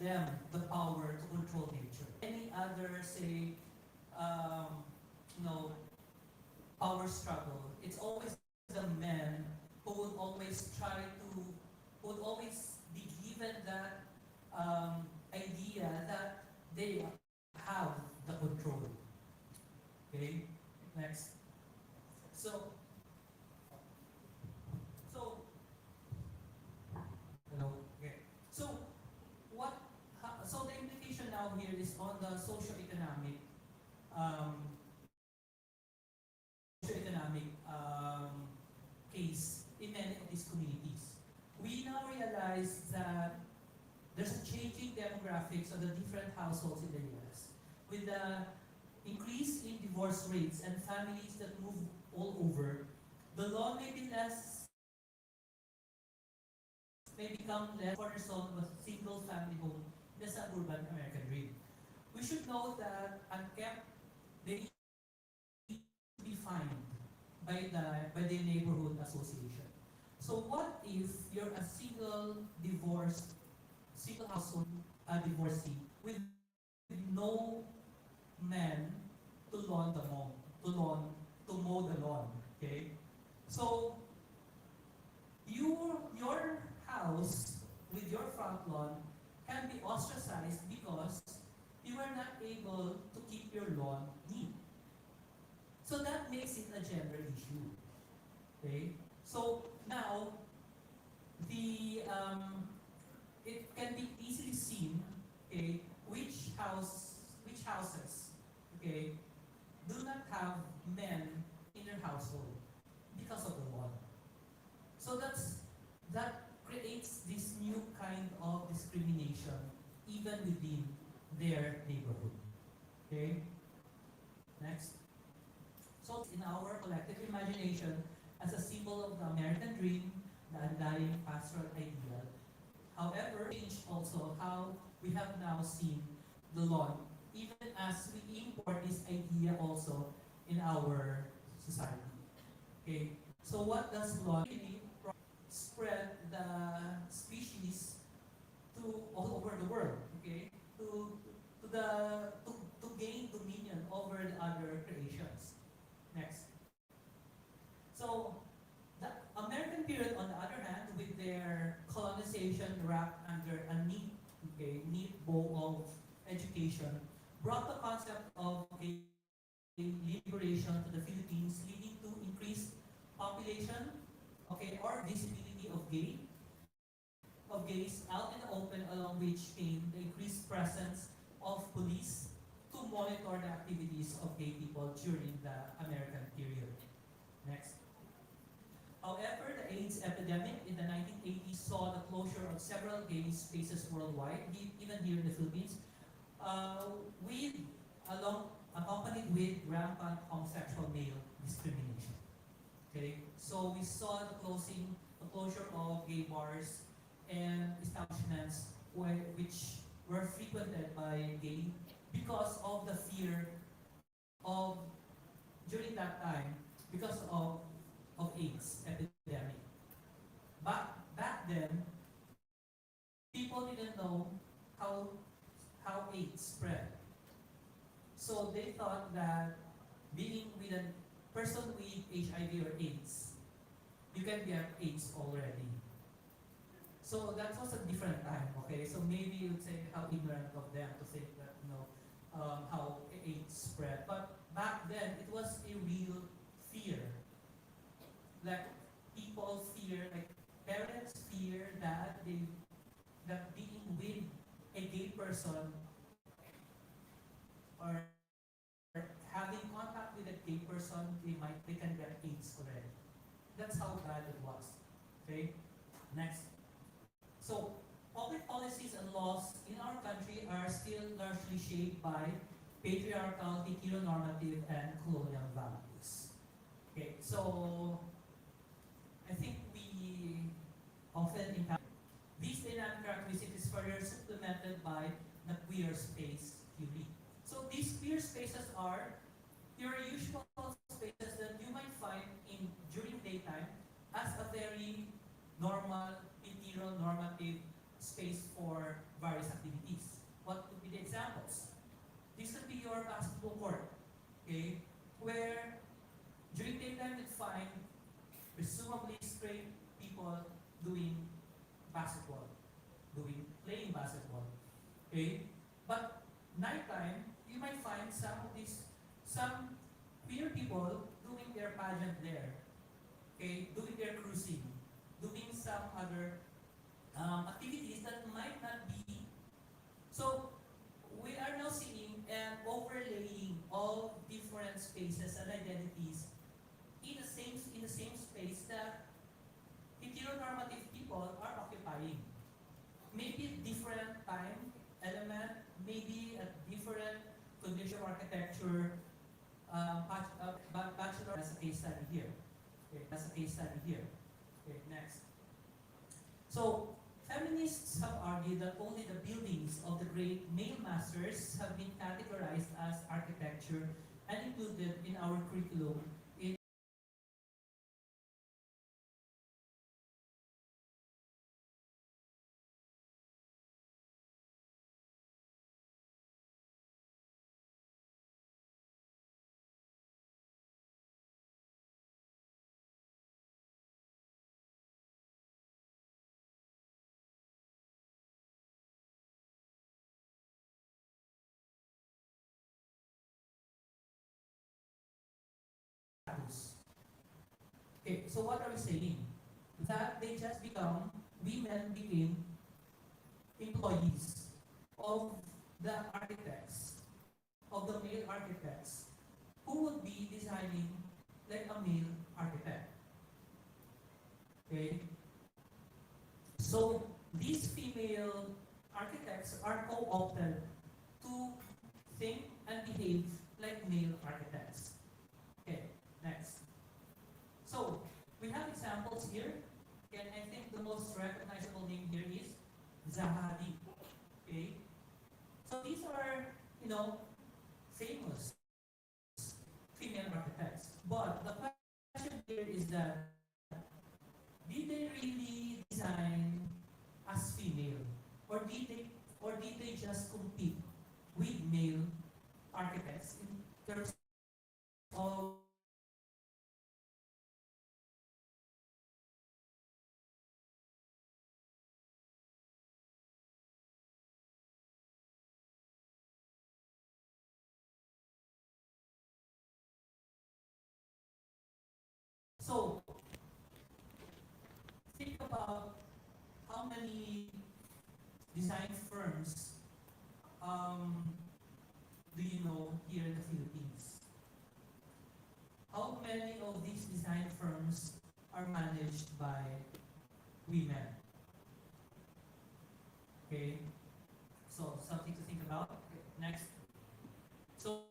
them the power to control nature. Any other, say, you know, power struggle, it's always the men who would always would always be given that idea that they have the control. Okay, next. So, hello. Okay. So, so the implication now here is on the socio-economic case in many of these communities. We now realize that there's a changing demographics of the different households in the U.S. With the increase in divorce rates and families that move all over, the law may become less cornerstone of a single family home in the suburban American dream. We should know that unkept, they need to be fined by the neighborhood association. So what if you're a single household divorcee with no man to mow the lawn, okay? So your house with your front lawn can be ostracized because you are not able to keep your lawn neat. So that makes it a gender issue. Okay? So now it can be easily seen, okay, which houses, okay, do not have men in their household because of the law. So that creates this new kind of discrimination even within their neighborhood. Okay? Next. So in our collective imagination as a symbol of the American dream, the undying pastoral ideal. However, change also how we have now seen the lawn, even as we import this idea also in our society. Okay, so what does lawn really spread the species to all over the world? Okay, to gain dominion over the other creations. Next. So the American period, on the other hand, with their colonization wrapped under a neat bow of education, brought the concept of a liberation to the Philippines, leading to increased population, okay, or visibility of gays out in the open, along which came the increased presence of police to monitor the activities of gay people during the American period. Next. However, the AIDS epidemic in the 1980s saw the closure of several gay spaces worldwide, even here in the Philippines, accompanied with rampant homosexual male discrimination. Okay, so we saw the closure of gay bars and establishments which were frequented by gay because of the fear of, during that time, because of AIDS epidemic. Back then, people didn't know how AIDS spread. So they thought that being with a person with HIV or AIDS, you can get AIDS already. So that was a different time, okay? So maybe you'd say how ignorant of them to think that, how AIDS spread. But back then, it was a real fear. Like people fear, like parents fear that being with a gay person or having contact with a gay person, they can get AIDS already. That's how bad it was. Okay? Next. So public policies and laws in our country are still largely shaped by patriarchal, heteronormative, and colonial values. Okay, so I think we often encounter these dynamic characteristics further supplemented by the queer space theory. So these queer spaces are your usual spaces that you might find during daytime as a very normal, heteronormative space for various activities. indoor basketball court, okay, where during daytime you'd find presumably straight people doing basketball, playing basketball, okay? But nighttime, you might find some queer people doing their pageant there, okay, doing their cruising, doing some other activities that might not be. So we are now seeing and overlaying all different spaces and identities in the same space that heteronormative people are occupying. Maybe different time element, maybe a different condition of architecture, bachelor as a case study here. Okay, that's a case study here. Okay, next. So feminists have argued that only the buildings of the great male masters have been categorized as architecture and included in our curriculum in status. Okay, so what are we saying? That they just women became employees of the architects, of the male architects, who would be designing like a male architect. Okay? So these female architects are co-opted to think and behave like male architects. Okay, next. So we have examples here, and I think the most recognizable name here is Zahadi. Okay? So these are, famous female architects. But the question here is that, did they really design as female? Or did they just compete with male architects in terms of so think about how many design firms do you know here in the Philippines? How many of these design firms are managed by women? Okay, so something to think about. Okay, next. So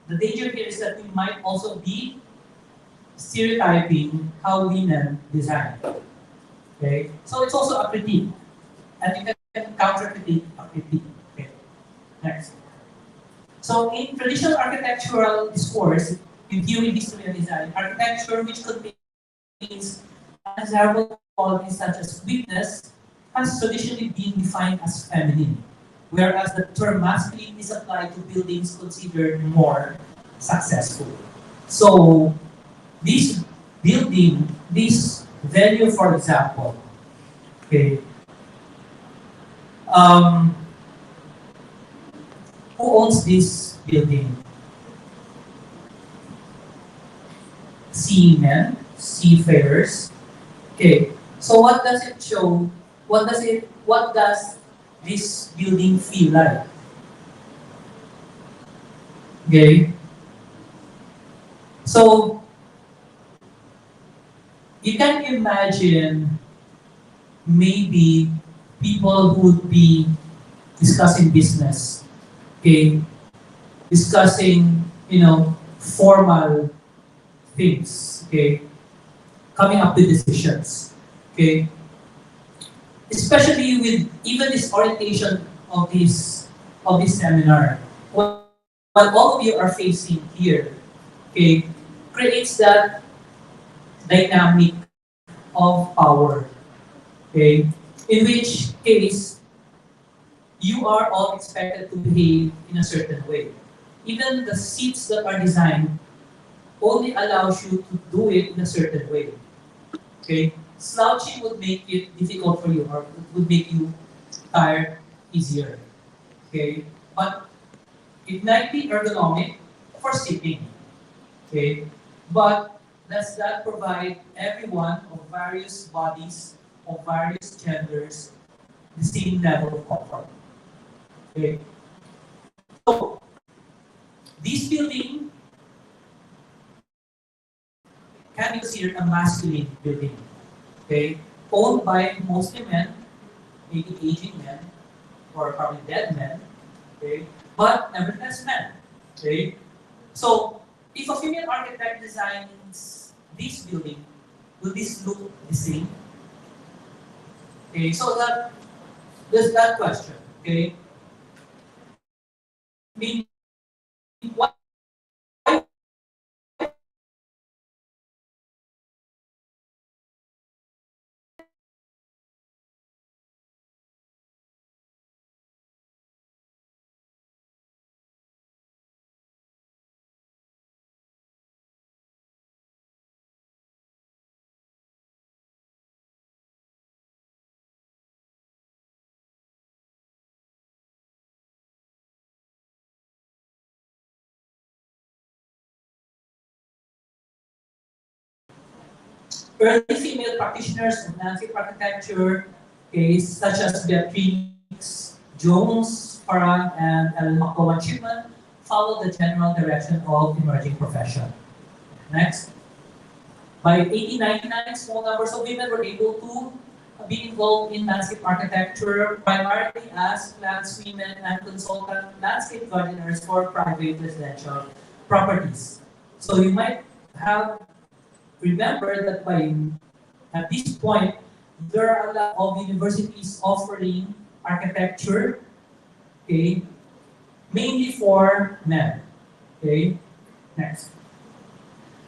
the danger here is that we might also be stereotyping how women design. Okay, so it's also a critique, and you can counter-critique a critique. Okay, next. So in traditional architectural discourse, in theory, history, and design, architecture which contains undesirable qualities such as weakness has traditionally been defined as feminine, whereas the term masculine is applied to buildings considered more successful. So this building, this venue, for example, okay, who owns this building? Seamen, seafarers. Okay, so what does it show? What does this building feel like? Okay, so you can imagine maybe people who would be discussing business, okay, discussing, formal things, okay, coming up with decisions, okay, especially with even this orientation of this seminar, what all of you are facing here, okay, creates that dynamic of power, okay, in which case you are all expected to behave in a certain way. Even the seats that are designed only allows you to do it in a certain way. Okay? Slouching would make it difficult for you or it would make you tired easier. Okay? But it might be ergonomic for sitting. Okay? But does that provide everyone of various bodies, of various genders, the same level of comfort? Okay? So, this building can be considered a masculine building. Okay? Owned by mostly men, maybe aging men, or probably dead men, okay? But nevertheless men. Okay? So, if a female architect designs this building, will this look the same? Okay, so there's that question. Okay? I mean, why early female practitioners of landscape architecture, okay, such as Beatrix Jones, Farag, and El Makowa Chipman, followed the general direction of emerging profession. Next. By 1899, small numbers of women were able to be involved in landscape architecture, primarily as landswomen and consultant landscape gardeners for private residential properties. So you might have remembered that by at this point, there are a lot of universities offering architecture, okay, mainly for men. Okay, next.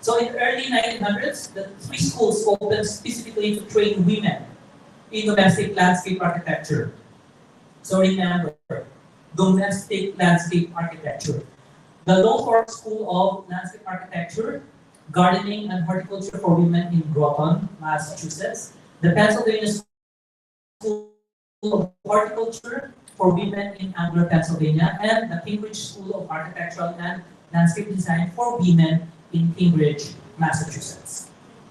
So in the early 1900s, the three schools opened specifically to train women in domestic landscape architecture. So remember, domestic landscape architecture. The Lowthorpe School of Landscape Architecture, Gardening and Horticulture for Women in Groton, Massachusetts. The Pennsylvania School of Horticulture for Women in Ambler, Pennsylvania. And the Cambridge School of Architectural and Landscape Design for Women in Cambridge, Massachusetts.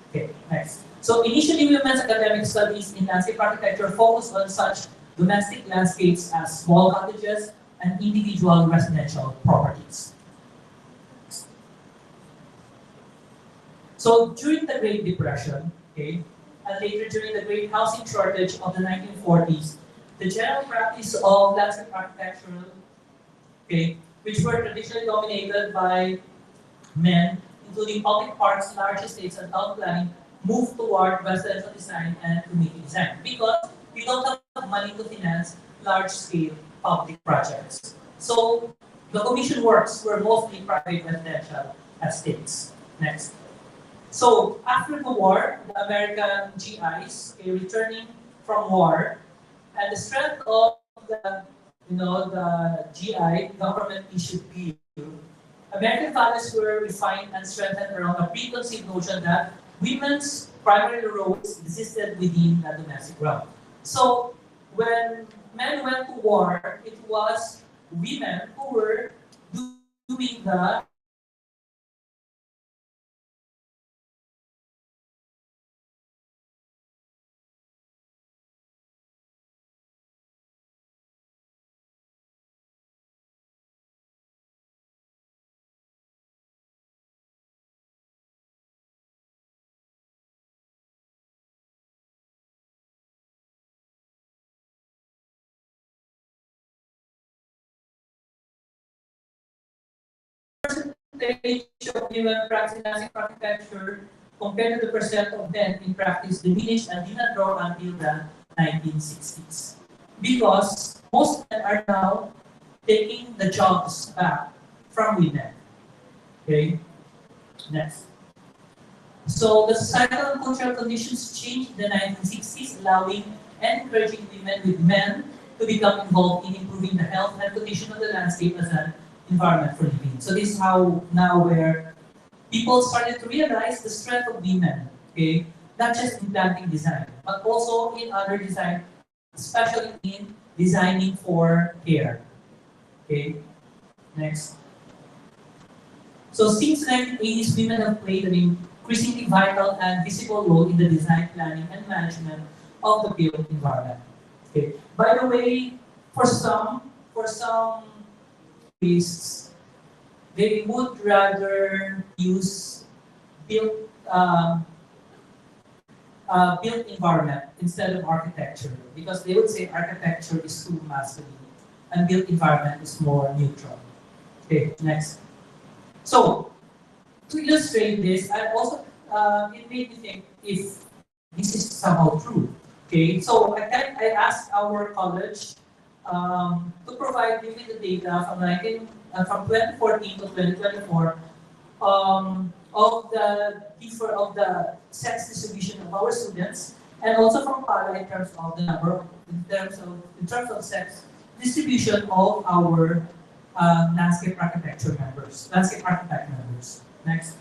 Okay, next. So initially, women's academic studies in landscape architecture focused on such domestic landscapes as small cottages and individual residential properties. So during the Great Depression, okay, and later during the great housing shortage of the 1940s, the general practice of landscape architecture, okay, which were traditionally dominated by men, including public parks, large estates, and town planning, moved toward residential design and community design because we don't have money to finance large-scale public projects. So the commission works were mostly private residential estates. Next. So after the war, the American GIs returning from war, and the strength of the GI government issued bill, American values were refined and strengthened around a preconceived notion that women's primary roles existed within the domestic realm. So when men went to war, it was women who were doing the percentage of women practicing landscape architecture compared to the percent of men in practice diminished and did not grow until the 1960s. Because most men are now taking the jobs back from women. Okay, next. So the societal and cultural conditions changed in the 1960s, allowing and encouraging women with men to become involved in improving the health and condition of the landscape as an environment for living. So this is how now where people started to realize the strength of women, okay? Not just in planting design, but also in other design, especially in designing for care. Okay, next. So since the 1980s, women have played an increasingly vital and visible role in the design, planning, and management of the built environment. Okay. By the way, for some artists, they would rather use built built environment instead of architecture because they would say architecture is too masculine and built environment is more neutral. Okay, next. So to illustrate this, I also it made me think if this is somehow true. Okay, so I asked our college to provide me with the data from 2014 to 2024 of the sex distribution of our students, and also from PALA in terms of the number, in terms of sex distribution of our landscape architect members. Next.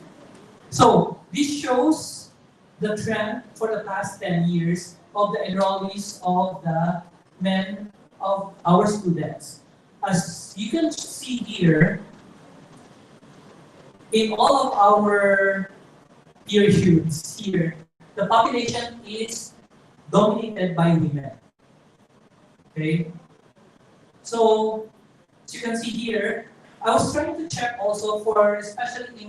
So this shows the trend for the past 10 years of the enrollees of the men of our students. As you can see here, in all of our periods here, the population is dominated by women. Okay? So, as you can see here, I was trying to check also for, especially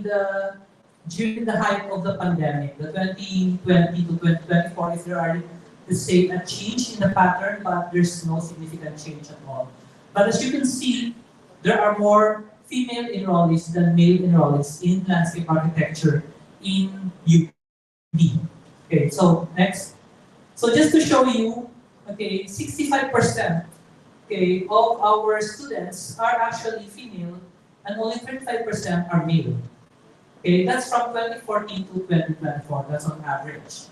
during the height of the pandemic, the 2020 to 2024, if there are to say a change in the pattern, but there's no significant change at all. But as you can see, there are more female enrollees than male enrollees in landscape architecture in UP. Okay, so next. So just to show you, okay, 65% okay, of our students are actually female and only 35% are male. Okay, that's from 2014 to 2024, that's on average.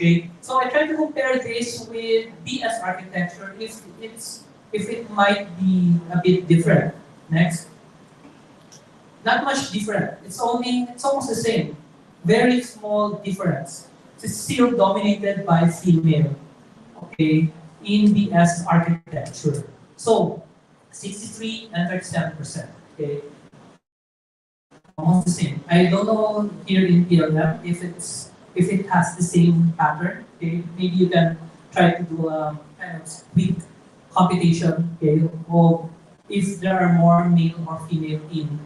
Okay, so I try to compare this with BS architecture if it might be a bit different. Next. Not much different. It's almost the same. Very small difference. It's still dominated by female. Okay, in BS architecture. So 63 and 37%. Okay. Almost the same. I don't know here in PLM if it has the same pattern. Okay, maybe you can try to do a kind of quick computation. Okay, of if there are more male or female in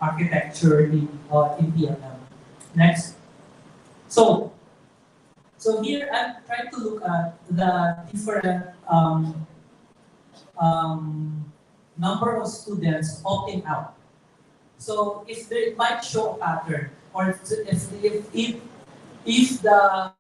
architecture in PLM. Next. So here I'm trying to look at the different number of students opting out. So if it might show a pattern, or if the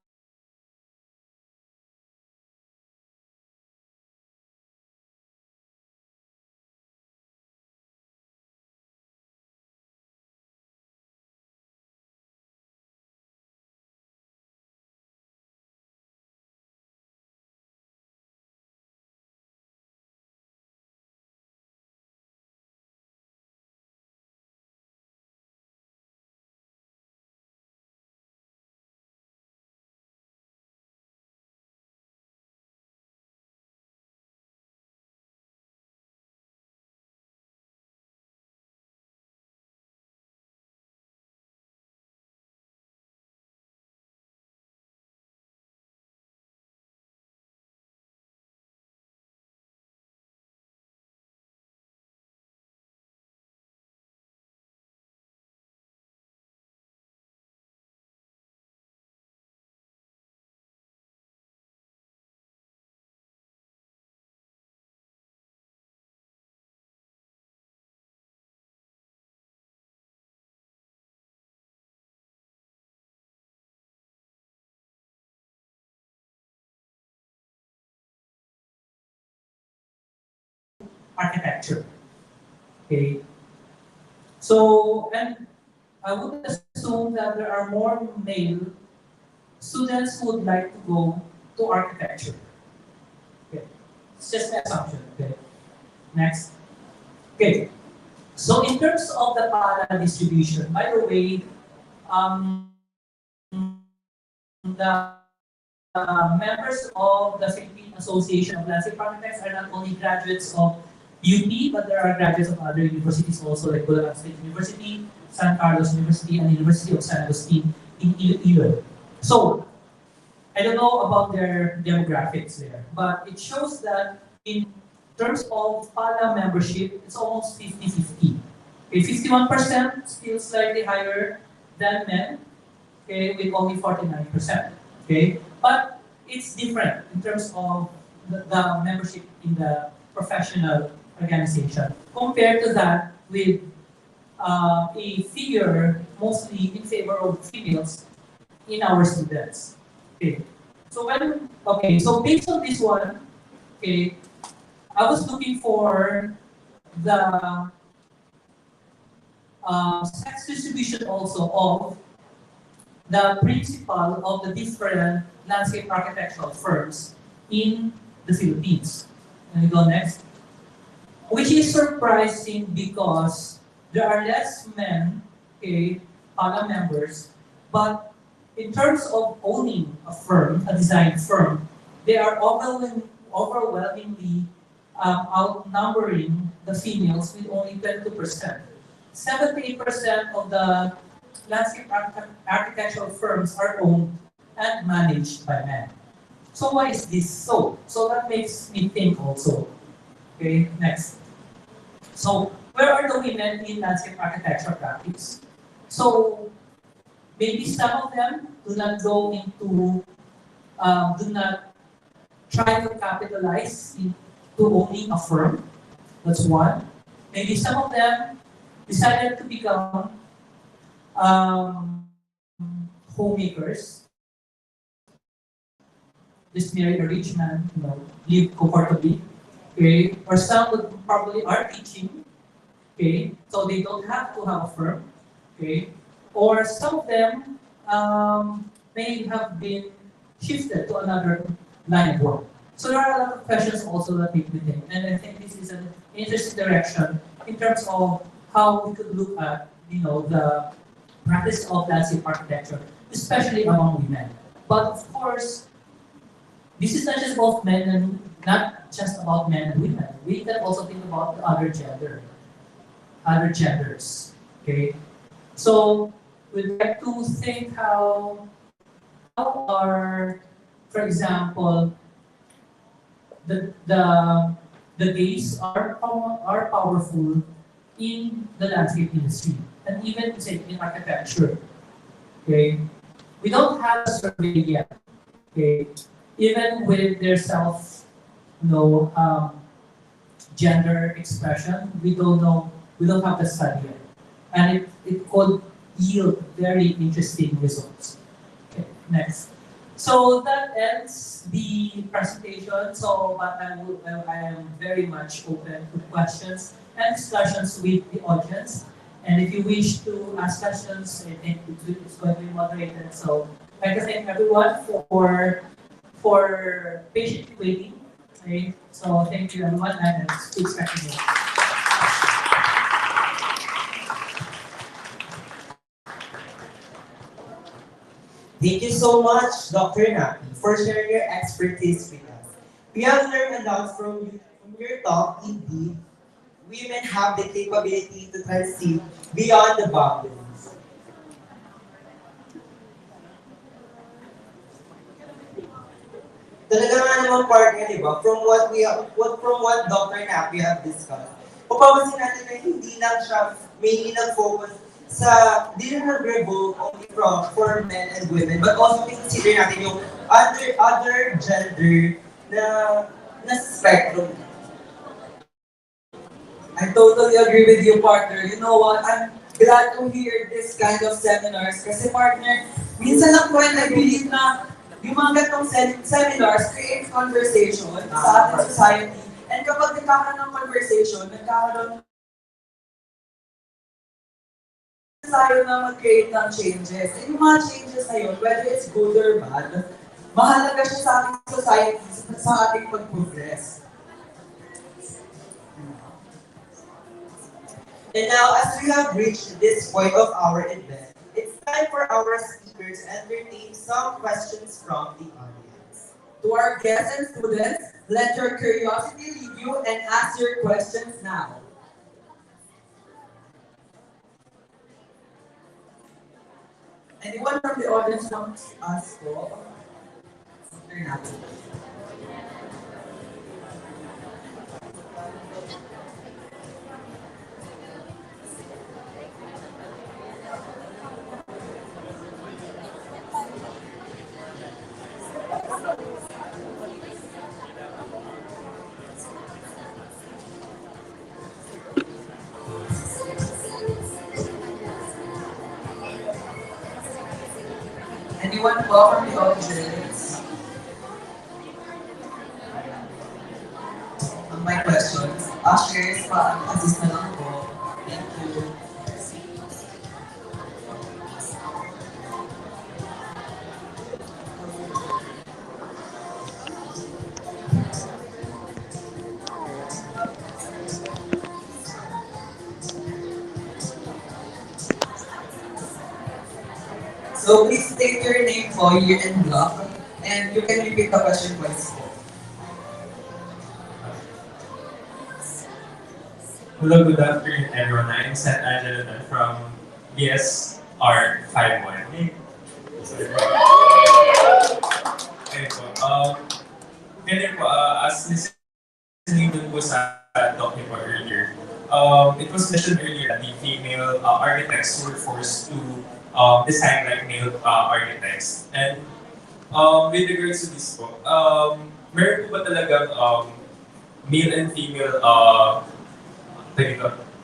architecture. Okay. So, and I would assume that there are more male students who would like to go to architecture. Okay. It's just an assumption. Okay. Next. Okay. So in terms of the PALA distribution, by the way, the members of the Philippine Association of Landscape Architects are not only graduates of UP, but there are graduates of other universities also, like Bulacan State University, San Carlos University, and University of San Agustin in Iloilo. So, I don't know about their demographics there, but it shows that in terms of PALA membership, it's almost 50-50. Okay, 51% still slightly higher than men, okay, with only 49%. Okay, but it's different in terms of the membership in the professional organization compared to that with a figure mostly in favor of females in our students. Okay, so based on this one, okay, I was looking for the sex distribution also of the principal of the different landscape architectural firms in the Philippines. Let me go next. Which is surprising because there are less men, okay, PALA members, but in terms of owning a firm, a design firm, they are overwhelmingly outnumbering the females with only 22%. 78% of the landscape architectural firms are owned and managed by men. So why is this so? So that makes me think also. Okay, next. So where are the women in landscape architecture practice? So maybe some of them do not go into, do not try to capitalize into owning a firm. That's one. Maybe some of them decided to become homemakers. Just marry a rich man, live comfortably. Okay, or some would probably are teaching. Okay, so they don't have to have a firm. Okay, or some of them may have been shifted to another line of work. So there are a lot of questions also that make me think, and I think this is an interesting direction in terms of how we could look at, the practice of landscape architecture, especially among women. But of course, this is not just about men and not just about men and women. We can also think about the other genders. Okay, so we'd like to think how are, for example, the gays are powerful in the landscape industry and even say in architecture. Okay, we don't have a survey yet. Okay, even with their gender expression, we don't know. We don't have the study yet, and it could yield very interesting results. Okay, next. So that ends the presentation. So, but I am very much open to questions and discussions with the audience. And if you wish to ask questions, I think it's going to be moderated. So, I'd like to thank everyone for patiently waiting. Okay? So, thank you everyone, and expecting you. Thank you so much, Dr. Napi, for sharing your expertise with us. We have learned a lot from your talk. Indeed, women have the capability to transcend beyond the boundaries. Talaga nga naman partner, di ba? From what Dr. Napi have discussed, mapapansin natin na hindi lang siya mainly nag-focus di rin nag-revoke only for men and women, but also consider natin yung other gender na spectrum. I totally agree with you, partner. You know what? I'm glad to hear this kind of seminars kasi, partner, minsan lang po I believe na yung mga ganitong seminars create conversation sa ating society And kapag nagkakaroon ng conversation, nagkakaroon tayo na mag-create ng changes. And yung mga changes na yun, whether it's good or bad, mahalaga siya sa ating society, sa ating pag-progress. And now, as we have reached this point of our event, it's time for our speakers to entertain some questions from the audience. To our guests and students, let your curiosity lead you and ask your questions now. Anyone from the audience wants to ask po? Turn natin. Anyone po from the audience? My questions. Ushers, pa-assist na lang po. Thank you. So please state your name po, year and block, and you can repeat the question twice po. Hello, good afternoon, everyone. I'm Seth Angelo from BSR 51. Okay po. Ganyan po, as listening dun po sa talk niyo po earlier, it was mentioned earlier that the female architects were forced to design like male architects. And with regards to this po, meron po ba talagang male and female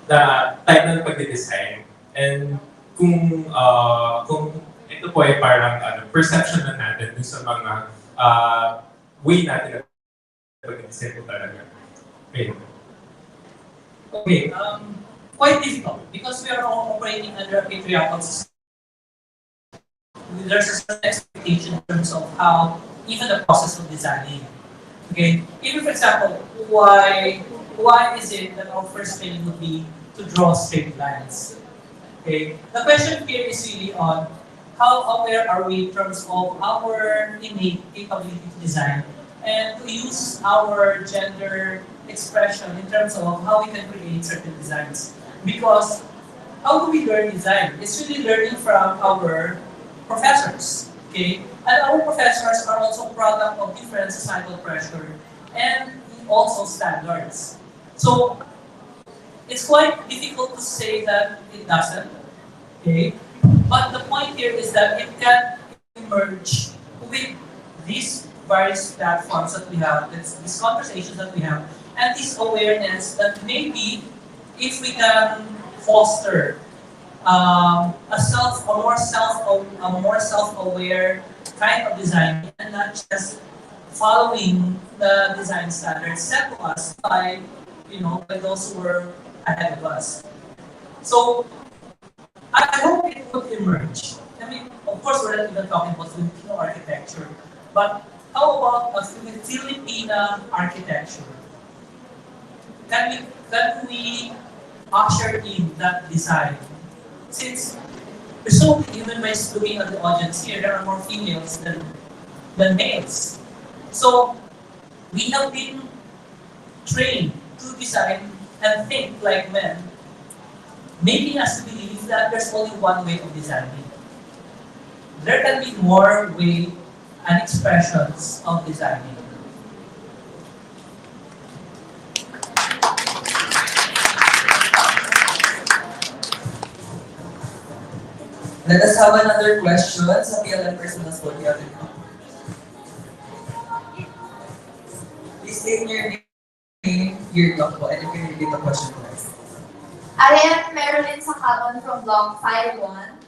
na type ng pagde-design? And kung ito po ay parang perception na natin dun sa mga way natin na pag-design po talaga. Okay, quite difficult because we are all operating under a patriarchal system. There's a certain expectation in terms of how even the process of designing. Okay, even for example, why is it that our first training would be to draw straight lines? Okay, the question here is really on how aware are we in terms of our innate capability to design and to use our gender expression in terms of how we can create certain designs. Because how do we learn design? It's really learning from our professors, okay? And our professors are also product of different societal pressure and also standards. So it's quite difficult to say that it doesn't, okay? But the point here is that it can emerge with these various platforms that we have, these conversations that we have, and this awareness that maybe if we can foster a more self-aware kind of design and not just following the design standards set to us by those who were ahead of us. So I hope it would emerge. I mean, of course, we're not even talking about Filipino architecture, but how about a Filipina architecture? Can we usher in that design? Since even by looking at the audience here, there are more females than males. So we have been trained to design and think like men, making us believe that there's only one way of designing. There can be more way and expressions of designing. Let us have another question sa PLM Personals po. Please state your name, year block po, and you can repeat the question twice. I am Marilyn Sacabon from Block 51.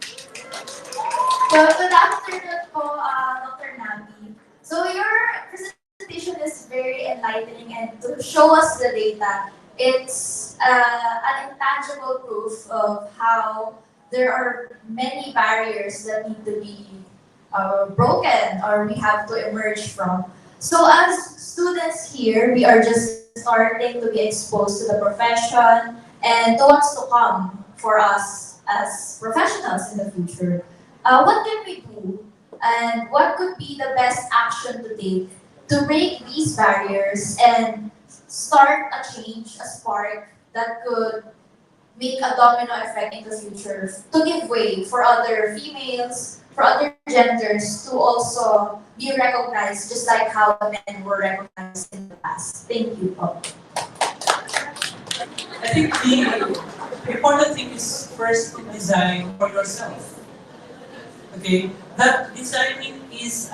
So, good afternoon po, Dr. Nabi. So, your presentation exhibition is very enlightening, and to show us the data, it's an intangible proof of how there are many barriers that need to be broken or we have to emerge from. So as students here, we are just starting to be exposed to the profession and to what's to come for us as professionals in the future. What can we do and what could be the best action to take to break these barriers and start a change, a spark that could make a domino effect in the future to give way for other females, for other genders to also be recognized just like how men were recognized in the past. Thank you. I think the important thing is first to design for yourself. Okay, that designing is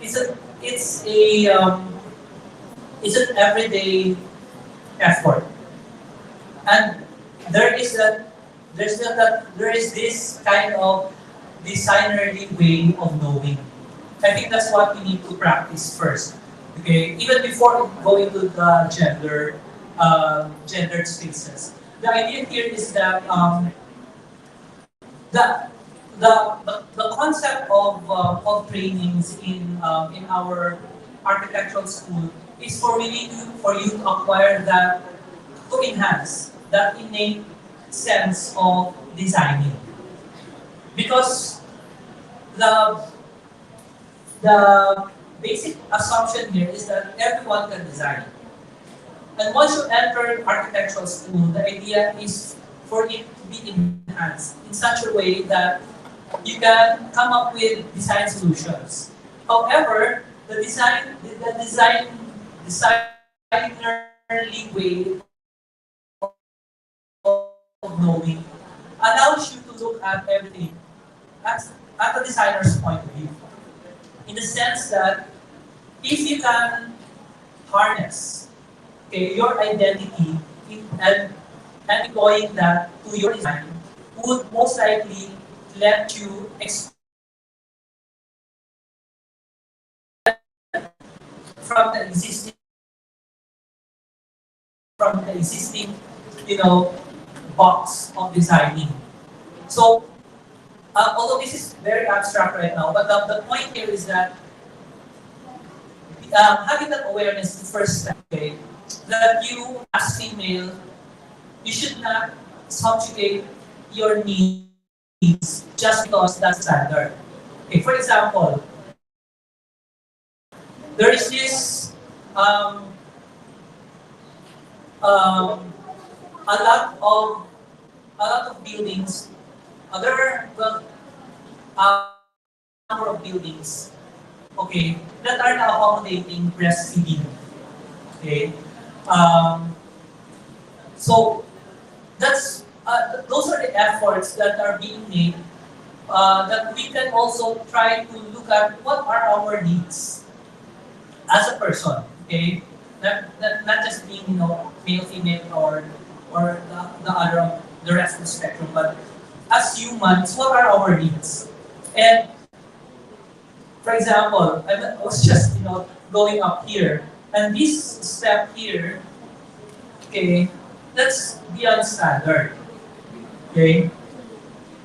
it's a it's an everyday effort, and there is this kind of designerly way of knowing. I think that's what we need to practice first. Okay, even before going to the gendered spaces. The idea here is that the, the concept of trainings in our architectural school is for you to acquire that, to enhance that innate sense of designing. Because the basic assumption here is that everyone can design. And once you enter architectural school, the idea is for it to be enhanced in such a way that you can come up with design solutions. However, the designerly way of knowing allows you to look at everything at a designer's point of view. In the sense that if you can harness your identity and employing that to your design, would most likely let you express from the existing box of designing. So although this is very abstract right now, but the point here is that having that awareness is the first step. Okay, that you as female, you should not subjugate your needs just because that's standard. Okay, for example, there is this a lot of buildings. There are a number of buildings, okay, that are now accommodating breastfeeding. Okay, so that's those are the efforts that are being made. That we can also try to look at what are our needs as a person. Okay, not just being male, female, or the rest of the spectrum, but as humans, what are our needs? And for example, I was just going up here, and this step here, okay, that's beyond standard. Okay,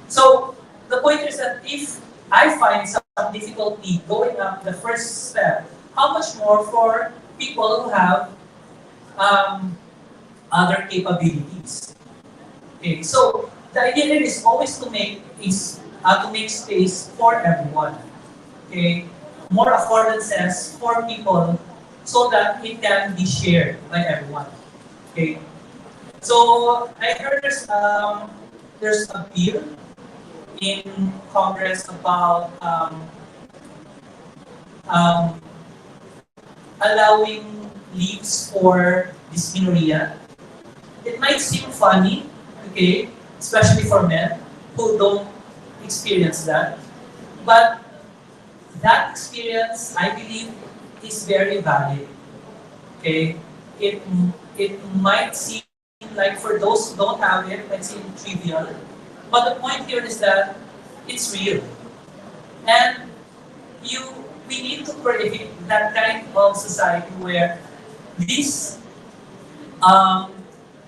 so the point is that if I find some difficulty going up the first step, how much more for people who have other capabilities? Okay, so the idea here is always to make space for everyone. Okay, more affordances for people so that it can be shared by everyone. Okay, so I heard there's a bill in Congress about allowing leaves for dysmenorrhea. It might seem funny, okay, especially for men who don't experience that. But that experience, I believe, is very valid. Okay, it might seem like for those who don't have it, it might seem trivial. But the point here is that it's real, and we we need to create that kind of society where these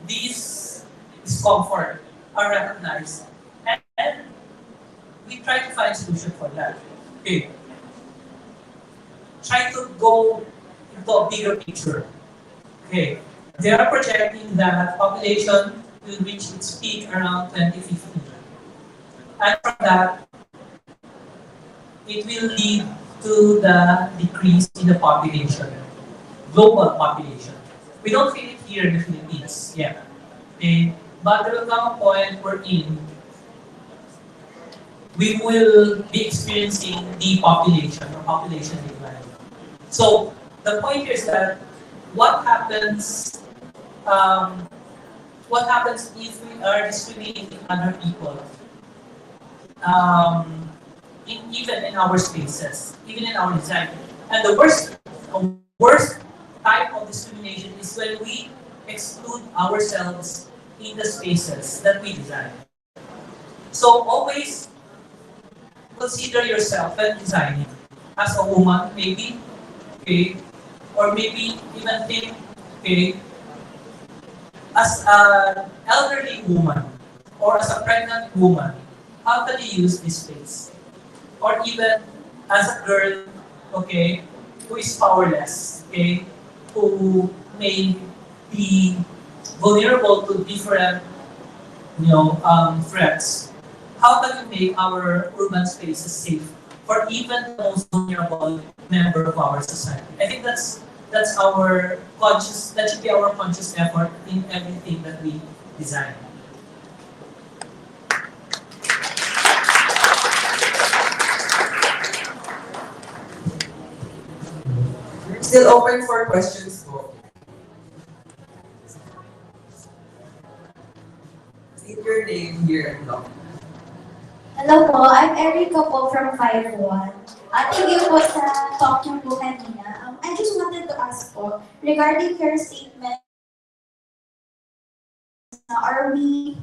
these discomfort are recognized, and we try to find solution for that. Okay. Try to go into a bigger picture. Okay. They are projecting that population will reach its peak around 2050. And from that, it will lead to the decrease in the population, global population. We don't feel it here in the Philippines yet. Okay? But there will come a point wherein we will be experiencing depopulation or population decline. So the point here is that what happens um, what happens if we are discriminating other people, even in our spaces, even in our design. And the worst type of discrimination is when we exclude ourselves in the spaces that we design. So always consider yourself when designing as a woman, maybe, okay, or maybe even think, okay, as an elderly woman or as a pregnant woman, how can you use this space? Or even as a girl, okay, who is powerless, okay, who may be vulnerable to different, threats. How can we make our urban spaces safe for even the most vulnerable member of our society? I think that's our conscious. That should be our conscious effort in everything that we design. Still open for questions po. State your name here and now. Hello po, I'm Erica po from 5-1. Thank you po sa talk niyo po kanina. I just wanted to ask po, regarding your statement, are we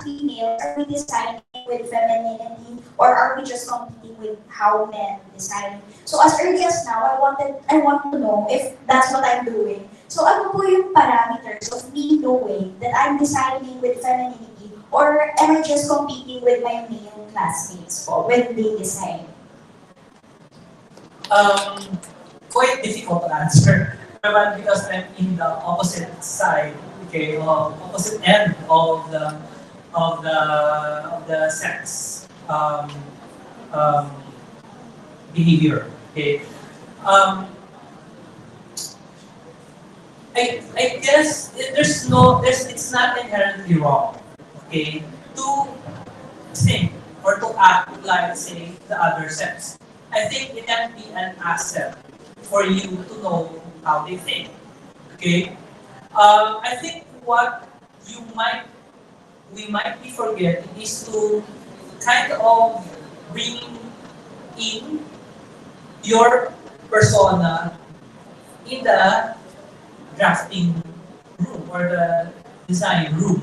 females, are we designing with femininity, or are we just competing with how men design? So as early as now, I want to know if that's what I'm doing. So ano po yung parameters of me knowing that I'm designing with femininity, or am I just competing with my male classmates po when they design? Quite difficult to answer, but because I'm in the opposite side, okay, opposite end of the sex behavior. Okay, I guess it's not inherently wrong, okay, to think or to act like, say, the other sex. I think it can be an asset for you to know how they think. Okay, I think what we might be forgetting is to kind of bring in your persona in the drafting room or the design room.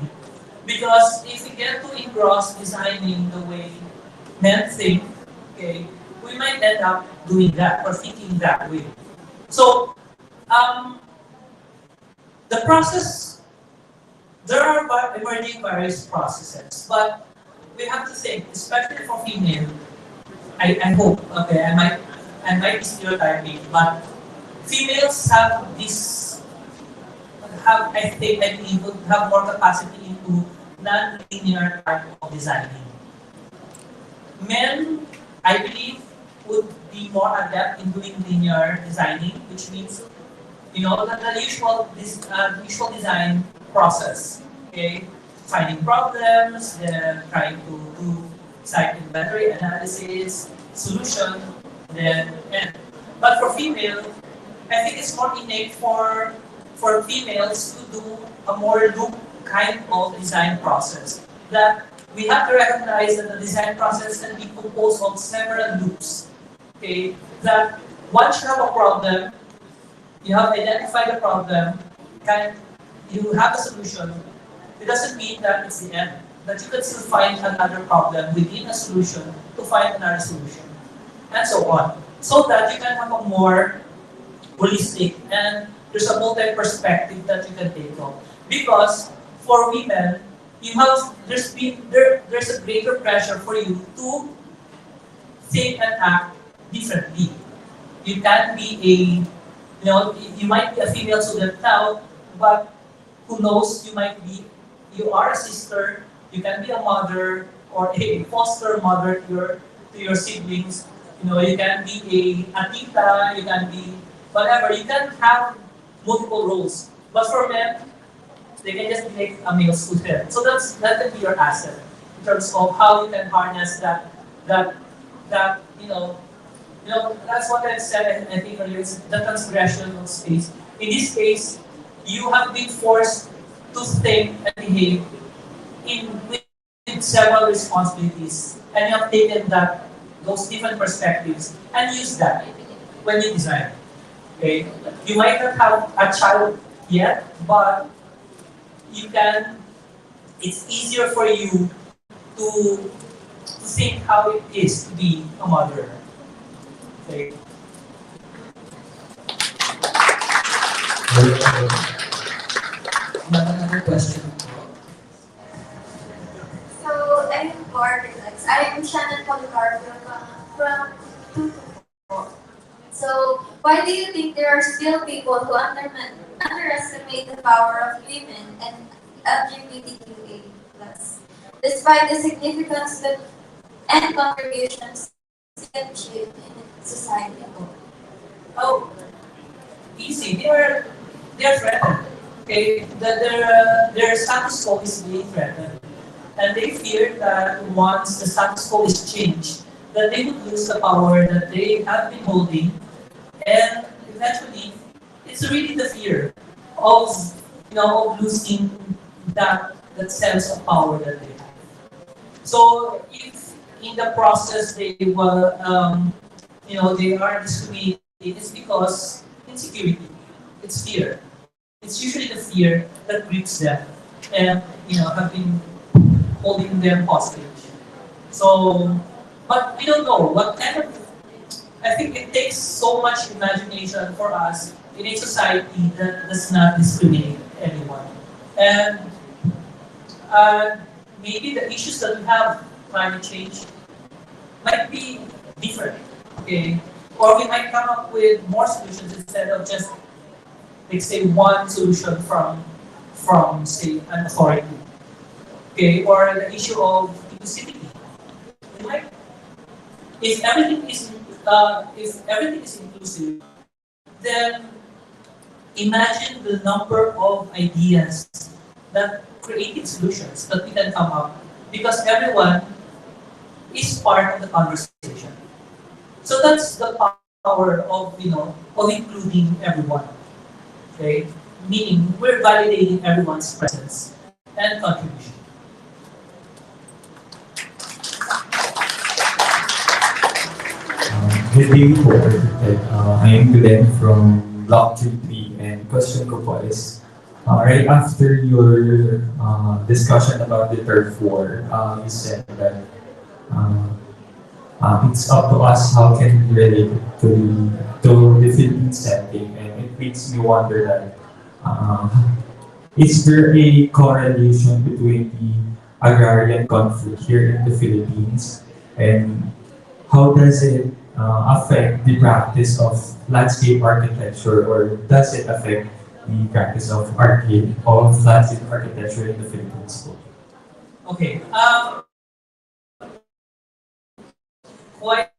Because if we get too engrossed designing the way men think, okay, we might end up doing that or thinking that way. So, the process, there are emerging various processes, but we have to think, especially for female, I hope, okay, I might be stereotyping, but females have I believe, would have more capacity into non-linear type of designing. Men, I believe, would be more adept in doing linear designing, which means, the usual design process. Okay, finding problems, then trying to do site inventory analysis, solution, then end. But for female, I think it's more innate for females to do a more loop kind of design process. That we have to recognize that the design process can be composed of several loops. Okay, that once you have a problem, you have identified the problem, you have a solution. It doesn't mean that it's the end. That you can still find another problem within a solution to find another solution, and so on. so that you can have a more holistic and there's a multi-perspective that you can take on. Because for women, there's a greater pressure for you to think and act differently. You can be you might be a female student now, but who knows, you are a sister, you can be a mother or a foster mother to your siblings. You can be a tita, you can be whatever. You can have multiple roles. But for men, they can just be like a male student. So that can be your asset in terms of how you can harness that that's what I said, I think earlier, is the transgression of space. In this case, you have been forced to think and behave with several responsibilities, and you have taken those different perspectives and use that when you design. Okay, you might not have a child yet, but it's easier for you to think how it is to be a mother. Okay. Another question. So, I'm architects. I'm Shannon Policarpio from Patutunayan. So, why do you think there are still people who underestimate the power of women and LGBTQA+, despite the significance and contributions they achieve in society? Oh, easy. They're threatened. Okay, their status quo is being threatened, and they fear that once the status quo is changed, that they would lose the power that they have been holding, and eventually, it's really the fear of of losing that sense of power that they have. So if in the process they will they are discriminated, it's because insecurity, it's fear. It's usually the fear that grips them and have been holding them hostage. So, but we don't know what kind of. I think it takes so much imagination for us in a society that does not discriminate anyone. And maybe the issues that we have, climate change, might be different. Okay, or we might come up with more solutions instead of just, like, say, one solution from say an authority. Okay, or the issue of inclusivity. Like, if everything is inclusive, then imagine the number of ideas that creative solutions that we can come up, because everyone is part of the conversation. So that's the power of including everyone. Okay, meaning we're validating everyone's presence and contribution. Good day po, I am Glenn from Block 33, and question ko po is, right after your discussion about the turf war, you said that it's up to us how can we relate it to the Philippine setting, and it makes me wonder that is there a correlation between the agrarian conflict here in the Philippines, and how does it affect the practice of landscape architecture, or does it affect the practice of landscape architecture in the Philippines? Okay. Quite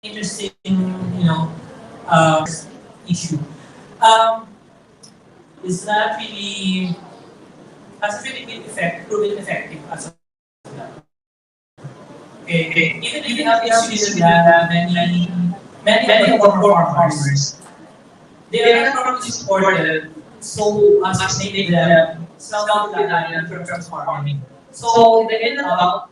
interesting, issue. Is that really has really been proven effective as of now? Okay. Even if you have issues with that, many of our farmers, they are not properly supported, so as to make them self-reliant in terms of farming. So they end up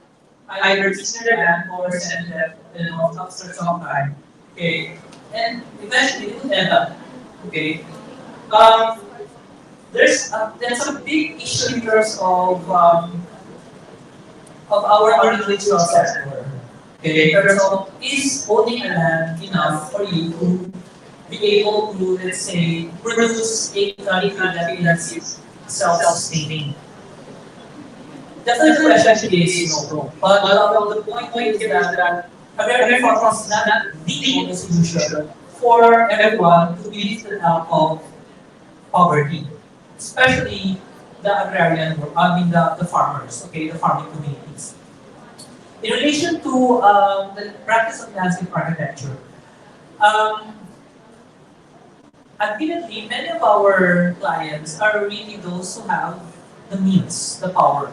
either teaching their land or send them, after some time. Okay, and eventually it will end up. Okay, there's a big issue in terms of of our agricultural sector. Okay, so is owning a land enough for you to be able to, let's say, produce a country that is self-sustaining? The first question is no. But the point is that American farm is not the only solution for everyone to be lifted out of poverty, especially the agrarian, the farmers, okay, the farming communities. In relation to the practice of landscape architecture, um, admittedly, many of our clients are really those who have the means, the power.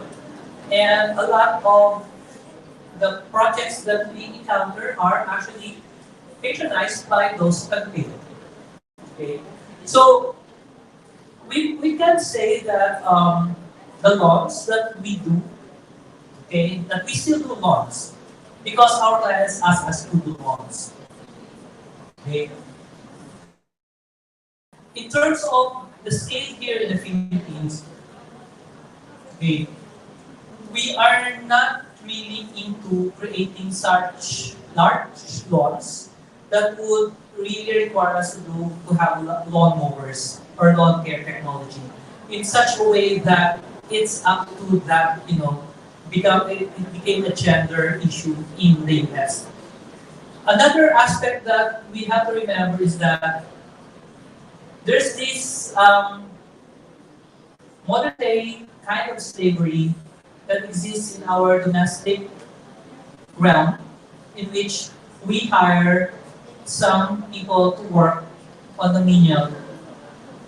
And a lot of the projects that we encounter are actually patronized by those who can pay. Okay? So we can say that the laws that we do, okay, that we still do laws because our clients ask us to do laws. Okay? In terms of the scale here in the Philippines, okay, we are not really into creating such large lawns that would really require us to have lawn mowers or lawn care technology in such a way that it's up to that, it became a gender issue in the US. Another aspect that we have to remember is that there's this modern day kind of slavery that exists in our domestic realm, in which we hire some people to work on the menial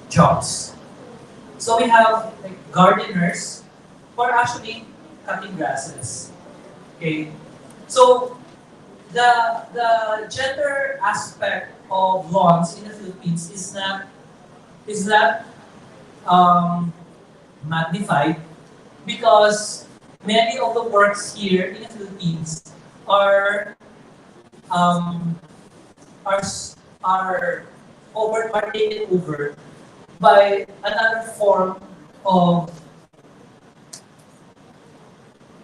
jobs. So we have like gardeners who are actually cutting grasses. Okay, so the gender aspect of lawns in the Philippines is not magnified because many of the works here in the Philippines are um, are s- are taken over by another form of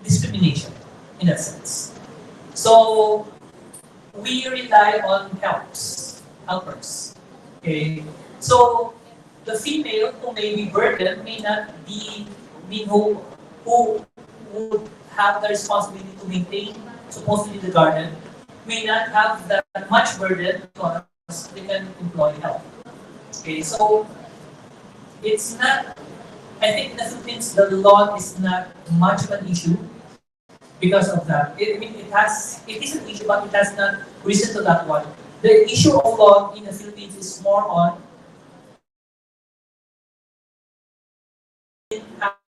discrimination in a sense. So we rely on helpers. Okay, so the female who may be burdened may not be who would have the responsibility to maintain supposedly the garden may not have that much burden because they can employ help. Okay, so it's not. I think in the Philippines the law is not much of an issue because of that. It is an issue, but it has not risen to that one. The issue of law in the Philippines is more on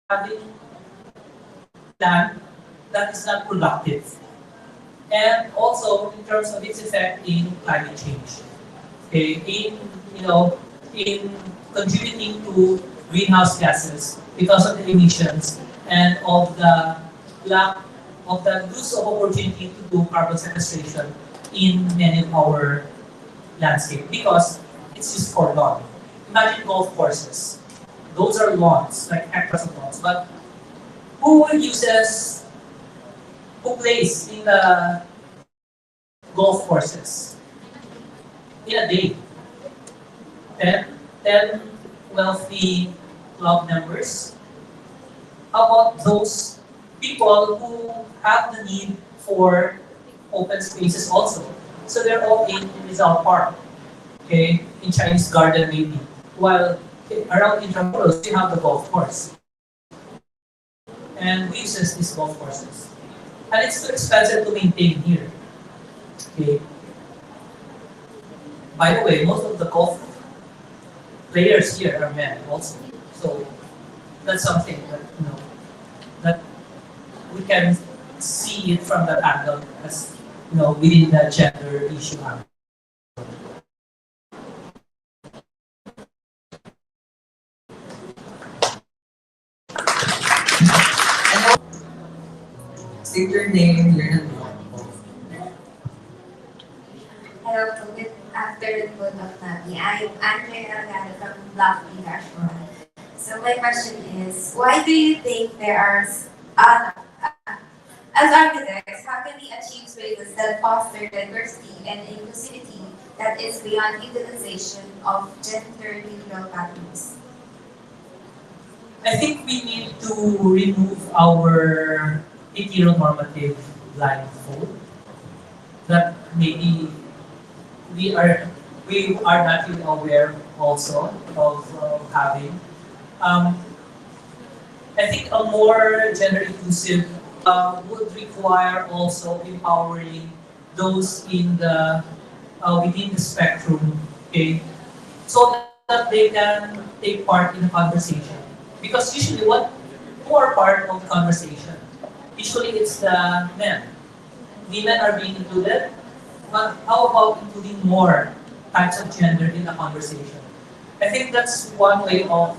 having land that is not productive, and also in terms of its effect in climate change. Okay, in contributing to greenhouse gases because of the emissions and of the lack of the loss of opportunity to do carbon sequestration in many of our landscape because it's used for lawn. Imagine golf courses. Those are lawns, like hectares of lawns. But who plays in the golf courses in a day? 10 wealthy club members. How about those people who have the need for open spaces also? So they're all in Rizal Park, okay, in Chinese Garden maybe. While around Intramuros, we have the golf course. And we use these golf courses. And it's too expensive to maintain here. Okay. By the way, most of the golf players here are men also. So that's something that we can see it from that angle as within the gender issue. State your name, your Hello, good afternoon po, Dr. Nabi. I'm Andrea Algado from Block International. So my question is, why do you think there are As architects, how can we achieve spaces that foster diversity and inclusivity that is beyond utilization of gender-neutral categories? I think we need to remove our heteronormative blindfold that maybe we are not really aware also of having. Um, I think a more gender inclusive would require also empowering those in the within the spectrum, okay, so that they can take part in the conversation. Because usually, who are part of the conversation? Usually, it's the men. Women are being included, but how about including more types of gender in the conversation? I think that's one way of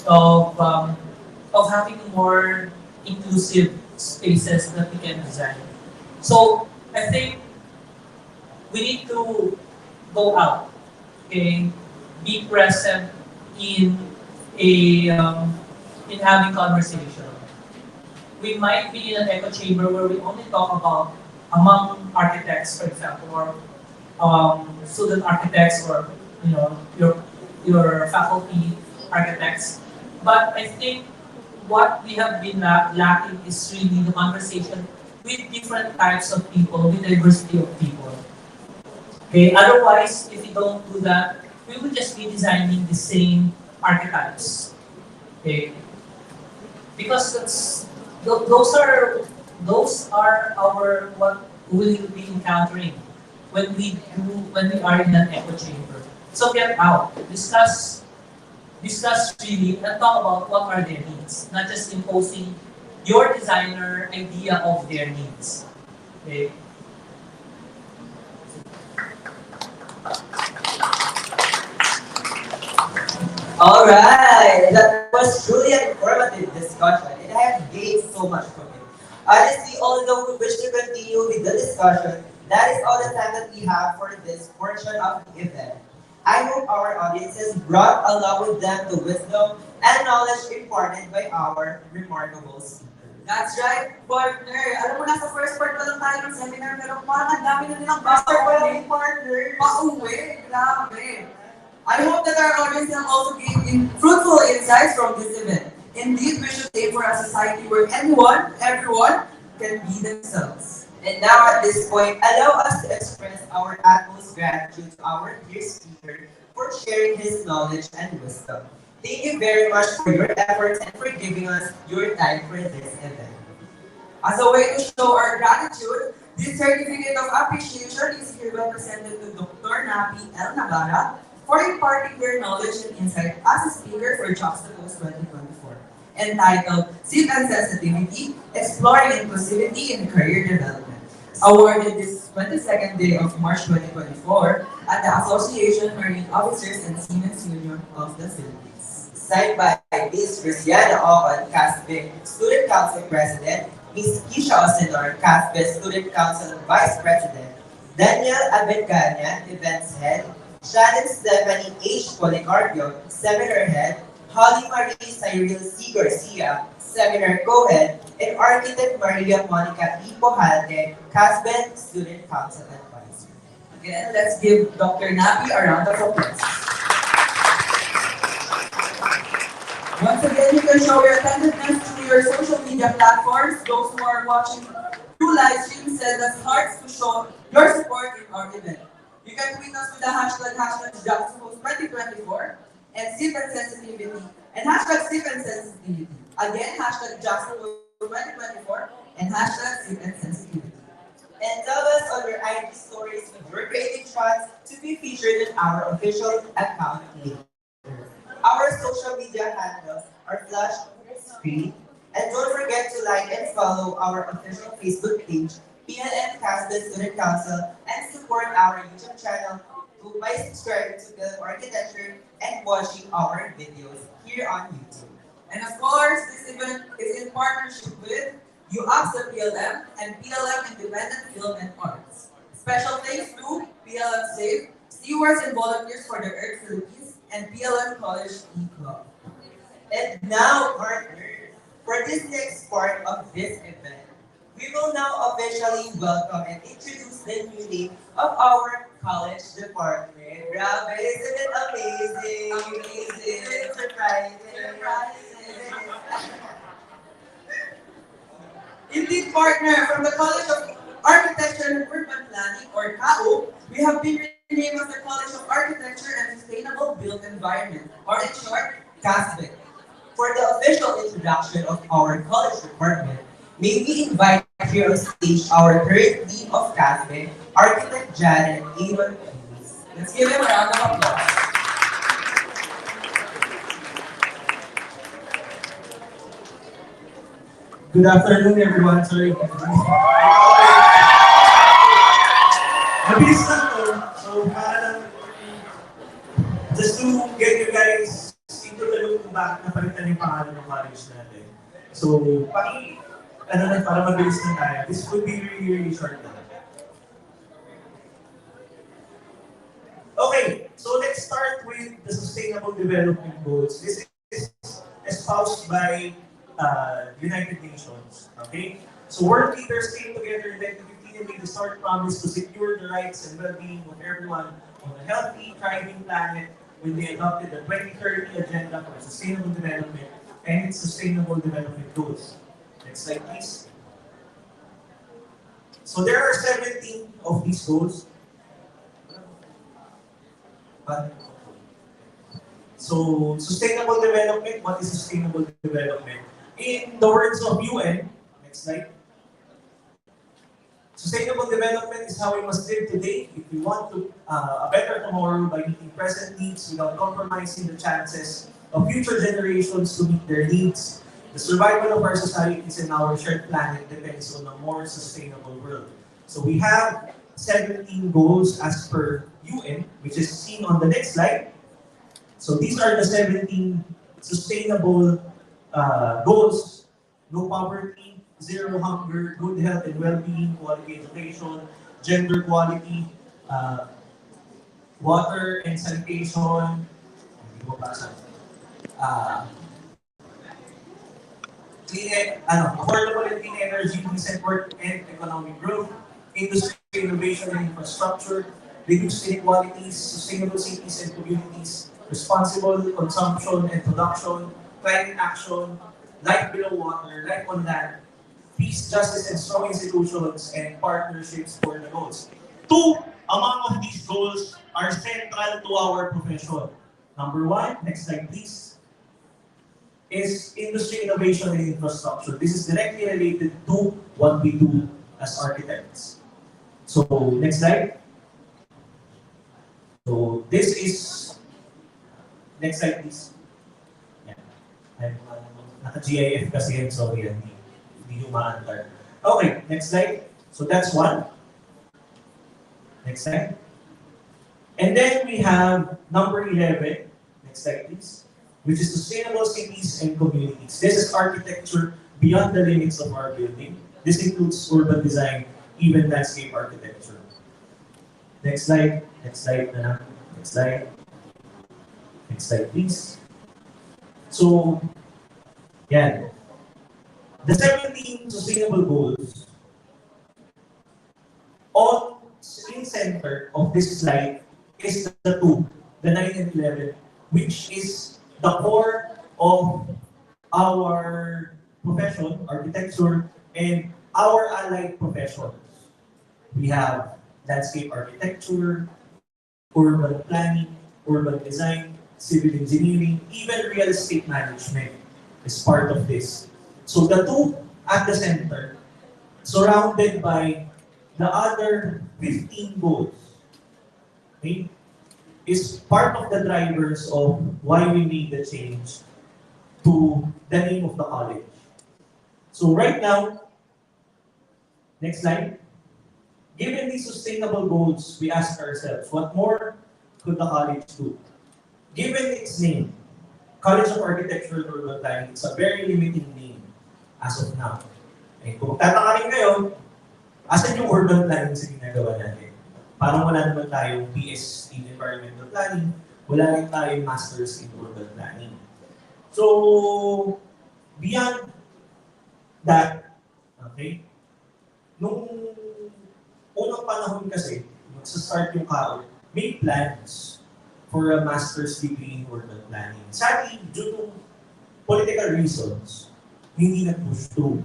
um, of having more inclusive spaces that we can design. So I think we need to go out, okay, be present in a in having conversation. We might be in an echo chamber where we only talk about among architects, for example, or student architects, or your faculty architects. But I think what we have been lacking is really the conversation with different types of people, with diversity of people. Okay. Otherwise, if we don't do that, we will just be designing the same archetypes. Okay. Because those are our what we will be encountering when we are in an echo chamber. So get out, discuss really and talk about what are their needs, not just imposing your designer idea of their needs. Okay. Alright, that was truly an informative discussion and I have gained so much from it. Honestly, although we wish to continue with the discussion, that is all the time that we have for this portion of the event. I hope our audiences brought along with them the wisdom and knowledge imparted by our remarkable speakers. That's right, partner. Alam mo, nasa first part pa lang tayo ng seminar, pero parang ang dami na nilang partner. Pauwi, grabe. I hope that our audience have also gained fruitful insights from this event. Indeed, we should aim for a society where everyone can be themselves. And now at this point, allow us to express our utmost gratitude to our dear speaker for sharing his knowledge and wisdom. Thank you very much for your efforts and for giving us your time for this event. As a way to show our gratitude, this certificate of appreciation is hereby presented to Dr. Napi L. Navarra for imparting their knowledge and insight as a speaker for Juxtapose 2024, entitled Sit and Sensitivity, Exploring Inclusivity in Career Development, awarded this 22nd day of March 2024 at the Association Marine Officers and Seamen's Union of the Philippines. Signed by Ms. Cristiana Ocon, CASBE Student Council President, Ms. Kisha Osenor, CASBE Student Council Vice President, Daniel Abedganya, Events Head, Shannon Stephanie H. Policarpio, Seminar Head, Holly Marie Cyril C. Garcia, Seminar Co-Head, and Architect Maria Monica E. Pojalde, CASBE Student Council Advisor. Again, let's give Dr. Napi a round of applause. Once again, you can show your attentiveness through your social media platforms. Those who are watching through live stream, send us hearts to show your support in our event. You can tweet us with the hashtag Juxtapose2024 and Sip and Sensitivity and hashtag Sip and Sensitivity. Again, hashtag Juxtapose2024 and hashtag Sip and Sensitivity. And tell us on your IG stories of your creative shots to be featured in our official account later. Our social media handles are flashed on your screen. And don't forget to like and follow our official Facebook page, PLM Student Council, and support our YouTube channel by subscribing to Film Architecture and watching our videos here on YouTube. And of course, this event is in partnership with UAPSA PLM and PLM Independent Film and Arts. Special thanks to PLM SAFE, stewards and volunteers for the Earth Philippines, and PLM College E-Club. And now, partner, for this next part of this event, We will now officially welcome and introduce the new name of our college department. Grabe, isn't it amazing? Amazing. Surprising. Indeed, partner, from the College of Architecture and Urban Planning, or CAO, we have been renamed as the College of Architecture and Sustainable Built Environment, or in short, CASBE. For the official introduction of our college department, may we invite here on stage our third dean of CASBE, Architect Janet Aaron. Let's give him a round of applause. Good afternoon, everyone. Sorry. Mabilis lang to. So, para lang, just to get you guys into the loop kung bakit napalitan yung pangalan ng college natin. So, para mabilis lang tayo. This would be really, really short lang. Okay, so let's start with the Sustainable Development Goals. This is espoused by United Nations. Okay, so world leaders came together in 1915 and made a stark promise to secure the rights and well-being of everyone on a healthy, thriving planet when they adopted the 2030 Agenda for Sustainable Development and its Sustainable Development Goals. Next slide, please. So there are 17 of these goals. So, sustainable development, what is sustainable development? In the words of UN, next slide. Sustainable development is how we must live today if we want to a better tomorrow by meeting present needs without compromising the chances of future generations to meet their needs. The survival of our societies and our shared planet depends on a more sustainable world. So we have 17 goals as per UN, which is seen on the next slide. So these are the 17 sustainable goals: no poverty, zero hunger, good health and well-being, quality education, gender equality, water and sanitation, affordable and clean energy, decent work and economic growth, industry innovation and infrastructure, reduce inequalities, sustainable cities and communities, responsible consumption and production, climate action, life below water, life on land, peace, justice, and strong institutions and partnerships for the goals. Two among of these goals are central to our profession. Number one, next slide please, is industry innovation and infrastructure. This is directly related to what we do as architects. So, next slide. So, this is, next slide please. Yeah. Naka-GIF kasi yan, sorry, hindi yung ma-antar. Okay, next slide. So, that's one. Next slide. And then we have number 11. Next slide please. Which is sustainable cities and communities. This is architecture beyond the limits of our building. This includes urban design, even landscape architecture. Next slide. Next slide na lang. Next slide. Next slide, please. So, yan. The 17 sustainable goals in center of this slide is the two, the 9 and 11, which is the core of our profession, architecture, and our allied professions. We have landscape architecture, urban planning, urban design, civil engineering, even real estate management is part of this. So the two at the center, surrounded by the other 15 goals, okay, is part of the drivers of why we made the change to the name of the college. So right now, next slide. Given these sustainable goals, we ask ourselves, what more could the college do? Given its name, College of Architecture and Urban Planning, it's a very limiting name as of now. Eh, kung tataka rin kayo, asan yung urban planning sa ginagawa natin? Parang wala naman tayong PS in Environmental Planning, wala rin tayong Masters in Urban Planning. So, beyond that, okay, nung unang panahon kasi, magsa-start yung CAO, may plans for a master's degree in urban planning. Sadly, due to political reasons, hindi na-push through.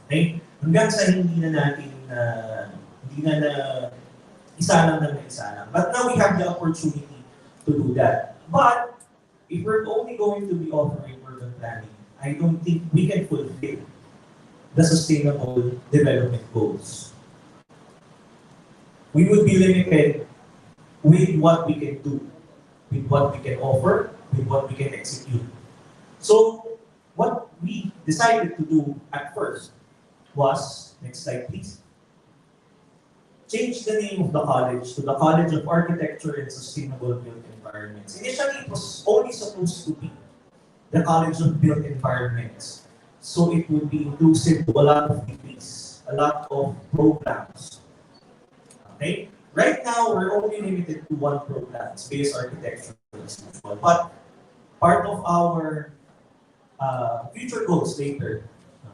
Okay? Hanggang sa hindi na natin hindi na isa lang. But now we have the opportunity to do that. But if we're only going to be offering urban planning, I don't think we can fulfill the sustainable development goals. We would be limited with what we can do, with what we can offer, with what we can execute. So, what we decided to do at first was, next slide please, change the name of the college to the College of Architecture and Sustainable Built Environments. Initially, it was only supposed to be the College of Built Environments. So it would be inclusive to a lot of degrees, a lot of programs. Okay? Right now, we're only limited to one program, space architecture as usual. But part of our future goals later,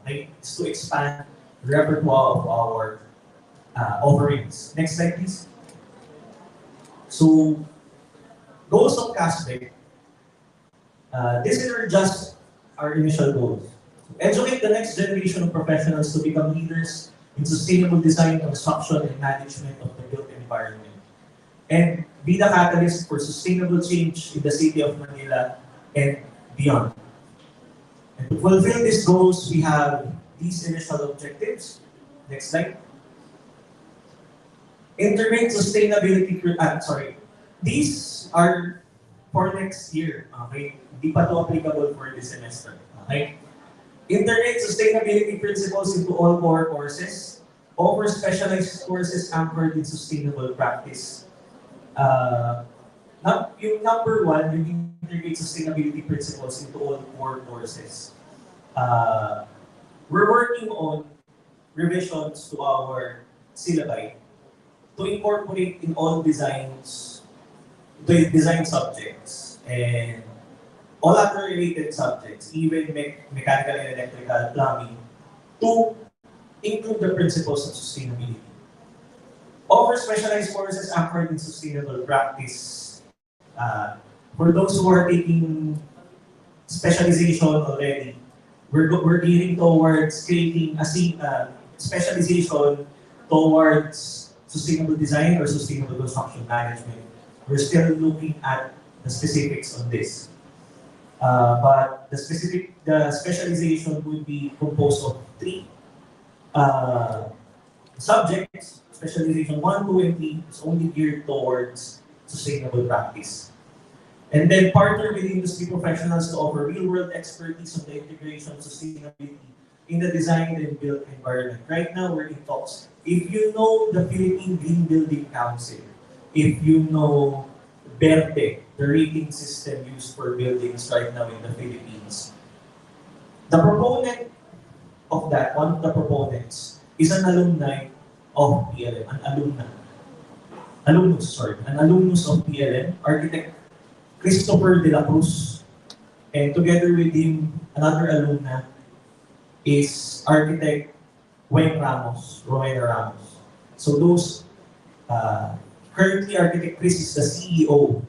okay, is to expand the repertoire of our offerings. Next slide, please. So, goals of CASBE. These are just our initial goals. Educate the next generation of professionals to become leaders in sustainable design, construction, and management of the built environment. And be the catalyst for sustainable change in the city of Manila and beyond. And to fulfill these goals, we have these initial objectives. Next slide. Integrate sustainability, these are for next year, okay? Hindi pa to applicable for this semester, okay? Integrate sustainability principles into all core courses. Offer specialized courses anchored in sustainable practice. Yung number one, yung integrate sustainability principles into all core courses. We're working on revisions to our syllabi to incorporate in all designs, the design subjects, and all other related subjects, even mechanical and electrical, plumbing, to include the principles of sustainability. Offer specialized courses anchored in sustainable practice. For those who are taking specialization already, we're gearing towards creating a specialization towards sustainable design or sustainable construction management. We're still looking at the specifics on this. But the specialization would be composed of 3 subjects. Specialization 1, 2, and 3 is only geared towards sustainable practice. And then partner with industry professionals to offer real-world expertise on the integration of sustainability in the design and built environment. Right now, we're in talks. If you know the Philippine Green Building Council, if you know BERTE, the rating system used for buildings right now in the Philippines, the proponent of that, one of the proponents, is an alumni of PLM, an alumnus of PLM, architect Christopher de la Cruz, and together with him, another alumna is architect Rowena Ramos. So those, currently architect Chris is the CEO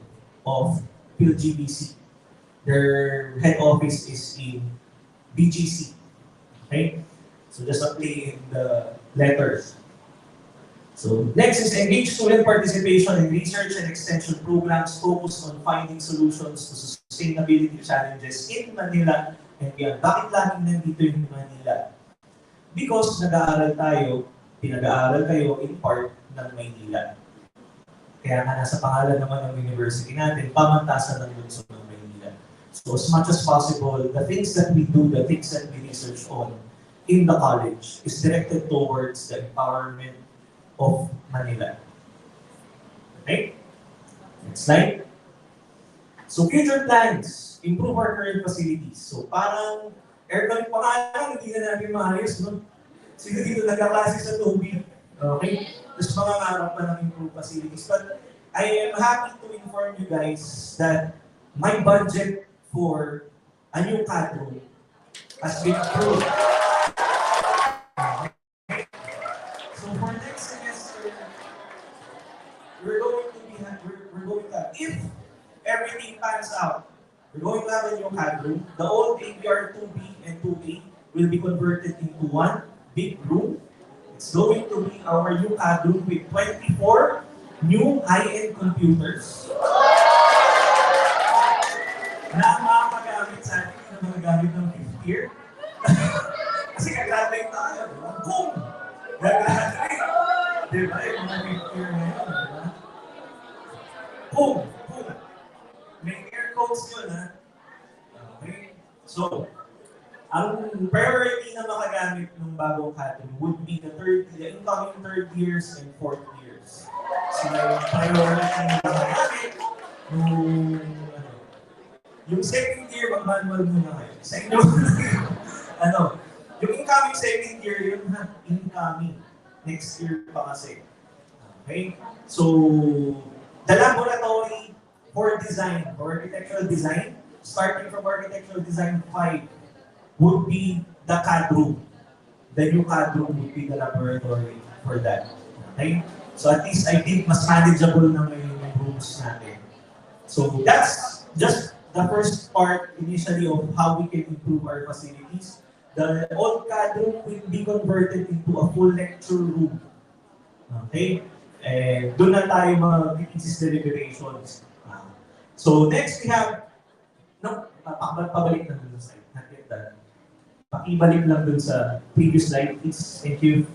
of PLGBC. Their head office is in BGC. Okay? So just a play in the letters. So next is engage student participation in research and extension programs focused on finding solutions to sustainability challenges in Manila and beyond. Bakit laging nandito yung Manila? Because pinag-aaral kayo in part ng Maynila. Kaya nga nasa pangalan naman ng university natin, pamantasan ng lungsod ng Maynila. So as much as possible, the things that we do, the things that we research on in the college is directed towards the empowerment of Manila. Okay? Next slide. So future plans, improve our current facilities. So parang aircon pa nga lang, hindi na natin maayos, no? Sino dito nagkaklase sa tubig? Okay? Tapos mga ngarap pa ng improve facilities. But I am happy to inform you guys that my budget for a new CAD room has been approved. if everything pans out, we're going to have a new CAD room. The old APR 2B and 2A will be converted into one big room. It's going to be our new CAD room with 24 new high-end computers na makakagamit sa atin, na magagamit ng 5th year. Kasi gagraduate tayo, di ba? Boom! Gagraduate! Di ba? Yung mga 5th year na yun, di ba? Boom! Boom! May air codes yun, ha? Okay? So, ang priority na makagamit ng bagong CAD would be the incoming third years and fourth years. Sila yung priority na makagamit yung second year, mag-manual muna kayo. Sa inyo, yung incoming second year, yun ha, incoming. Next year pa kasi. Okay? So, the laboratory for design, for architectural design, starting from architectural design 5, would be the CAD room. The new CAD room would be the laboratory for that. Okay? So at least I think mas manageable na ngayon yung rooms natin. So that's just the first part initially of how we can improve our facilities. The old CAD room will be converted into a full lecture room. Okay? And doon na tayo mag-thesis deliberations. So next we have, pabalik na dun sa slide. Not yet done. Pakibalik lang dun sa previous slide, please. Thank you.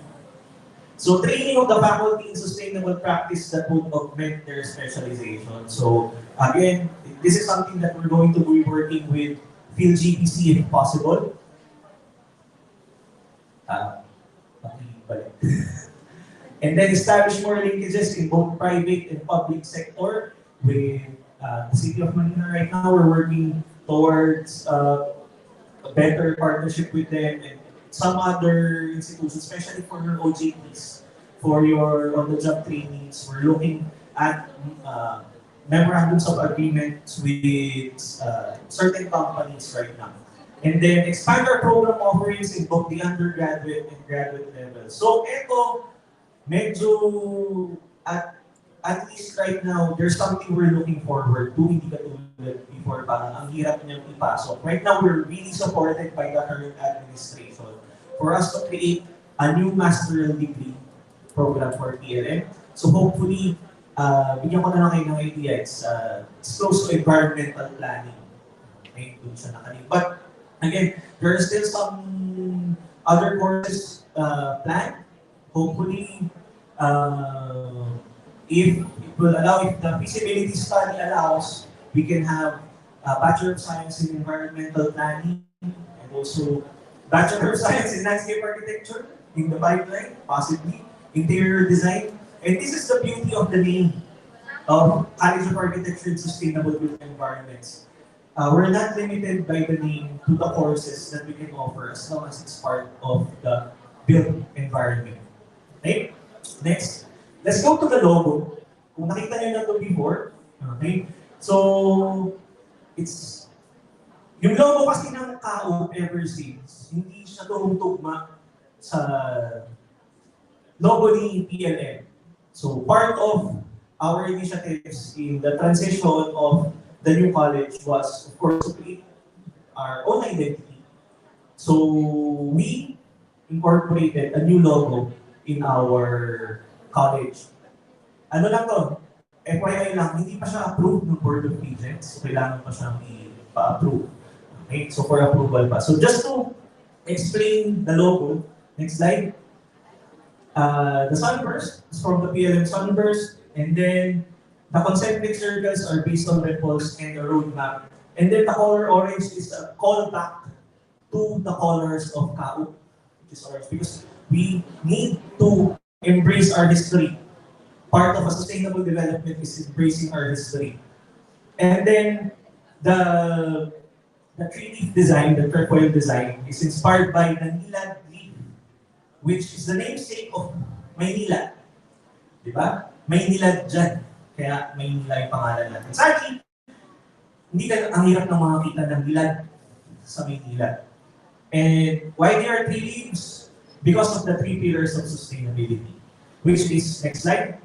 So training of the faculty in sustainable practice that would augment their specialization. So again, this is something that we're going to be working with PhilGPC if possible. And then establish more linkages in both private and public sector. With the City of Manila right now, we're working towards a better partnership with them and some other institutions, especially for your OJTs, for your on-the-job trainings. We're looking at memorandums of agreements with certain companies right now. And then expand our program offerings in both the undergraduate and graduate level. So ito, medyo at least right now, there's something we're looking forward to. Hindi katulad before, parang ang hirap niyang ipasok. Right now, we're really supported by the current administration for us to create a new master's degree program for PLM. So hopefully, bigyan ko na lang kayo ng idea. It's close to environmental planning. Okay, doon siya nakalink. But again, there are still some other courses planned. Hopefully, if it will allow, if the feasibility study allows, we can have a Bachelor of Science in Environmental Planning and also Bachelor of Science in Landscape Architecture in the pipeline, possibly, Interior Design. And this is the beauty of the name of College of Architecture and Sustainable Built Environments. We're not limited by the name to the courses that we can offer as long as it's part of the built environment. Okay? Next. Let's go to the logo. Kung nakita nyo na ito before, okay? So, it's, yung logo kasi ng CAO ever since, hindi siya tumutugma sa logo ni PLM. So, part of our initiatives in the transition of the new college was, of course, to create our own identity. So, we incorporated a new logo in our college. Ano lang to? FYI lang, hindi pa siya approved ng Board of Regents. So, kailangan pa siyang i-approve. Okay? So, for approval pa. So, just to explain the logo, next slide. The sunburst is from the PLM sunburst. And then, the concentric circles are based on ripples and the roadmap. And then, the color orange is a callback to the colors of CAO, which is orange. Because we need to embrace our history. Part of a sustainable development is embracing our history. And then the tree-leaf design, the trefoil design, is inspired by the Nilad leaf, which is the namesake of Maynila. Diba? Maynilad dyan. Kaya Maynila yung pangalan natin. Sadly, hindi ka ang hirap ng mga kita ng nilad sa Maynila. And why there are three leaves? Because of the three pillars of sustainability, which is, next slide,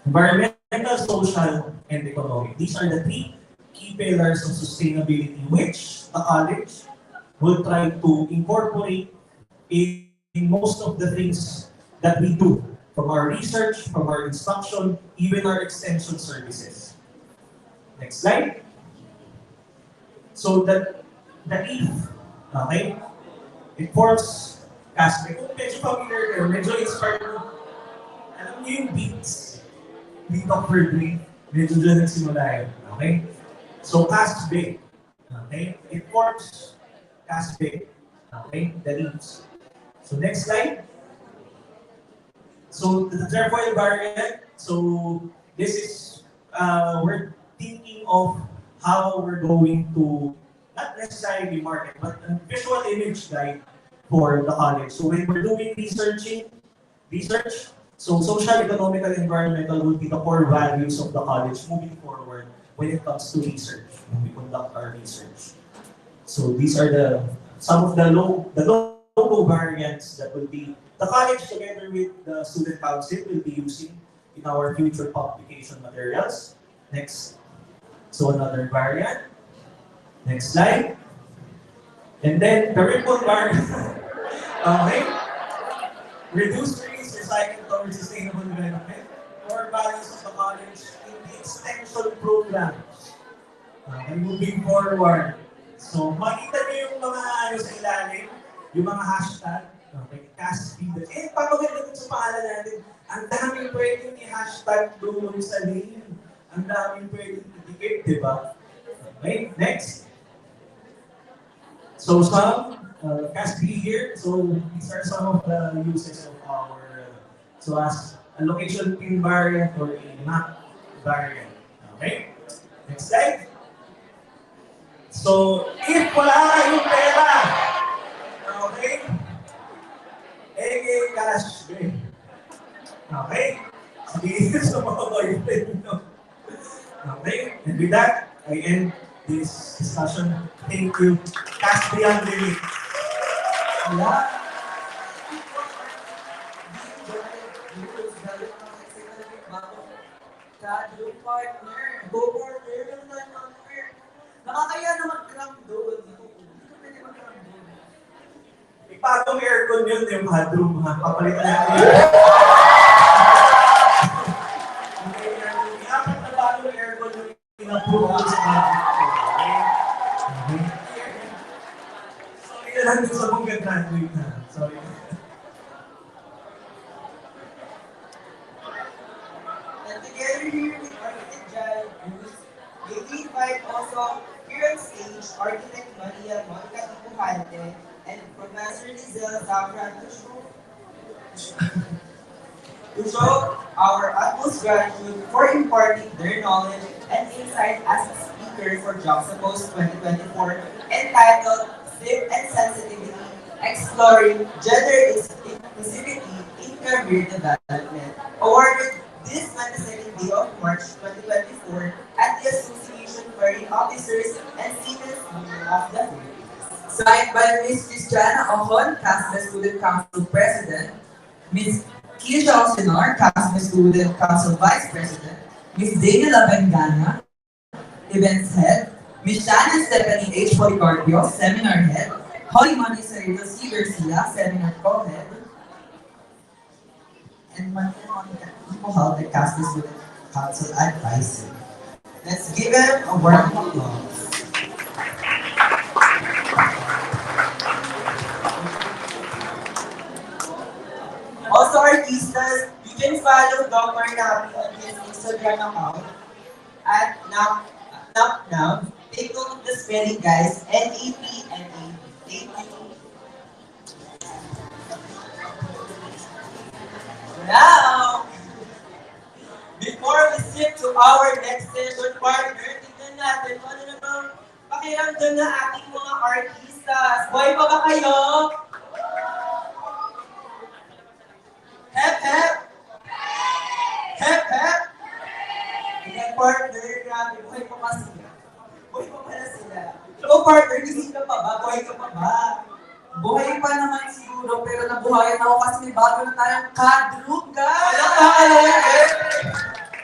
environment, environmental, social, and economic. These are the three key pillars of sustainability which the college will try to incorporate in most of the things that we do, from our research, from our instruction, even our extension services. Next slide. So the EAF, okay, it forms CASBE. Kung medyo familiar kayo, medyo inspired mo. Alam niyo yung beats of Berkeley, medyo dyan nagsimula yun. Okay? So CASBE, okay, it forms CASBE, okay, the leaves. So next slide. So the trefoil variant, so this is, we're thinking of how we're going to, not necessarily market, but a visual image guide for the college. So when we're doing research, so social, economical, environmental will be the core values of the college moving forward when it comes to research, when we conduct our research. So these are some of the logo variants that will be, the college together with the student council will be using in our future publication materials. Next. So another variant. Next slide. And then the ripple variant. Okay. Reduce, reuse, recycle towards sustainable development. Core values of the college in the extension programs. Okay, moving forward. So makita niyo yung mga ano sa ilalim, yung mga hashtag. Okay, CASBE. Eh, pamaganda dun sa pangalan natin. Ang daming pwedeng i-hashtag doon sa name. Ang daming pwedeng i-dictate, di ba? Okay, next. So some CASBE here. So these are some of the uses of our, so as a location pin variant or a map variant. Okay, next slide. So if wala kayong pera, okay, CASBE. Okay, sabihin sa mga boyfriend nyo. Okay, and with that, I end this discussion. Thank you. CASBE ang limit. Wala. Yung partner. Go partner. Nakakaya na mag-cram doon. Hindi ka pwede mag-cram doon. Ipagong aircon yun yung bathroom, ha? Papalitan natin yun. Iapat na bagong aircon yung pinapuro sa bathroom. Okay? Sorry na lang dun sa mong graduate na. Sorry. And together here with Architect Jai Cruz, they invite also here on stage Architect Maria Monica Ipuhante and Professor Lizelle Zafran to show our utmost gratitude for imparting their knowledge and insight as a speaker for Juxtapose 2024 entitled Fit and Sensitivity, Exploring Gender Inclusivity in Career Development, awarded this 22nd day of March 2024 at the Association Foreign Officers and Civil Union of the Philippines. Signed by Ms. Cristiana Ojol, CASBE Student Council President, Ms. Kisha Osinor, CASBE Student Council Vice President, Ms. Daniela Bengana, Events Head, Ms. Shannon Stephanie H. Policarpio, Seminar Head, Holly Montesero C. Garcia, Seminar Co-Head, And Monica Ipuhante, the CASBE Student Council Advisor. Let's give them a warm applause. Also, artistas, you can follow Dr. Nabi on his Instagram account at Now. Take note of the spelling, guys. N-A-P-N-A. Thank you. Now, before we skip to our next session partner, tignan natin kung ano namang pakiramdam na ating mga artistas. Buhay pa ba kayo? Hep, hep! Hep, hep! Tignan partner, grabe, buhay pa ba sila? Buhay pa pala sila. So partner, gising ka pa ba? Buhay ka pa ba? buhay pa naman siguro, pero nabuhayan ako kasi may bago na tayong kadruga! Alam ka, alam ka!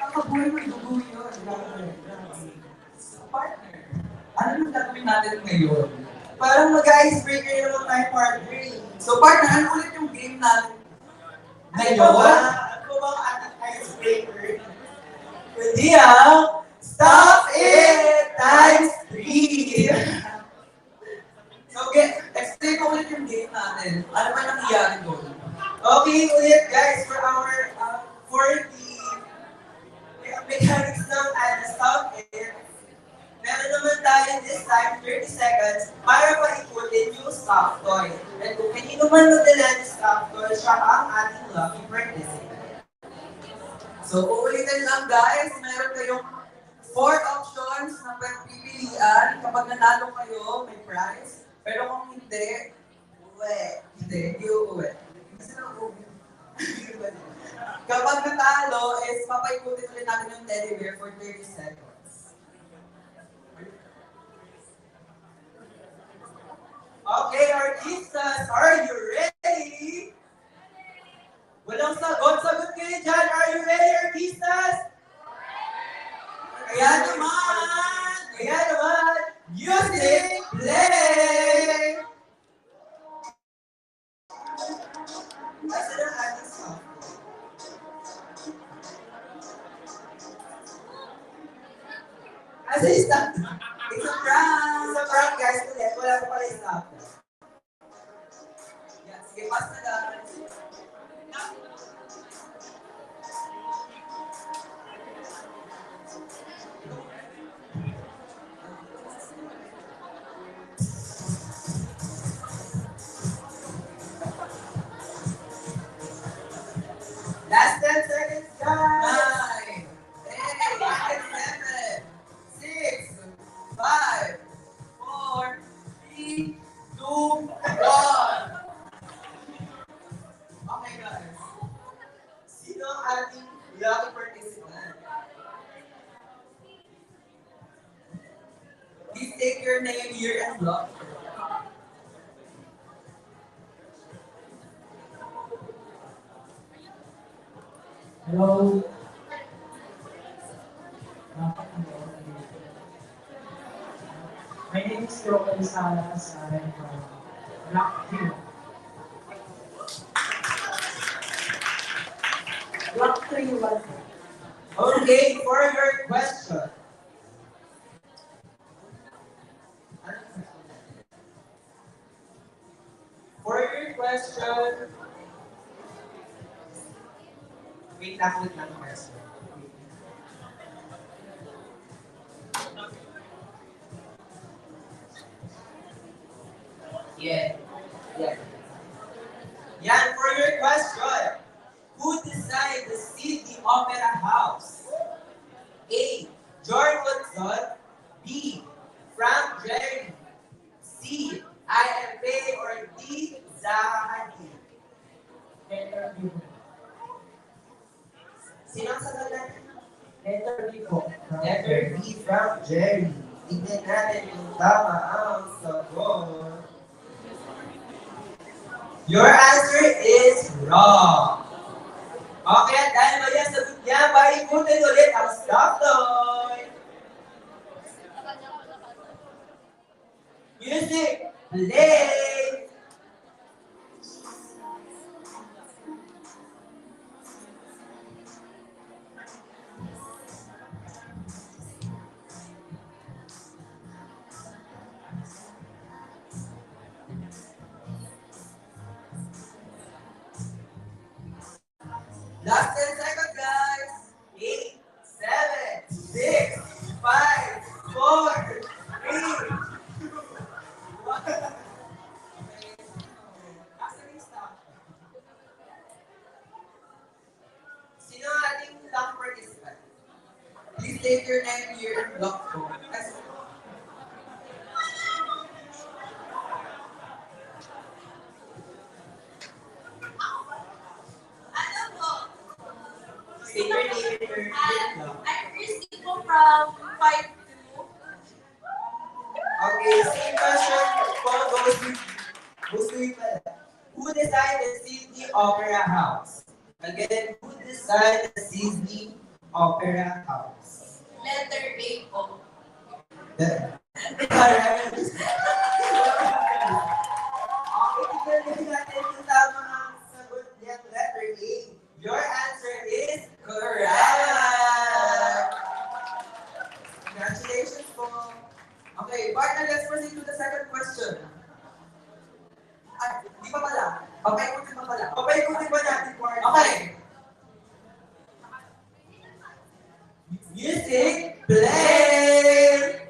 Ang Nakakabuhay ng dugo yun. Grabe. So, partner, ano yung gagawin natin ngayon? Parang mag-icebreaker naman tayo, partner. So, partner, ano ulit yung game natin Ano ba? ngayon? Ano ba ang ating icebreaker? Pwede Stop it times 3! So, explain ko ulit yung game natin. Ano ba nangyayari doon? Okay, ulit guys, for our, for the mechanics ng stop it, meron naman tayo this time 30 seconds para paikutin yung stop toy. And kung kanino man magdala ng stop toy, siya ang ating lucky participant. So, uulitin lang guys, meron kayong 4 options na pagpipilian. Kapag nanalo kayo, may prize. Pero kung hindi, hindi uuwi. Kasi na uuwi. Kapag natalo, is papaikutin ulit natin yung teddy bear for 30 seconds. Okay, artistas, are you ready? Walang sagot kayo dyan. Are you ready, artistas? Kaya naman! Music, play! Nasaan ang ating sound? Asa yung stop? It's a prank! Sa prank guys, ulit. Wala pa pala yung stop. Yeah, sige, pass na lang. Last 10 seconds, guys! 9, 8, 7, 6, 5, 4, 3, 2, 1. Okay guys. Sino ang ating lucky participant? Please take your name, year, and block. Hello. My name is Roque Salas. I'm from Black Hill. Black 3-1. Okay, for your question. For your question, wait lang question. Yeah. Yan, for your question. Who designed the Sydney Opera House? A. George Watson. B. Frank Gehry. C. IFA or D. Zaha Hadid. Letter B. Sino ang sagot natin? Letter B po. Letter B, Frank Gehry. Tignan natin yung tama ang sagot. Your answer is wrong. Okay, at dahil mali ang sagot niya, paikutin ulit ang stop toy. Music, play! Last 10 seconds, guys. 8, 7, 6, 5, 4, 3, 1. Asan yung stop? Sino ang ating lucky participant? Please take your name, year, and block po. Say your name and your name. I'm Christy po from 5-2. Okay, same question po goes to you pala. Who designed the Sydney Opera House? Again, who designed the Sydney Opera House. Letter A po. Alright. Okay, tignan natin kung tama ang sagot niya. Letter A. Your answer is correct! Congratulations po. Okay, partner, let's proceed to the second question. Di pa pala. Papaikutin pa pala. Papaikutin ba natin, partner? Okay. Music, play!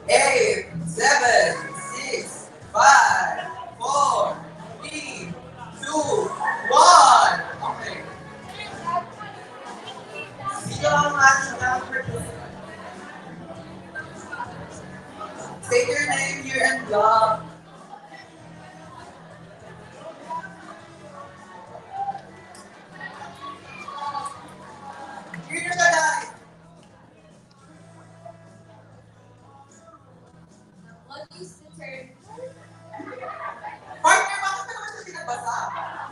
Eight, seven, six, five, four, three, two, one. Okay. Sino ang ating participant? State your name, year, and job. Here na siya, guys. What is the term? Partner, bakit ka naman siya pinabasa?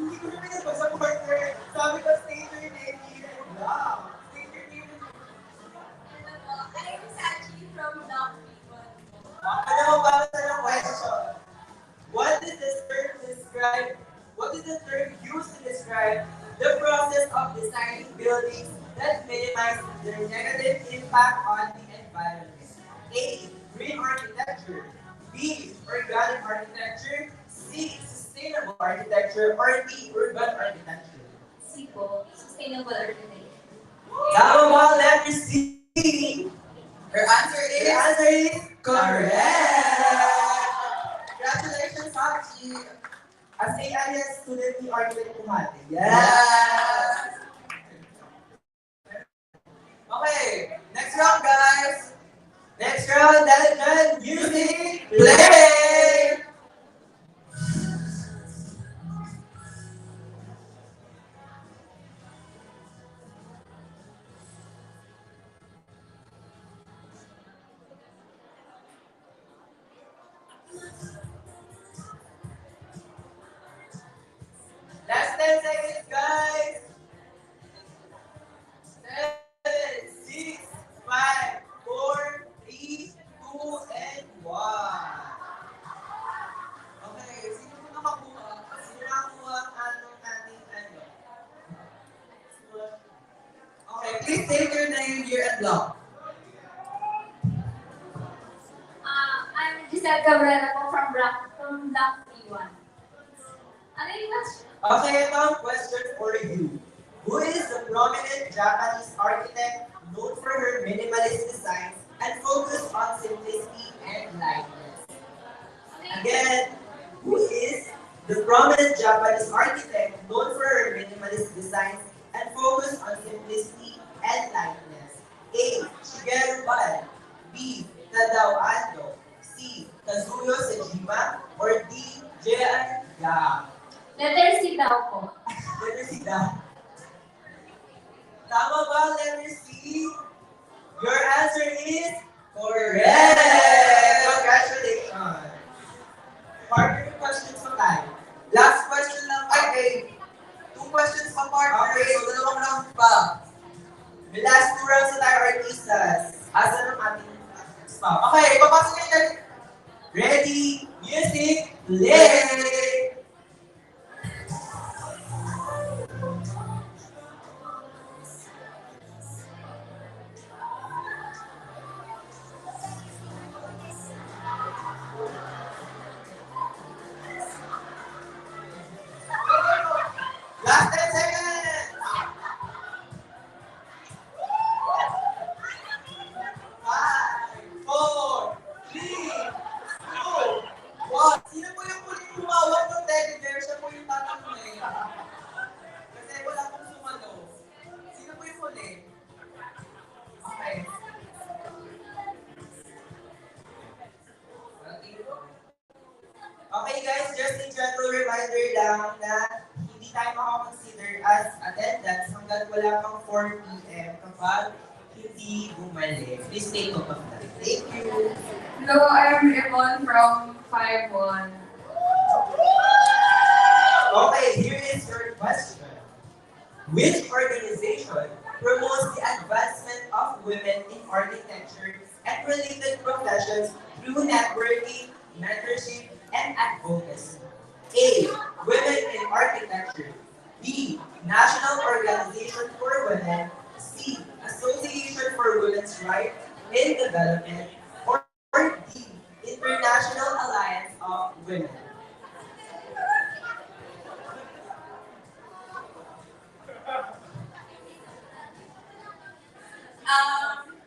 Hindi ko na pinabasa, partner. Sabi ko, state your name, year, and job. State your name. I'm Sachi from Block People. Ano mo ba ng question? What is the term describe? What is the term used to describe the process of designing buildings that minimize their negative impact on the environment? A. Green architecture. B. Organic architecture. C. Sustainable architecture. Or D. Urban architecture. C po, sustainable architecture. Tama ba? Letter C. Her answer The is answer is correct. congratulations, Sachi. As a alias student, we are going to mate. Yes. Okay, next round, guys. Next round, Daliman, music, play! Last 10 seconds, guys. 7, 6, 5, 4, 3, 2, and 1. Okay, sino po nakakuha? Sino nakakuha ang anong ating ano? Okay, please state your name, year, and block. I'm Giselle Cabrera po from Block P1. Ano yung question? Okay, ito ang question for you. Who is the prominent Japanese architect known for her minimalist designs and focus on simplicity and lightness? Again, who is the prominent Japanese architect known for her minimalist designs and focus on simplicity and lightness? A. Shigeru Ban. B. Tadao Ando. C. Kazuyo Sejima. Or D. J.R. Yam. Letter C daw po. Letter C daw. Tama ba, letter C? Your answer is correct! Congratulations! Partner, questions pa tayo. Last question lang. Okay, 2 questions pa, partner. Okay. So, dalawang round pa. The last 2 rounds na tayo, artistas. Asan ang ating spot? Okay, papasok niyo yung Ready, music, play! last 10 seconds. 5, 4, 3, 2, 1. Sino po yung huling at wala pang 4 p.m. kapag hindi bumalik. Please take note of that. Thank you. Hello, I'm Yvonne from 5-1. Okay, here is your question. Which organization promotes the advancement of women in architecture and related professions through networking, mentorship, and advocacy? A. Women in Architecture. B. National Organization for Women. C. Association for Women's Rights in Development. Or D. International Alliance of Women.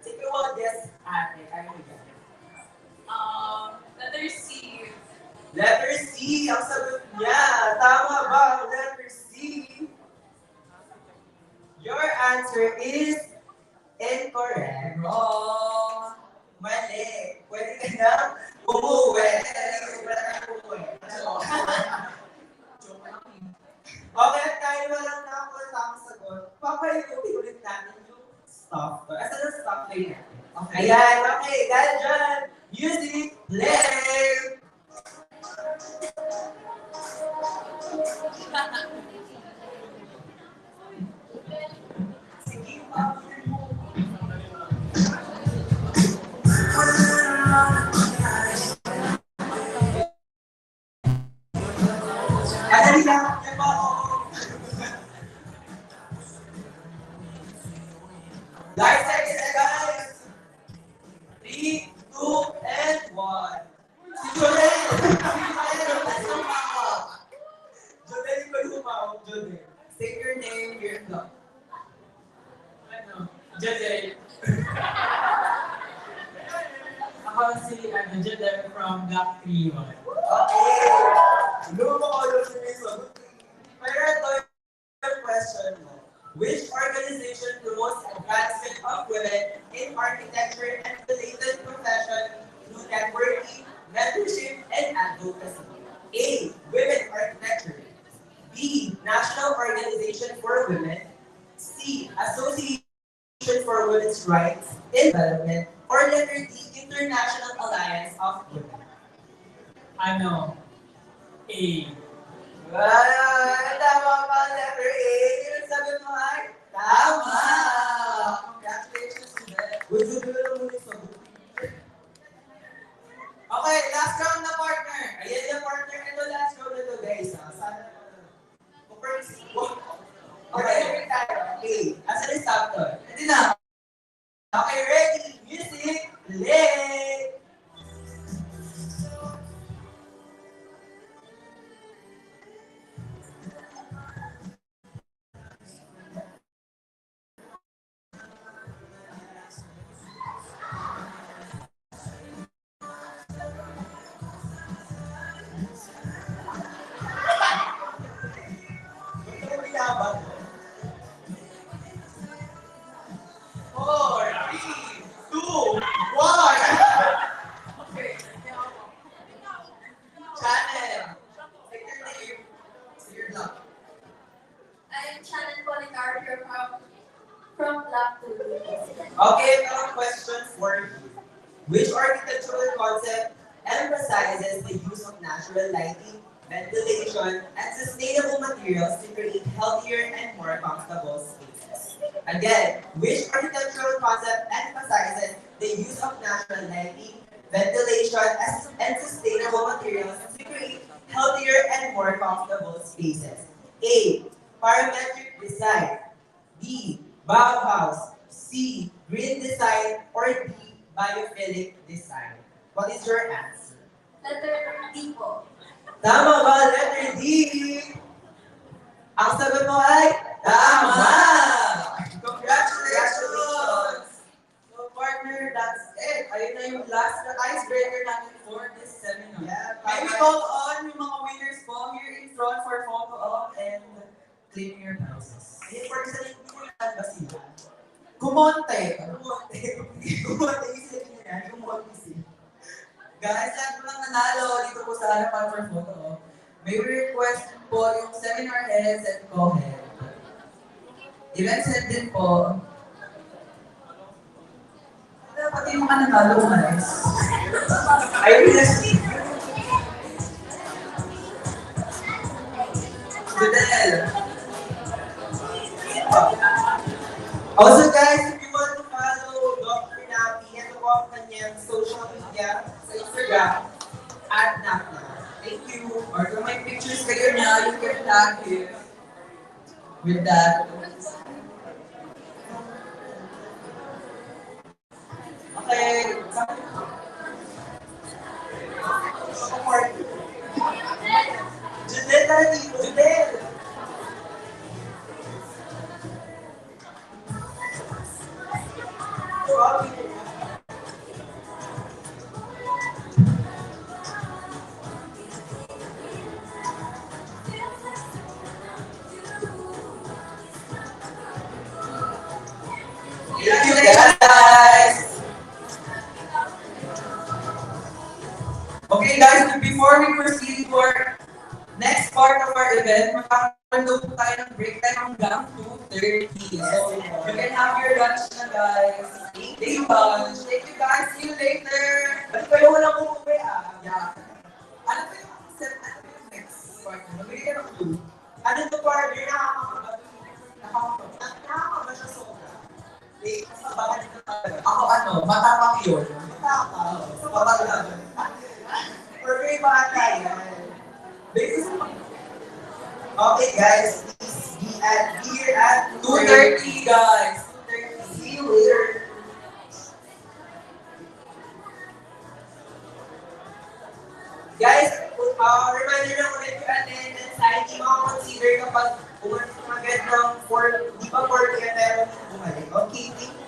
Sige mo, guess ate. Kaya mo yan. Letter C. Letter C, ang sagot niya. Tama ba ang letter C? Your answer is incorrect. Wrong. Mali. Pwede ka na umuwi. Okay, tayo walang nakakuha tamang sagot. Papayutin ulit natin yung stuff. Asa na stuff play natin? Okay. Ayan, okay. Dahil dyan, music, play! Sige, bakit mo? Adali lang, diba ako? Guys, guys! 3, 2, and 1. Si Jodel! Jodel, ko lumawag, Jodel. Say your name, your vlog. Ano? Jadel. Ako si Jadel from Black 3-1. Okay. Lumo ko yung sinisagot. Pero ito yung question mo. Which organization promotes advancement of women in architecture and related professions through networking, mentorship, and advocacy? A. Women Architecture. B. National Organization for Women. C. Association for Women's Rights in Development. Or letter D. International Alliance of Women. Ano? A. Tama pa, letter A. Yung sagot mo ay tama! Congratulations to them. Gusto ko lang muna yung sagot. Okay, last round na partner. Ayan yung partner. Ito last round na to, guys. Sana okay, ready tayo. Okay, asan yung stop to? Hindi na. Okay, ready? Music, play! Binabag. 4, 3, 2, 1. Okay. Channel. Take your name. Say your vlog. I'm Shannon Policarpio from Black 2. Okay, now question for you. Which architectural concept emphasizes the use of natural lighting, ventilation, and sustainable materials to create healthier and more comfortable spaces? Again, which architectural concept emphasizes the use of natural lighting, ventilation, and sustainable materials to create healthier and more comfortable spaces? A. Parametric design. B. Bauhaus. C. Green design. Or D. Biophilic design. What is your answer? Letter D po. Tama ba? Letter D. Ang sagot mo ay tama! Congratulations! So partner, that's it. Ayun na yung last na icebreaker natin for this seminar. Yeah, may we call on yung mga winners po here in front for photo op and claim your prizes. Ayun, for example, kumulan ba sila? Kumonte. Kumonte yung sila nila. Kumonte sila. Guys, lahat po lang nanalo dito po sa harapan for photo op. May request po yung seminar heads and co-head. Event set din po. Pati yung mga nanalo umalis. I will see. Fidel. Also guys, if you want to follow Dr. Napi, ito po ang kanyang social media sa Instagram, @napna. Thank you. Or kung may pictures kayo niya, you can tag him with that. Okay. Judel, tara dito. Judel! Thank you guys! Okay guys, before we proceed to our next part of our event, magkakaroon daw po tayo ng break time hanggang 2:30. So, you can have your lunch na guys. Take lunch. Thank you guys. See you later. Ba't kayo walang umuwi Yeah. Ano ba yung next part? Magbigay ka ng clue. Ano to partner? Nakakaba siya sobra. Baka dito talaga. Ako ano, matapang yun. Tama. Papaglaban. For me, bata yan. Okay guys, please be here at 2:30 guys. 2:30. See you later. Guys, reminder lang ulit yung attendance sa hindi makakonsider kapag umagat ng 4, di ba 4 pero bumalik. Okay, thank you.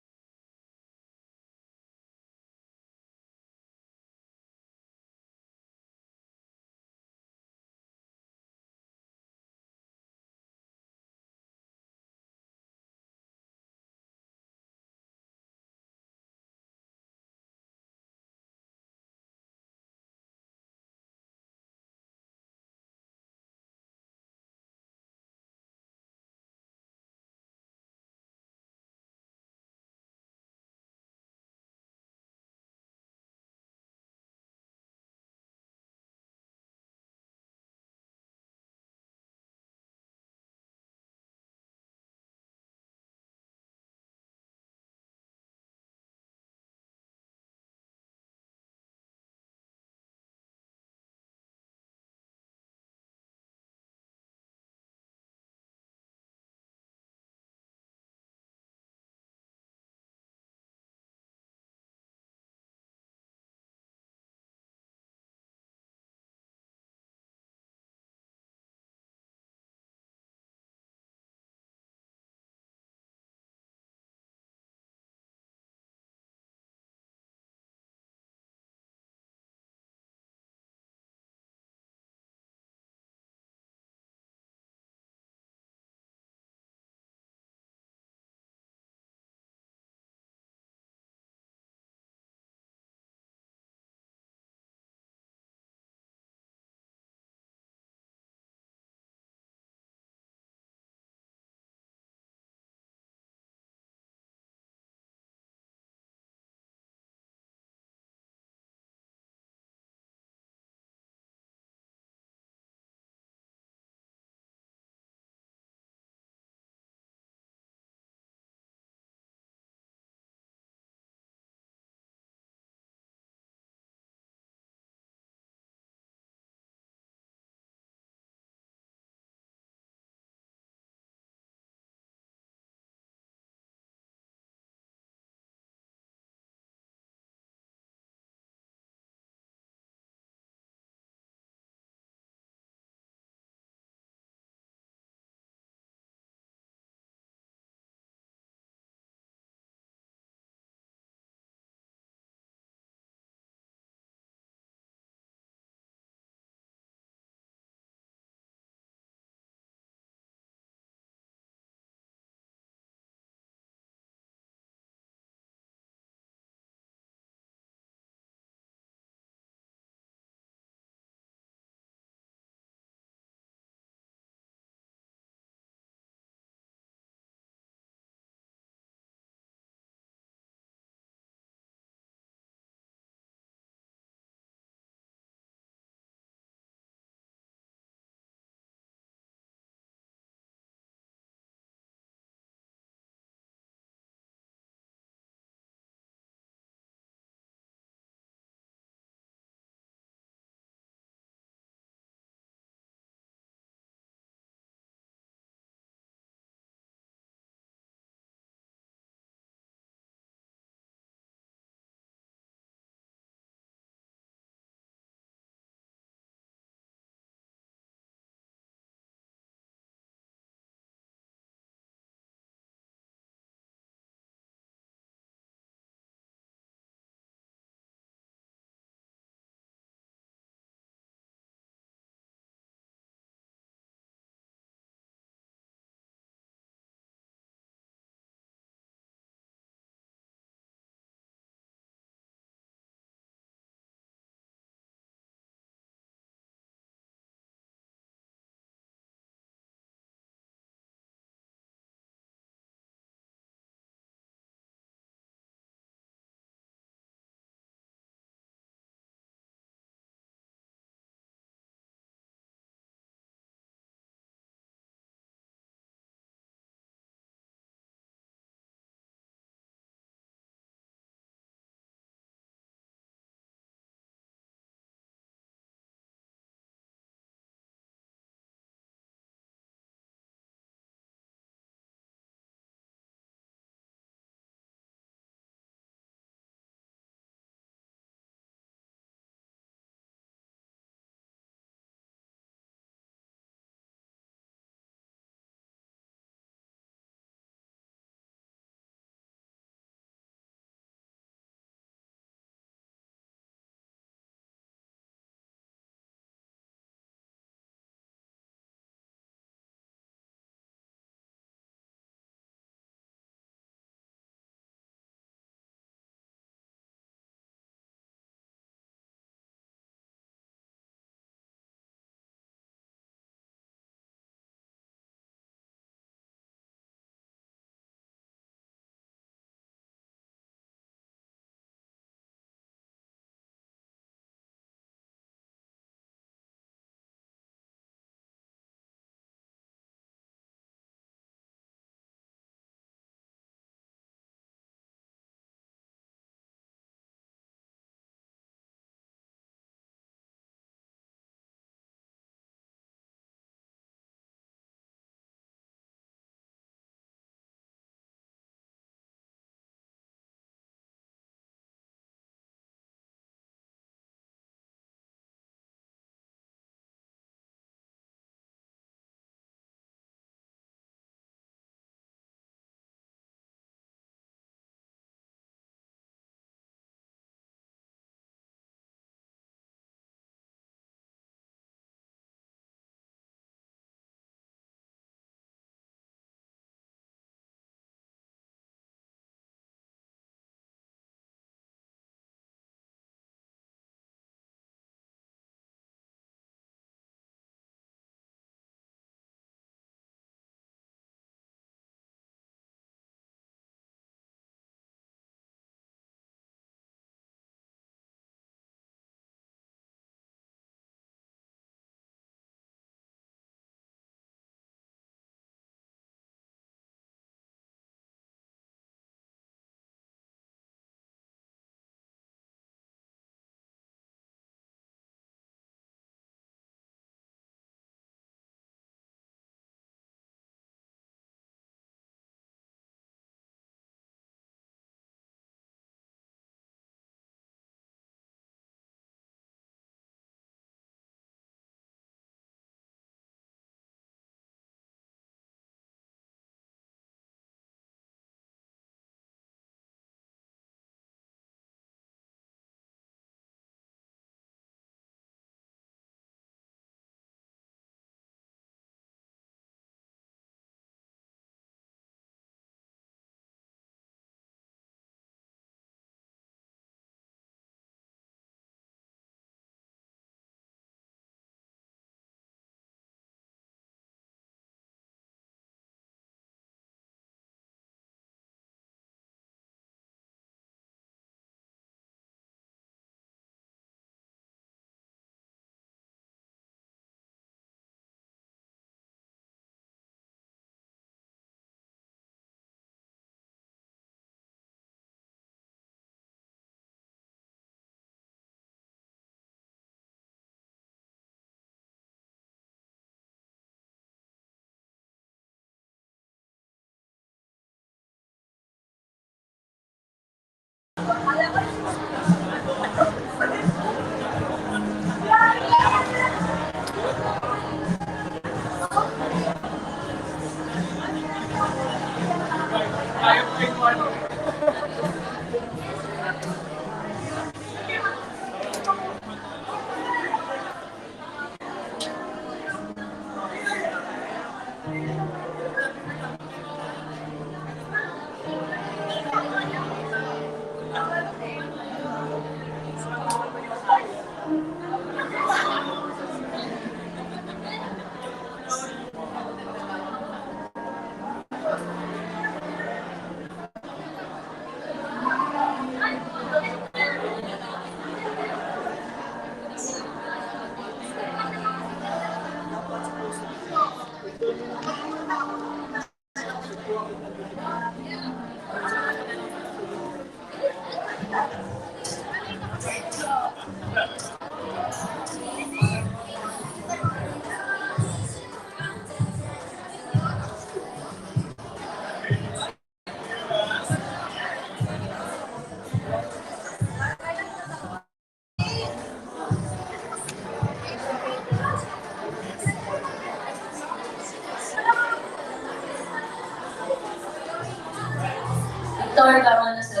Victor, tama na sa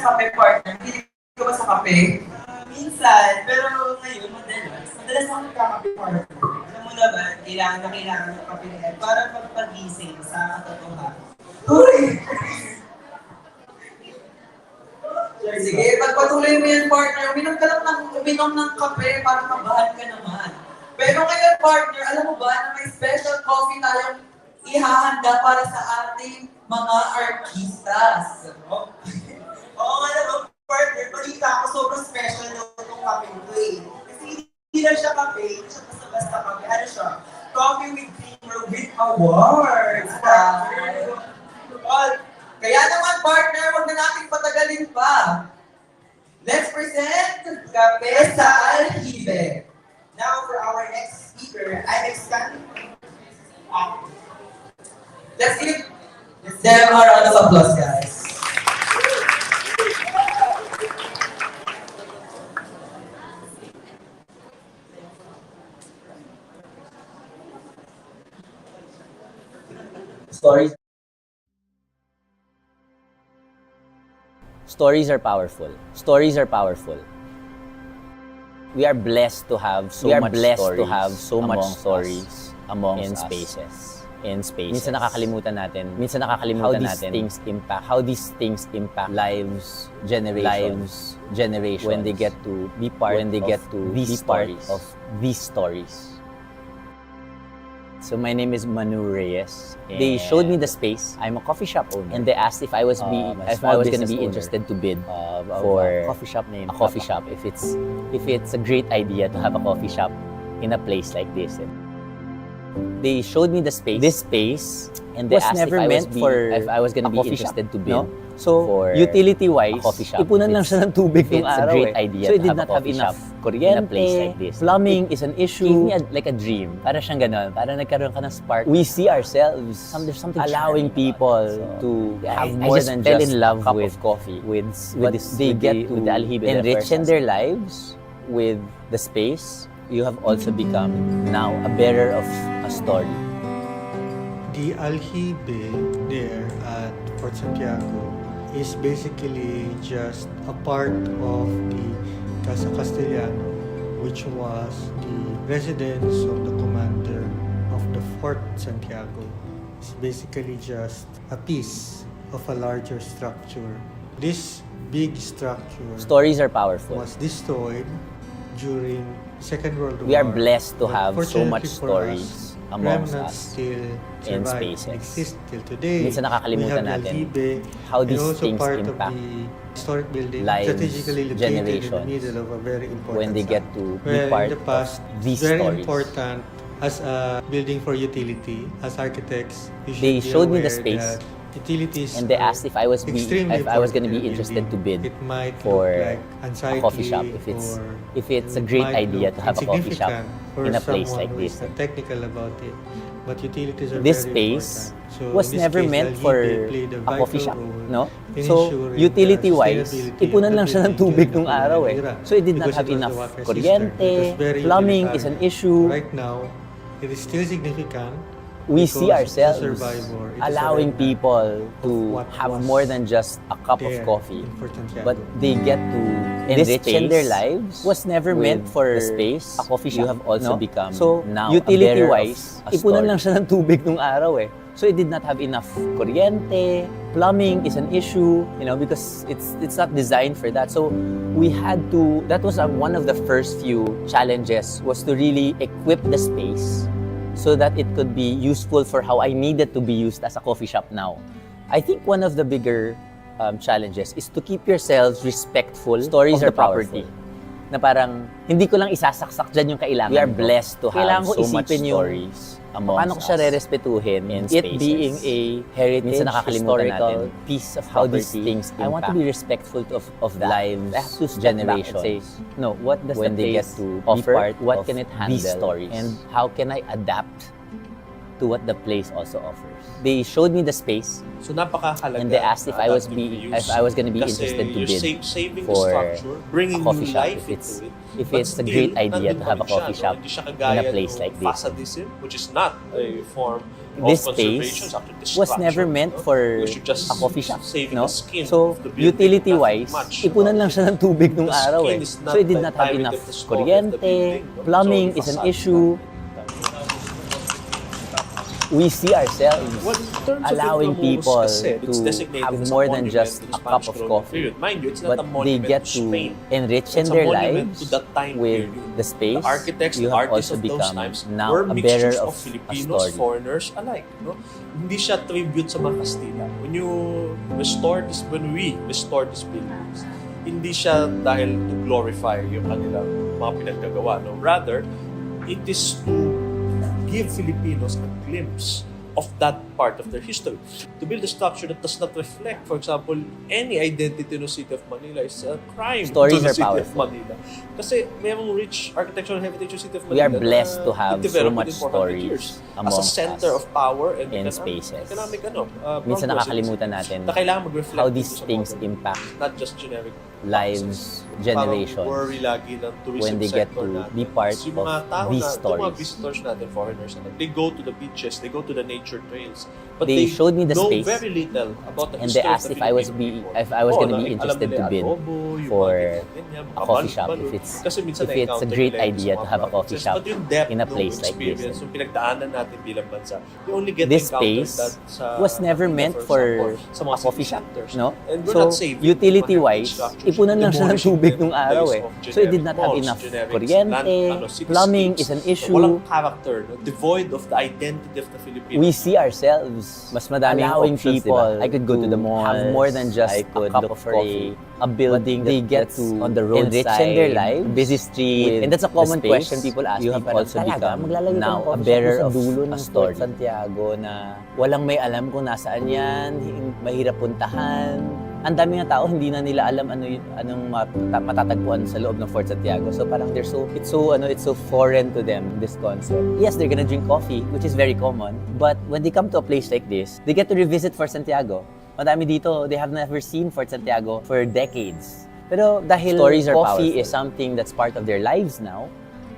kape, partner? Hindi ka ba sa kape? Minsan, pero ngayon, madalas ako nagkakape-partner. Alam mo naman, kailangan ng kape na yan para magpagising sa katotohanan. Uy! Sige, pagpatuloy mo yan, partner. Uminom ng kape para mabahan ka naman. Pero ngayon, partner, alam mo ba na may special coffee tayong ihahanda para sa ating mga artistas? Oo nga naman, partner, balita ako sobrang special na itong kape ko eh. Kasi hindi lang siya kape, hindi siya basta kape. Ano siya? Coffee with creamer with awards. Kaya naman, partner, huwag na natin patagalin pa. Let's present Kape sa Alhibe. Now for our next speaker, I'm excited. Let's give them a round of applause, guys. Stories are powerful. Stories are powerful. We are blessed to have so much stories among spaces. Minsan nakakalimutan natin how these things impact lives, generations when they get to be part of these stories. So my name is Manu Reyes. They showed me the space. I'm a coffee shop owner, and they asked if I was going to be interested to bid for a coffee shop. If it's a great idea to have a coffee shop in a place like this. They showed me the space. This space, and they asked if I was going to be interested to bid. No? So, utility-wise, ipunan lang siya ng tubig nung araw. It's a great idea so it did not have enough kuryente, in a place like this. Plumbing is an issue. Gave me like a dream. Para siyang ganun. Para nagkaroon ka ng spark. We see ourselves there's something allowing people to have more than just in love cup with coffee. With this, they get to enrich their lives with the space. You have also become now a bearer of a story. The Aljibe there at Fort Santiago is basically just a part of the Casa Castellano, which was the residence of the commander of the Fort Santiago. It's basically just a piece of a larger structure. This big structure Stories are powerful. was destroyed during Second World War. We are blessed to have so Fortunately much for stories us, amongst remnants us still in survive spaces. and exist till today. Minsan nakakalimutan We have natin Aljibe, how these and also things part impact of the historic building lives, strategically located in the generations, middle of a very important when they site. get to be Well, part in the past, of these very stories. important as a building for utility. As architects, you should They be showed me the aware space, that utilities and they are asked if I was going to be interested to bid it might for look like a unsightly coffee shop or if it's a it great might idea look to have a coffee shop insignificant for in a place someone like who is this. not technical about it. But utilities are This very space important. So was in this never case, meant Aljibe for played a coffee vital shop, role no? in So ensuring utility-wise, the sustainability ipunan of lang the siya ng building tubig during nung the araw eh. era. So it did not Because have it was enough the water system. kuryente, It was very plumbing is utilitarian. an issue. Right now, it is still significant. We because see ourselves it's a survivor. It is a allowing remnant people to what have was more than just a cup of there coffee, in Fort Santiago. but they get to enrich their lives. Was never meant for the space. A coffee shop. You have also become so now utility-wise, ipunan lang siya ng tubig nung araw eh. So it did not have enough kuryente. Plumbing is an issue, because it's not designed for that. So we had to. That was one of the first few challenges, was to really equip the space so that it could be useful for how I needed to be used as a coffee shop now. I think one of the bigger challenges is to keep yourselves respectful of the property. Na parang, hindi ko lang isasaksak dyan yung kailangan. We are blessed to have so much stories amongst paano ko siya re-respetuhin in it spaces. Being a heritage, historical piece of how these things impact. I want to be respectful of that. Lives, I have to generations. Say, no, what does when the place they get to offer, what can it handle, these stories, and how can I adapt to what the place also offers. They showed me the space, So napakahalaga. and they asked if I was that going to be kasi interested to you're bid saving the for structure, bringing a coffee new shop life if it's into it. if But it's a still, great idea nandun to have a pa rin coffee siya, shop no? Hindi siya in kagaya a place ng like this. facadism, which is not a form This of conservation. space It's actually was destruction, never meant no? for Because you're just a coffee shop, saving no? the skin So, of the building, utility-wise, nothing much ipunan about lang it. siya ng tubig nung The araw skin eh. is So, it did not have entirely enough the score of the kuryente, building, no? plumbing So, is an facade issue. We see ourselves Well, in terms of allowing Juxtapose people kasi, it's to designated have as a more than monument just to the a cup Spanish of colonial coffee, period. Mind you, it's not but a they monument get to to Spain. enrich It's in a their monument lives to that time with period. the space. The architects, You the have artists also of those become times now were a mixtures bearer of of a Filipinos, story. foreigners alike. No? Hindi siya tribute sa mga Kastila. When we restore these buildings, hindi siya dahil to glorify yung kanilang mga pinaggagawa. No? Rather, it is to give Filipinos a glimpse of that part of their history. To build a structure that does not reflect, for example, any identity ng City of Manila is a crime Stories to the are City powerful. of Manila. Kasi mayroong rich architectural heritage ng City of Manila. We are blessed na to have it so developed much within 400 years stories as a amongst center us of power and in economic spaces. progress. Minsan nakakalimutan natin na kailangan mag-reflect how dito these sa things modern, impact not just generic lives, Parang generations, worry lagi ng tourism when they get sector to natin. be part Yung mga of tao these na, yung mga stories. visitors natin, foreigners natin, they go to the beaches, they go to the nature trails, but They showed me the know space, very little about the and they history asked of the if I was Filipino people. if I was going to Oo, be alam interested nila to bid adobo, yung for mga ganyan, a mga coffee shop balot. if it's Kasi minsan a na-encounter great nila yun idea sa to mga have a coffee provinces. shop But yung depth in a nung place like this. experience, yung pinagdaanan natin bilang bansa, you only get This to encounter space that sa was never Manila, meant for for example, sa mga a coffee city shop, centers. no? And we're So, not saving utility-wise, mga structures, ipunan lang siya ng demolishing tubig them nung in araw place eh. of So, it did not have generic enough malls, generic kuryente, cityscapes. plumbing is an So, issue. walang character, no? Devoid of the identity of the Philippines. We see ourselves mas madaming Allowing options, people diba? I could go to the mall, have more than just a cup of coffee, a building they get to on the roadside, enrich in their lives, busy street, and that's a common the space. question people ask You me, have parang, also "Talaga, become maglalagay ka ng now a coffee shop bearer sa of dulo a ng story. Fort Santiago na walang may alam kung nasaan yan, mahirap puntahan. Ang dami ng tao hindi na nila alam anong matatagpuan sa loob ng Fort Santiago. So parang it's so foreign to them, this concept. Yes, they're gonna drink coffee, which is very common, but when they come to a place like this, they get to revisit Fort Santiago. Madami dito, they have never seen Fort Santiago for decades. Pero dahil Stories are coffee powerful. is something that's part of their lives now,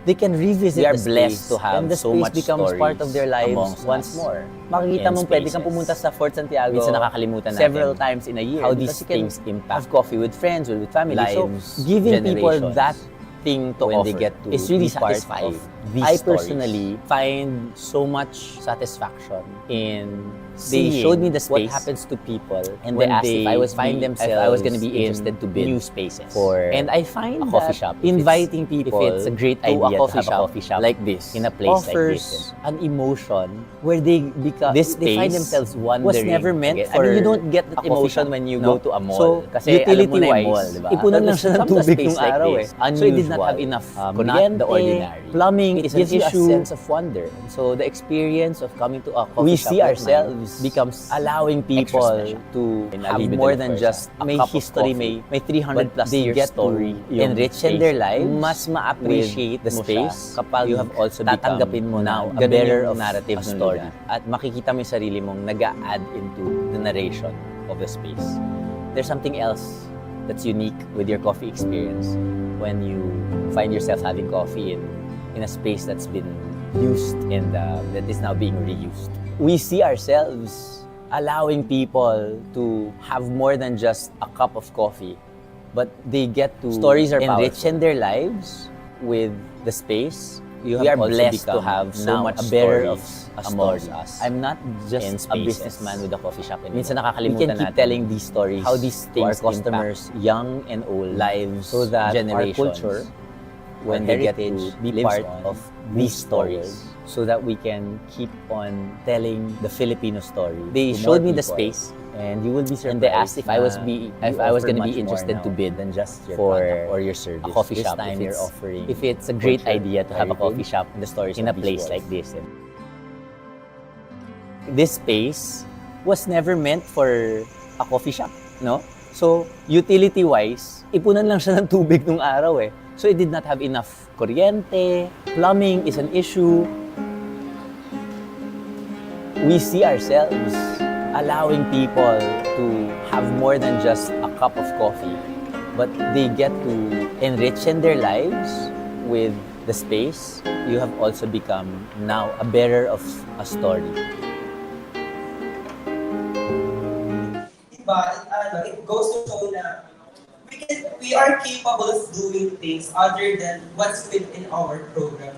they can revisit We are the blessed space, to have and the so space much becomes part of their stories lives amongst once us more. Makikita and mo pwede kang spaces. pumunta sa Fort Santiago Minsan nakakalimutan several natin times in a year how because these you can things impact have coffee with friends or with family. lives, So giving people generations, that thing to when offer they get to is really be part satisfying. of these I stories. personally find so much satisfaction in They showed me the what space, happens to people and when they asked if I was find if themselves I was going to be in interested to bid new spaces. for And I find a coffee that shop. If inviting it's- people if it's a great to idea a coffee to have a coffee shop like this in a place like offers this. an emotion where they become This they find space themselves wondering. was never meant I mean, you for don't get that a coffee emotion shop, when you no? go to a mall. So, Kasi alam mo na yung utility-wise, mall, diba? ipunan lang siya ng Come to a tubig space nung like araw this, eh. So it did not have Unusual. enough Not kuryente, the ordinary. plumbing It is gives an you a issue. sense of wonder. So the experience of coming to a coffee We shop see like ourselves mine becomes allowing extra people special. to And have I'll leave it more in than first, just a may cup of history, coffee. may 300 But plus they years get story, to yung enrich in their space. lives, Mas ma-appreciate with the mo space, siya kapag you have also tatanggapin mo become now a bearer yung of narrative a ng story. lugar. At makikita mo yung sarili mong nag-a-add into the narration of the space. There's something else that's unique with your coffee experience when you find yourself having coffee in a space that's been used and that is now being reused. We see ourselves allowing people to have more than just a cup of coffee, but they get to Stories are enrich powerful. in their lives with the space. We We are are also blessed to become have now so much a bearer of stories a amongst story us. I'm not just in a spaces. businessman with a coffee shop anymore. Minsan We nakakalimutan can keep natin telling these stories how these to our things customers, young and old, lives, so that our generations, culture, when our they get heritage to be lives part on, of moves these stories, forward. so that we can keep on telling the Filipino story. They to showed more me the people. space, and you will be surprised. and they asked if I was na be you if I was offer going to much be more interested now to bid than just your for product or your service. a coffee This shop time if you're it's- offering if it's a great culture, idea to have a coffee heritage, shop and the stories in a of these place walls. like this. This space was never meant for a coffee shop, no? So, utility-wise, ipunan lang siya ng tubig nung araw eh. So, it did not have enough kuryente, plumbing is an issue. we see ourselves allowing people to have more than just a cup of coffee, but they get to enrich in their lives with the space. You have also become now a bearer of a story. Diba, it goes to show na we are capable of doing things other than what's within our program.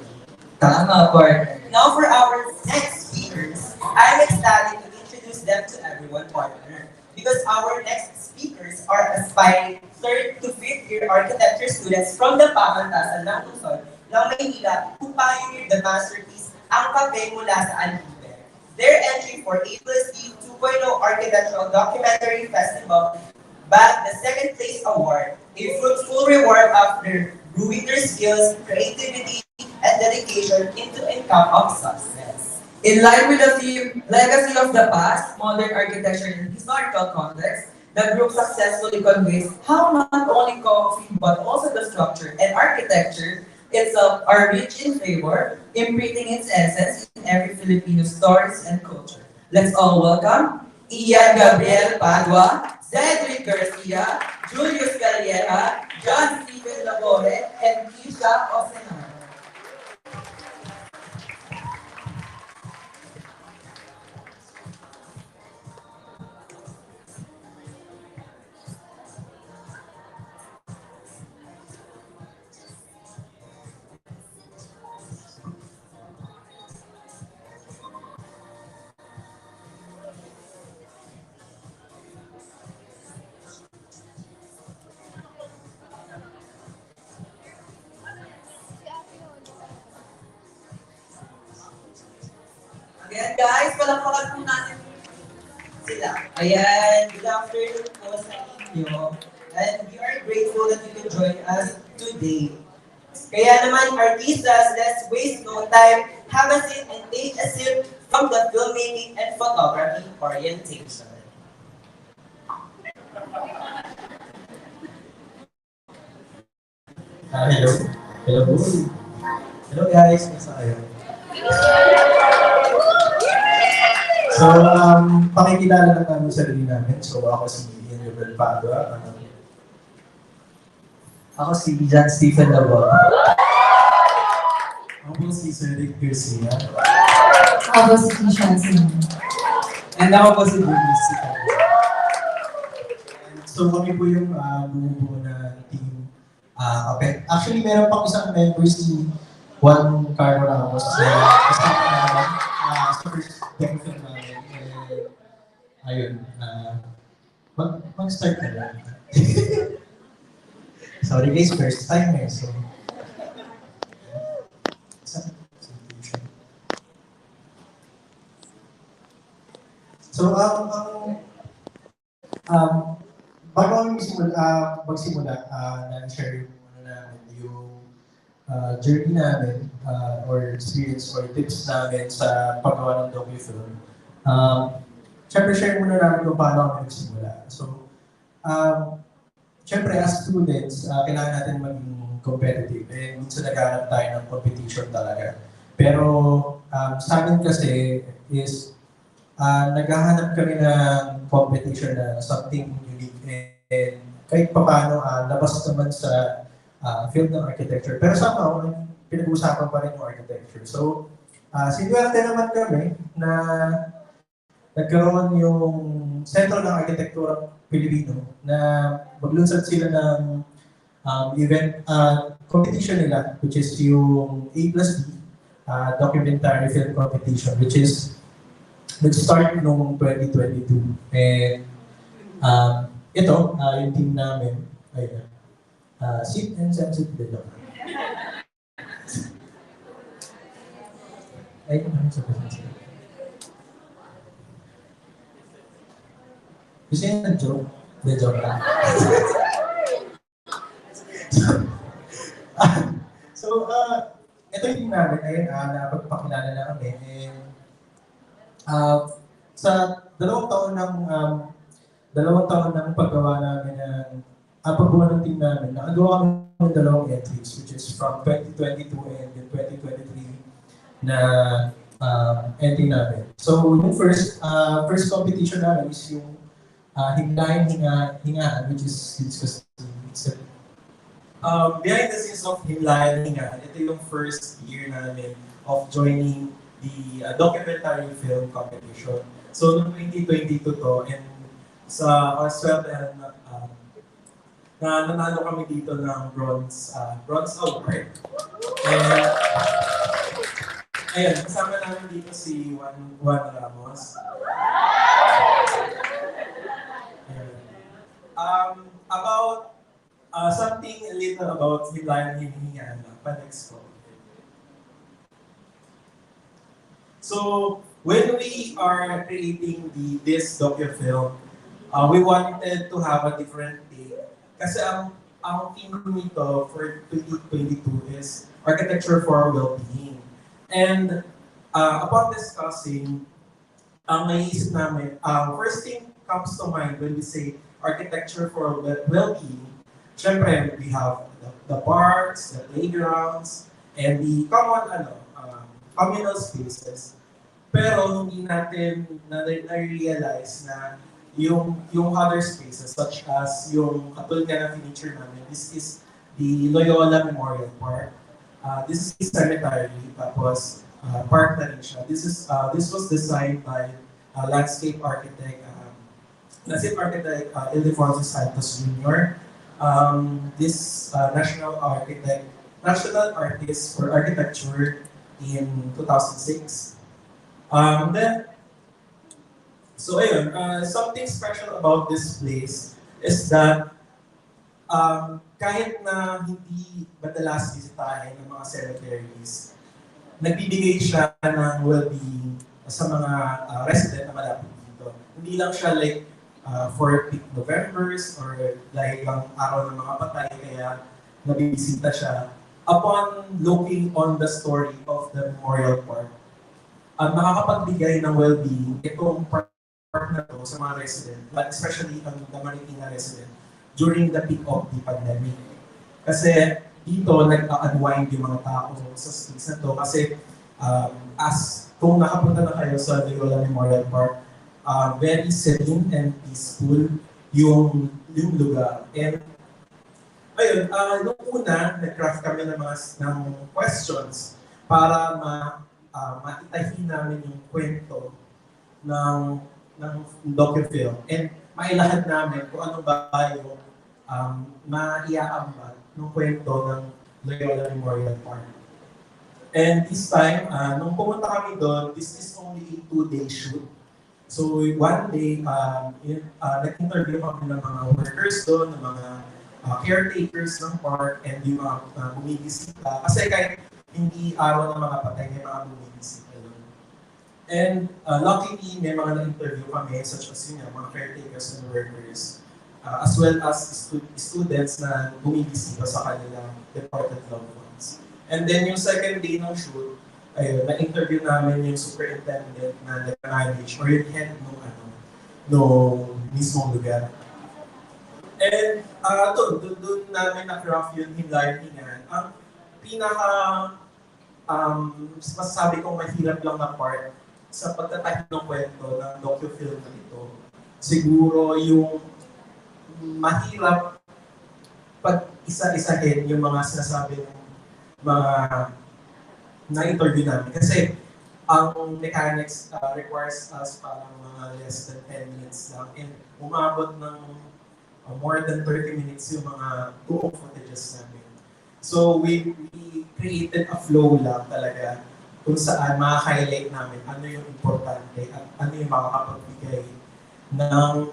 Tama, partner. Now for our next speakers, I'm excited to introduce them to everyone, partner. Because our next speakers are aspiring 3rd to 5th year architecture students from the Pamantasan ng Luzon, ng Maynila, who pioneered the masterpiece, Ang Kape mula sa Alhibe. Their entry for A+D 2.0 Architectural Documentary Festival bagged the 2nd place award, a fruitful reward after brewing their skills, creativity, and dedication into income of success. In line with the theme, Legacy of the Past, Modern Architecture in Historical Context, the group successfully conveys how not only coffee but also the structure and architecture itself are rich in flavor, imprinting its essence in every Filipino stories and culture. Let's all welcome Ian Gabriel Padua, Cedric Garcia, Julius Calleja, John Stephen Labore, and Keisha Osenar. Again, guys, palakpakan po natin sila. Ayan, good afternoon po sa inyo. And we are grateful that you can join us today. Kaya naman, artistas, let's waste no time, have a seat and take a sip from the filmmaking and photography orientation. Hello. Hello. Hello guys, kasa kayo? So, pakikilala lang namin sa sarili namin. So, ako si Ian Gabriel Padua. Ako si John Stephen Labore. Ako po si Cedric Garcia. Ako si Keisha Osenar. And ako po si Julius. So, kami po yung bumubuo na team. Okay. Actually, meron pang isang member si Juan Carlo Ramos na kasama namin sa first document namin. Ayun. Mag-start na lang. Sorry guys, first time eh. Bago kami magsimula, na-share namin yung journey namin or experience or tips namin sa paggawa ng docu-film. Siyempre, share muna namin kung paano kami nagsimula. So, siyempre, as students, kailangan natin maging competitive. And minsan naghahanap tayo ng competition talaga. Pero sa amin kasi is naghahanap kami ng competition na something unique. And kahit paano, labas naman sa field ng architecture. Pero somehow, pinag-uusapan pa rin yung architecture. So, sinuwerte naman kami na nagkaroon yung Sentro ng Arkitekturang Pilipino na maglunsad sila ng event competition nila, which is yung A+D documentary film competition, which is nag-start noong 2022. And ito, yung team namin, ay sit and sensitive lang. Ay, ano sa presensya? Gusto niya ng joke? Hindi, joke lang. So, ito yung team namin. Ayun, napagpakilala na kami. And, sa dalawang taon ng paggawa namin ng paggawa ng team namin, nakagawa kami ng dalawang entries, which is from 2022 and 2023 na ending namin. So, yung first competition namin is yung Hingahan, which is behind the scenes of Himlayan Hingahan, ito yung first year namin of joining the documentary film competition. So, noong 2022 to, and sa CASBE, na nanalo kami dito ng bronze award. And, ayun, kasama namin dito si Juan Ramos. About something a little about Himlayan Hingahan, pa-next ko. So, when we are creating this docu-film, we wanted to have a different take. Kasi ang theme nito for 2022 is architecture for well-being. And upon discussing, ang naisip namin, first thing comes to mind when we say architecture for well-being, syempre, we have the parks, the playgrounds, and the common communal spaces. Pero hindi natin na-realize na yung other spaces, such as yung katulad nga na feature namin, this is the Loyola Memorial Park. This is a cemetery, tapos park na rin siya. This was designed by landscape architect Ildefonso Santos Jr. This national artist for architecture in 2006. So ayun, something special about this place is that kahit na hindi madalas bisitahin ng mga cemeteries, nagbibigay siya ng well-being sa mga resident na malapit dito. Hindi lang siya like for peak Novembers or dahil lang araw ng mga patay, kaya nabibisita siya. Upon looking on the story of the Memorial Park, nakakapagbigay ng well-being itong park na to sa mga resident, but especially ang Marikina resident, during the peak of the pandemic. Kasi dito, nag-unwind yung mga tao sa space na to. Kasi as kung nakapunta na kayo sa Loyola Memorial Park, very serene and peaceful yung lugar. And ayun, nung una, nag-craft kami ng questions para matitahin namin yung kwento ng docu-film and mailahad namin kung ano ba yung maiaambag ng kwento ng Loyola Memorial Park. And this time, nung pumunta kami doon, this is only a 2-day shoot. So one day, nag-interview kami ng mga workers doon, ng mga caretakers ng park, and yung mga bumibisita. Kasi kahit hindi araw ng mga patay, may mga bumibisita doon. And luckily, may mga na-interview kami, such as yun, mga caretakers and workers, as well as students na bumibisita sa kanilang departed loved ones. And then yung second day ng shoot, ayun, na-interview namin yung superintendent na nag-manage or yung head nung mismong lugar. And doon namin na-craft yung Himlayan. Ang pinaka masasabi kong mahirap lang na part sa pagtatahid ng kwento ng docu-film na ito, siguro yung mahirap pag isa-isahin yung mga sinasabi ng mga na-interview namin. Kasi ang mechanics requires us parang mga less than 10 minutes lang. And umabot ng more than 30 minutes yung mga buong footages namin. So we created a flow lang talaga kung saan ma-highlight namin ano yung importante at ano yung makakapagbigay ng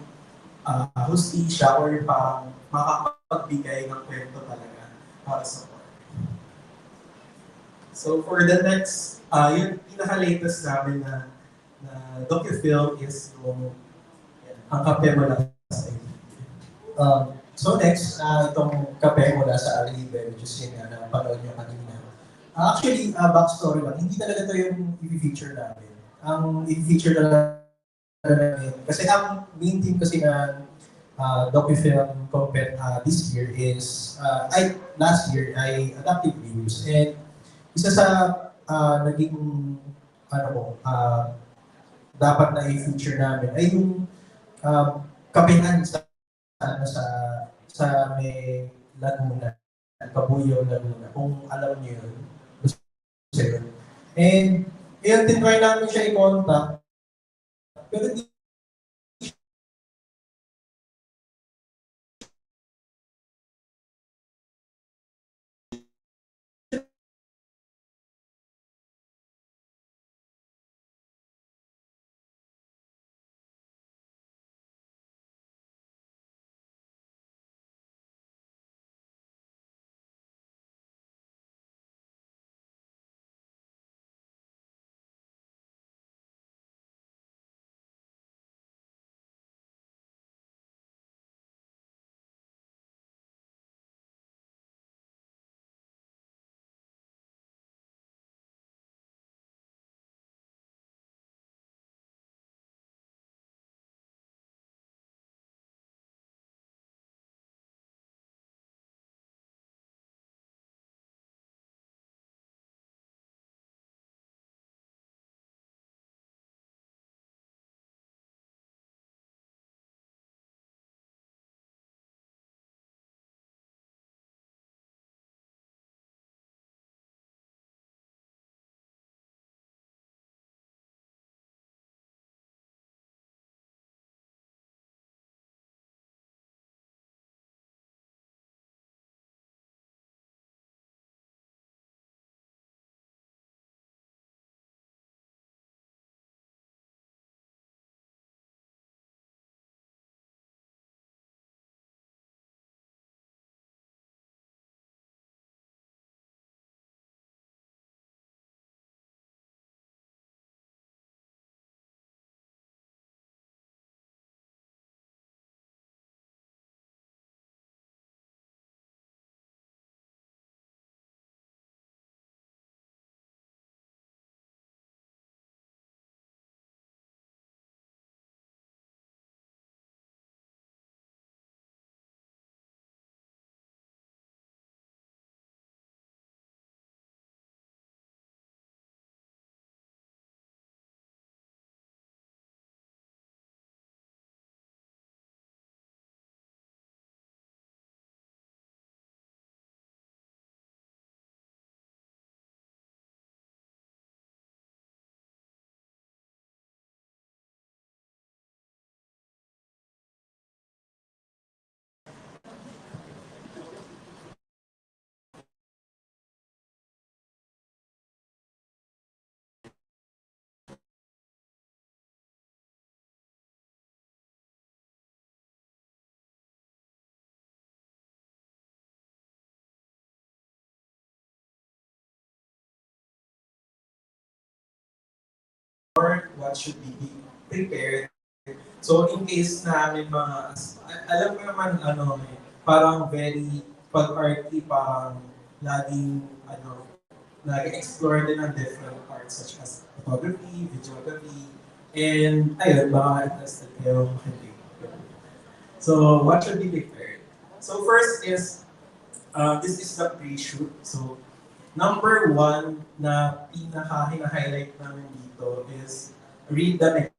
hustisya or yung parang makakapagbigay ng kwento talaga para sa part. So for the next, yung pinaka-latest namin na docu-film is yung ang kape mula sa so next, itong kape mula sa Alibe, which is yun nga, napanood nyo kanina. Actually, backstory lang, hindi talaga ito yung i-feature namin. Ang i-feature talaga namin, kasi ang main theme kasi na docu-film this year is, last year ay adaptive reviews. And isa sa naging ano ko, dapat na i-feature namin ay yung kapihan ano, sa may Laguna, Kabuyaw, Laguna, kung alam niyo yun. Gusto yun. And yun, tinry namin siya i-contact, pero di what should be prepared. So in case na may mga, alam mo naman ano, parang very, pag-arty, parang laging, ano, laging explore din ng different parts such as photography, videography, and ayun, baka interested kayo makinig. So what should be prepared? So first is, this is the pre-shoot. So number one na pinaka-highlight namin dito is read the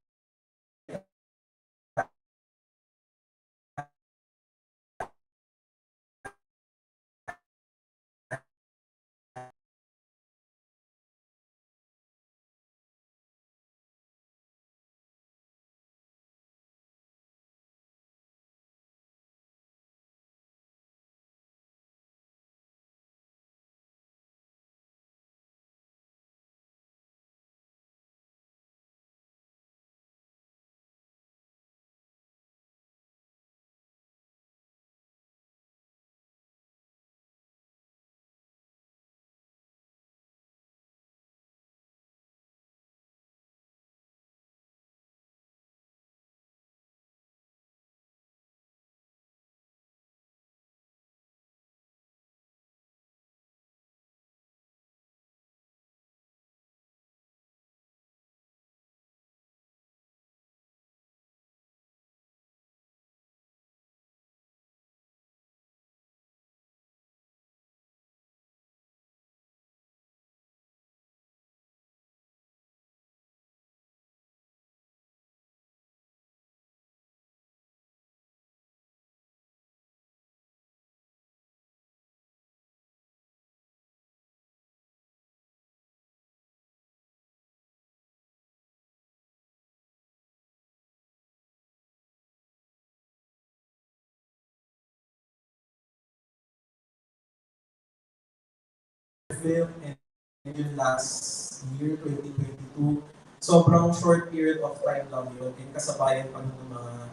film, and yung last year, 2022. Sobrang short period of time lang yun, and kasabayan pa nun ng mga,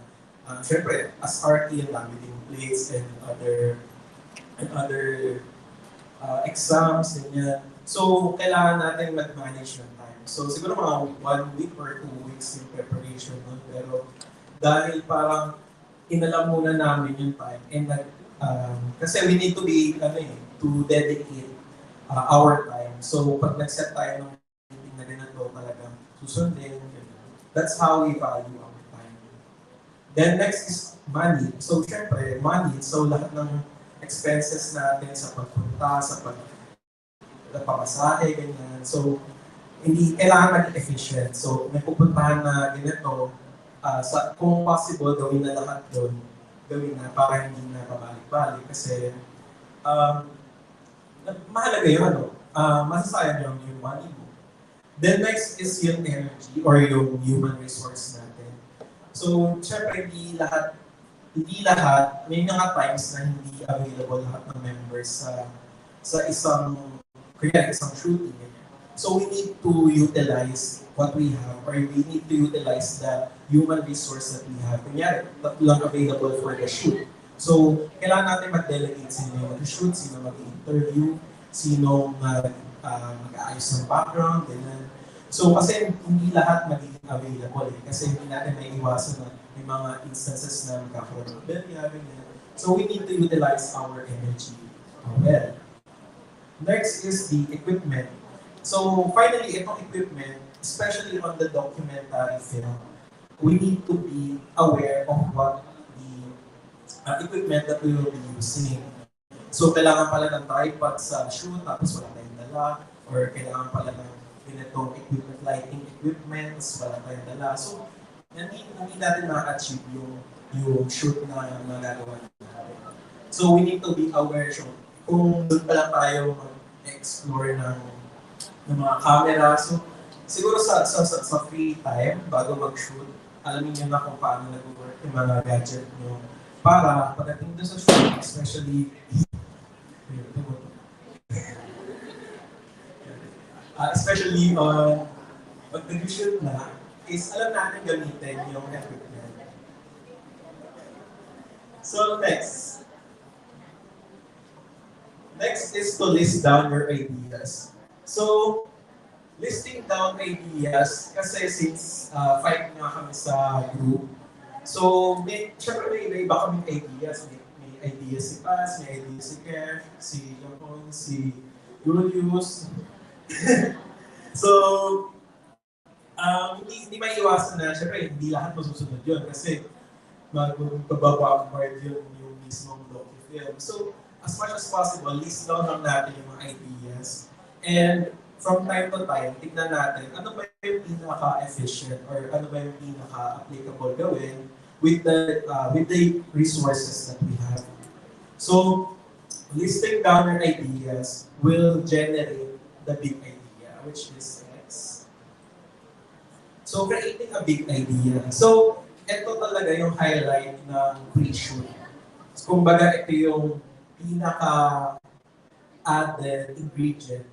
syempre, as RT, ang dami din plates and other exams, ganyan. So, kailangan natin mag-manage ng time. So, siguro mga 1 week or 2 weeks yung preparation nun. Pero, dahil parang inalam muna namin yung time and kasi we need to be, to dedicate our time. So, pag nag-set tayo ng meeting na ganito, talagang susundin. That's how we value our time. Then, next is money. So, syempre, money. So, lahat ng expenses natin sa pagpunta, sa pamasahe, ganyan. So, hindi kailangan maging efficient. So, may pupuntahan na ganito, kung possible, gawin na lahat doon, gawin na para hindi na pabalik-balik. Kasi, mahalaga yun, masasayang yung money mo. Then next is yung energy or yung human resource natin. So, syempre, hindi lahat, may mga times na hindi available lahat ng members sa isang shooting. So we need to utilize what we have, or we need to utilize the human resource that we have. Kunyari, tatlo lang available for the shoot. So, kailangan natin mag-delegate sino yung mag-shoot, sino mag-interview, sino mag-aayos ng background, ganyan. So, kasi hindi lahat magiging available kasi hindi natin may iwasan na may mga instances na magkakaroon ng berya, ganyan. So, we need to utilize our energy well. Next is the equipment. So, finally, itong equipment, especially on the documentary film, we need to be aware of what the equipment that we will be using. So, kailangan pala ng tripod sa shoot, tapos wala tayong dala, or kailangan pala ng ganitong equipment, lighting equipment, wala tayong dala. So, hindi natin ma-achieve yung shoot na magagawa natin. So, we need to be aware. So, kung doon pa lang tayo mag-explore ng mga camera. So, siguro sa free time, bago mag-shoot, alamin nyo na kung paano nag-work yung mga gadget nyo para pagdating doon sa shoot, especially pag nag-shoot na, is alam natin gamitin yung equipment. So, next is to list down your ideas. So, listing down ideas, kasi since 5 nga kami sa group, so syempre may iba kaming ideas. May ideas si Paz, may ideas si Kev, si Leon, si Julius. So, hindi may iwasan na, syempre hindi lahat masusunod yun kasi magpababaward yun yung mismong docu-film. So, as much as possible, list down lang natin yung mga ideas. And from time to time, tignan natin ano ba yung pinaka-efficient or ano ba yung pinaka-applicable gawin with the resources that we have. So, listing down your ideas will generate the big idea, which is next. So, creating a big idea. So, ito talaga yung highlight ng pre-shoot. So, kumbaga, ito yung pinaka-added ingredient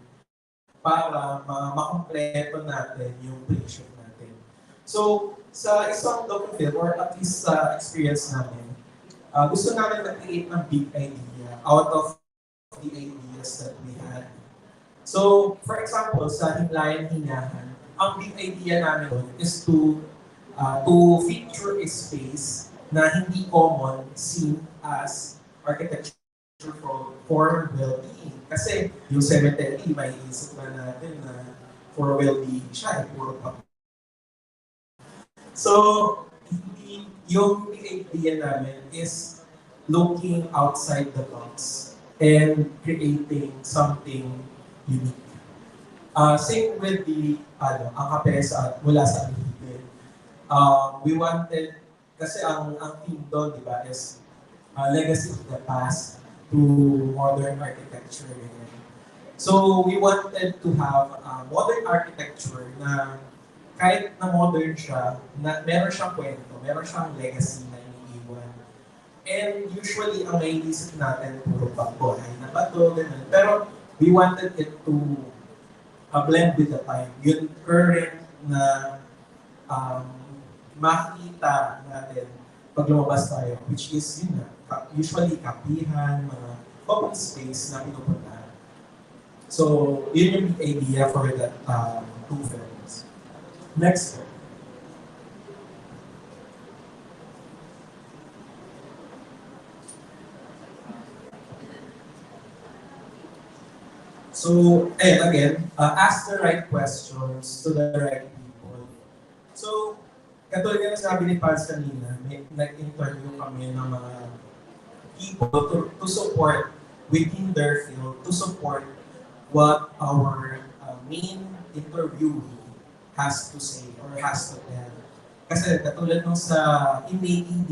para makompleto natin yung pre-shoot natin. So, sa isang docu-film, or at least sa experience namin, gusto namin mag-create ng big idea out of the ideas that we had. So, for example, sa Himlayan Hingahan, ang big idea namin is to feature a space na hindi common seen as architecture for well-being. Kasi yung cemetery, may isip na natin na for well-being siya, puro pa. So, yung idea namin is looking outside the box and creating something unique. Same with the ang kapesa mula sa Lipunang. We wanted, kasi ang theme doon, di ba, is legacy of the past to modern architecture. So we wanted to have modern architecture na kahit na modern siya, na meron siyang kwento, meron siyang legacy na iniiwan. And usually, ang naiisip natin, puro bahay na bato, ganun. Pero we wanted it to blend with the time. Yung current na um, makita natin pag lumabas tayo, which is yun na, usually kapihan, mga open space na pinupuntahan. So, yun yung idea for that two films. Next film. So, again, ask the right questions to the right people. So, katulad nga sabi ni Paz kanina, nag-interview kami ng mga people to support within their field, to support what our main interviewee has to say or has to tell. Kasi katulad nung sa in-making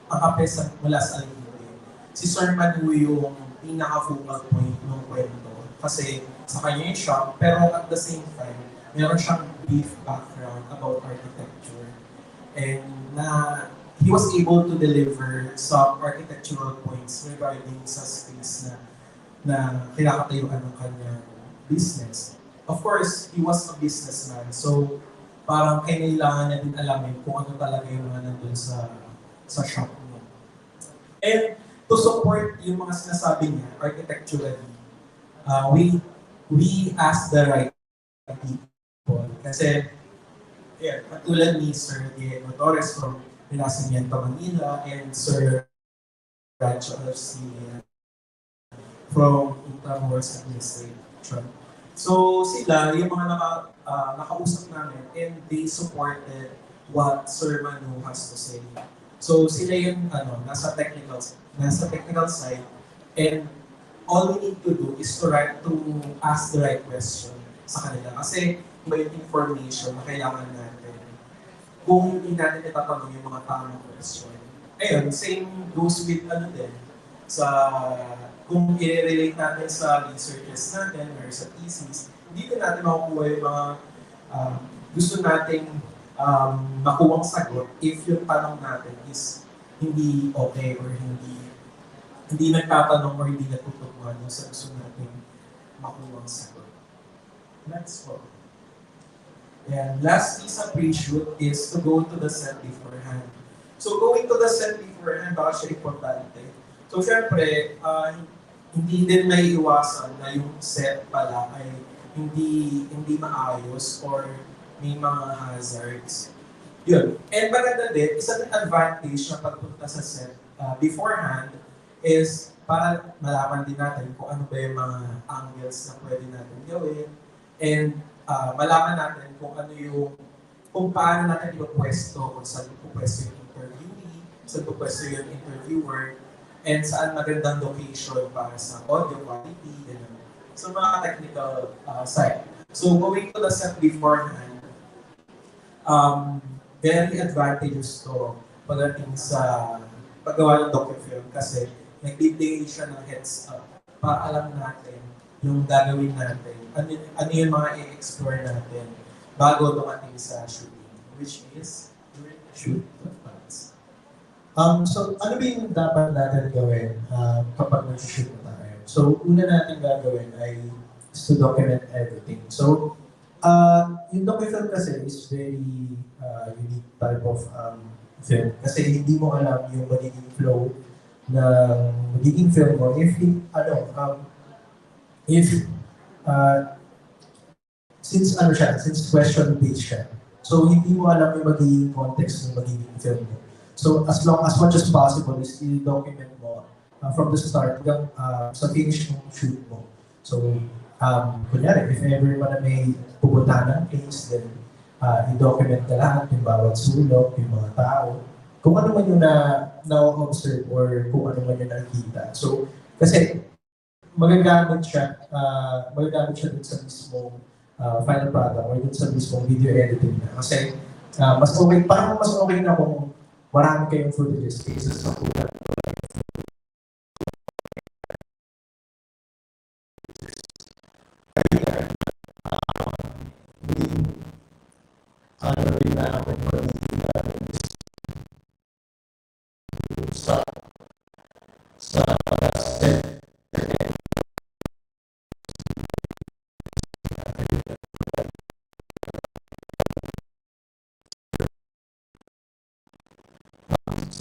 ang kape mula sa Alibay, si Sir Manu yung pinaka-focal point ng kwento. Kasi sa kanya yung shop, pero at the same time, meron siyang brief background about architecture. And he was able to deliver some architectural points regarding sa space na kinakatayuan ng kanyang business. Of course, he was a businessman, so parang kailangan niya din alamin kung ano talaga yung mga nandun sa shop niya. And to support yung mga sinasabi niya architecturally, we ask the right people. Kasi, katulad ni Sir Diego Torres from Renacimiento, Manila, and Sir Rancho Garcia from Intramuros Administration. So sila, yung mga nakausap namin, and they supported what Sir Manu has to say. So sila yung nasa technical side, and all we need to do is to ask the right question sa kanila. Kasi iba yung information na kailangan natin kung hindi natin itatanong yung mga tamang question. Ayun, same goes with kung i-relate natin sa researches natin or sa thesis, hindi din natin makukuha yung mga gusto nating makuwang sagot if yung tanong natin is hindi okay or hindi nagtatanong or hindi natutugma sa gusto nating makuwang sagot. Next one. And lastly sa pre-shoot is to go to the set beforehand. So going to the set beforehand, baka siya importante. So syempre, hindi din may iwasan na yung set pala ay hindi maayos or may mga hazards. Yun. And maganda din, isang advantage na pagpunta sa set beforehand is para malaman din natin kung ano ba yung mga angles na pwede natin gawin and malaman natin kung paano natin ipapwesto, kung saan ipapwesto yung interviewee, saan ipapwesto yung interviewer, and saan magandang location para sa audio quality, ganun. So mga technical side. So going to the set beforehand, very advantageous to pagdating sa paggawa ng docu-film kasi nagbibigay siya ng heads up para alam natin yung gagawin natin, ano yung mga i-explore natin bago dumating sa shooting, which is shoot the plans. So ano ba yung dapat natin gawin kapag nag-shoot na tayo? So una natin gagawin ay to document everything. So yung docu-film kasi is very unique type of film kasi hindi mo alam yung magiging flow ng magiging film mo since question based siya. So hindi mo alam yung magiging context ng magiging film mo. So as much as possible is i-document mo from the start hanggang sa finish ng shoot mo. So kunyari, if ever man na may pupuntahan ng case, then i-document na lahat, yung bawat sulok, yung mga tao, kung ano man yung na-observe or kung ano man yung nakikita. So, kasi magagamit siya dun sa mismong final product or dun sa mismong video editing na. Kasi mas okay na kung marami kayong footages cases sa kulang.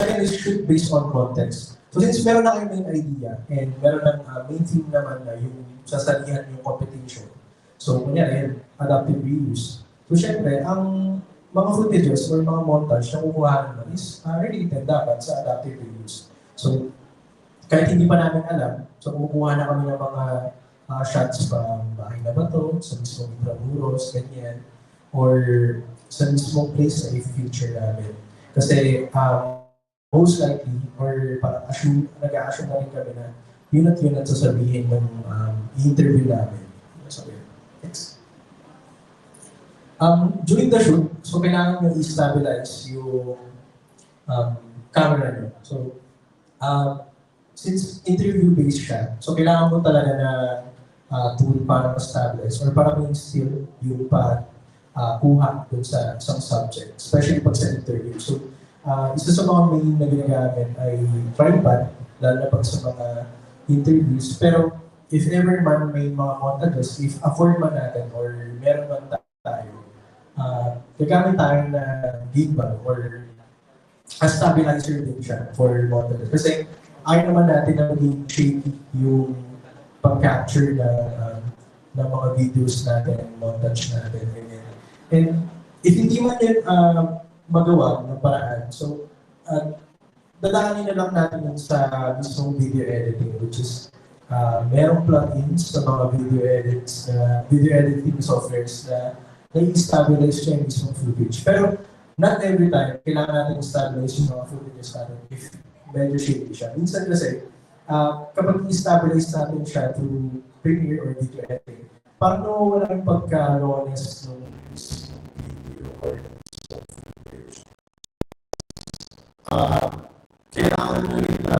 second is shoot based on context. So since meron na kayo main idea and meron ng main theme naman na yung sasalihan yung competition. So kunyari, adaptive reuse. So syempre, ang mga footages or mga montage na kukuha naman is related dapat sa adaptive reuse. So kahit hindi pa namin alam, so kumukuha na kami ng mga shots pa bahay na ba to, sa mismong intramuros, ganyan, or sa mismong place na i-feature namin. Kasi most likely, or parang nag-a-assume na rin kami na yun at yun ang sasabihin ng i-interview namin. So, next. During the shoot, so kailangan nyo i-stabilize yung camera nyo. So, since interview-based siya, so kailangan mo talaga na tool para ma-stabilize or para may still yung kuha dun sa isang subject, especially pag sa interview. So, isa sa mga main na ginagamit ay tripod, lalo na pag sa mga interviews. Pero if ever man may mga montages, if afford man natin or meron man tayo, gagamit tayo na gimbal or a stabilizer din siya for montages. Kasi ayaw naman natin na maging shaky yung pag-capture ng mga videos natin, montage natin. And if hindi man yun magawa ng paraan, so dadaanin na lang natin yun sa mismong video editing, which is merong plugins sa mga video editing softwares na i-stabilize siya yung mismong footage. Pero not every time, kailangan natin i-stabilize yung mga footages natin if medyo shaky siya. Minsan kasi, kapag i-stabilize natin siya through Premiere or video editing, parang nawawala yung pagka-rawness ng video or footage. Kailangan mo rin na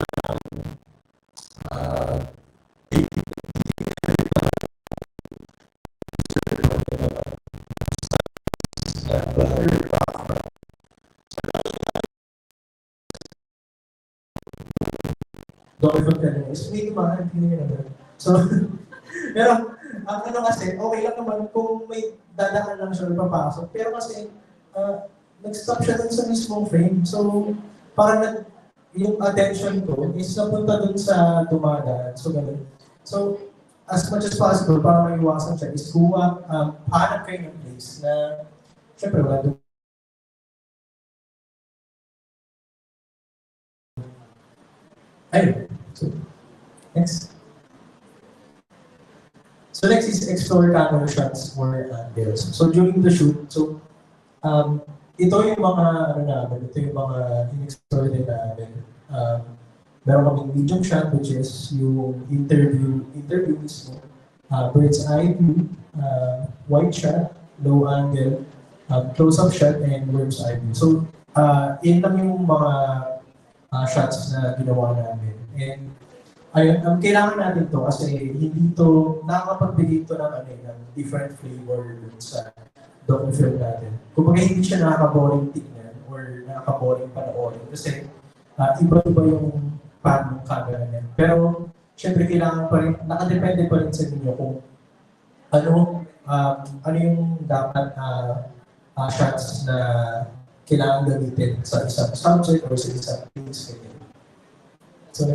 So, pero, ang ano kasi, okay lang naman kung may dadaan lang siya papasok. Pero kasi, nag-stop siya dun sa mismong frame. So, parang yung attention ko is napunta dun sa dumadaan. So, ganun. So, as much as possible, para maiwasan siya, is hanap kayo ng place na, syempre, wala dun. Ayun. So, next. So next is explore camera shots for angles. So during the shoot, so ito yung mga ito yung mga in-explore din namin. Meron kaming medium shot, which is yung interview mismo. Bird's eye view, wide shot, low angle, close-up shot, and bird's eye view. So yun lang yung mga shots na ginawa namin. And ayun, kailangan natin to kasi hindi to, nakakapagbigay to ng different flavor dun sa docu-film natin. Kung hindi siya nakaka-boring tignan or nakaka-boring panoorin kasi iba-iba yung pan ng camera niya. Pero, syempre kailangan pa rin, nakadepende pa rin sa inyo kung ano yung dapat shots na kailangan gamitin sa isang subject or sa isang piece. So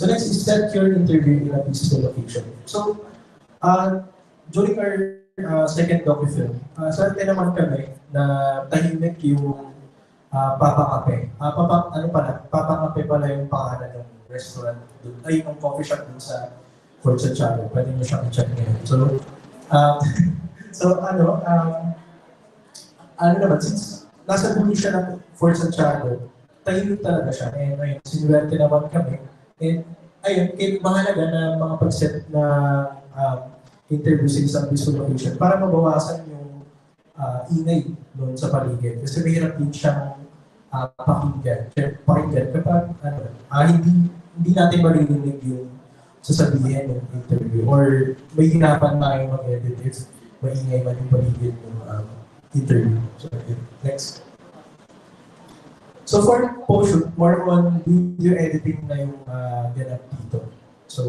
next is set your interview in a peaceful location. So, during our second docu-film, swerte naman kami na tahimik yung Papakape. Papakape pala yung pangalan ng restaurant dun, ay yung coffee shop dun sa Fort Santiago. Pwede nyo siyang i-check ngayon. So, naman, since nasa dulo siya ng Fort Santiago, tahimik talaga siya. And ayun, sinuwerte naman kami. And ayun, mahalaga na mga pag-set na interview sa isang peaceful location para mabawasan yung ingay doon sa paligid. Kasi mahirap din siyang pakinggan kapag hindi natin maririnig yung sasabihin ng interview or may hirapan tayo mag-edit if maingay man yung paligid ng interview. So, next. So for post-shoot, more on video editing na yung ganap dito. So,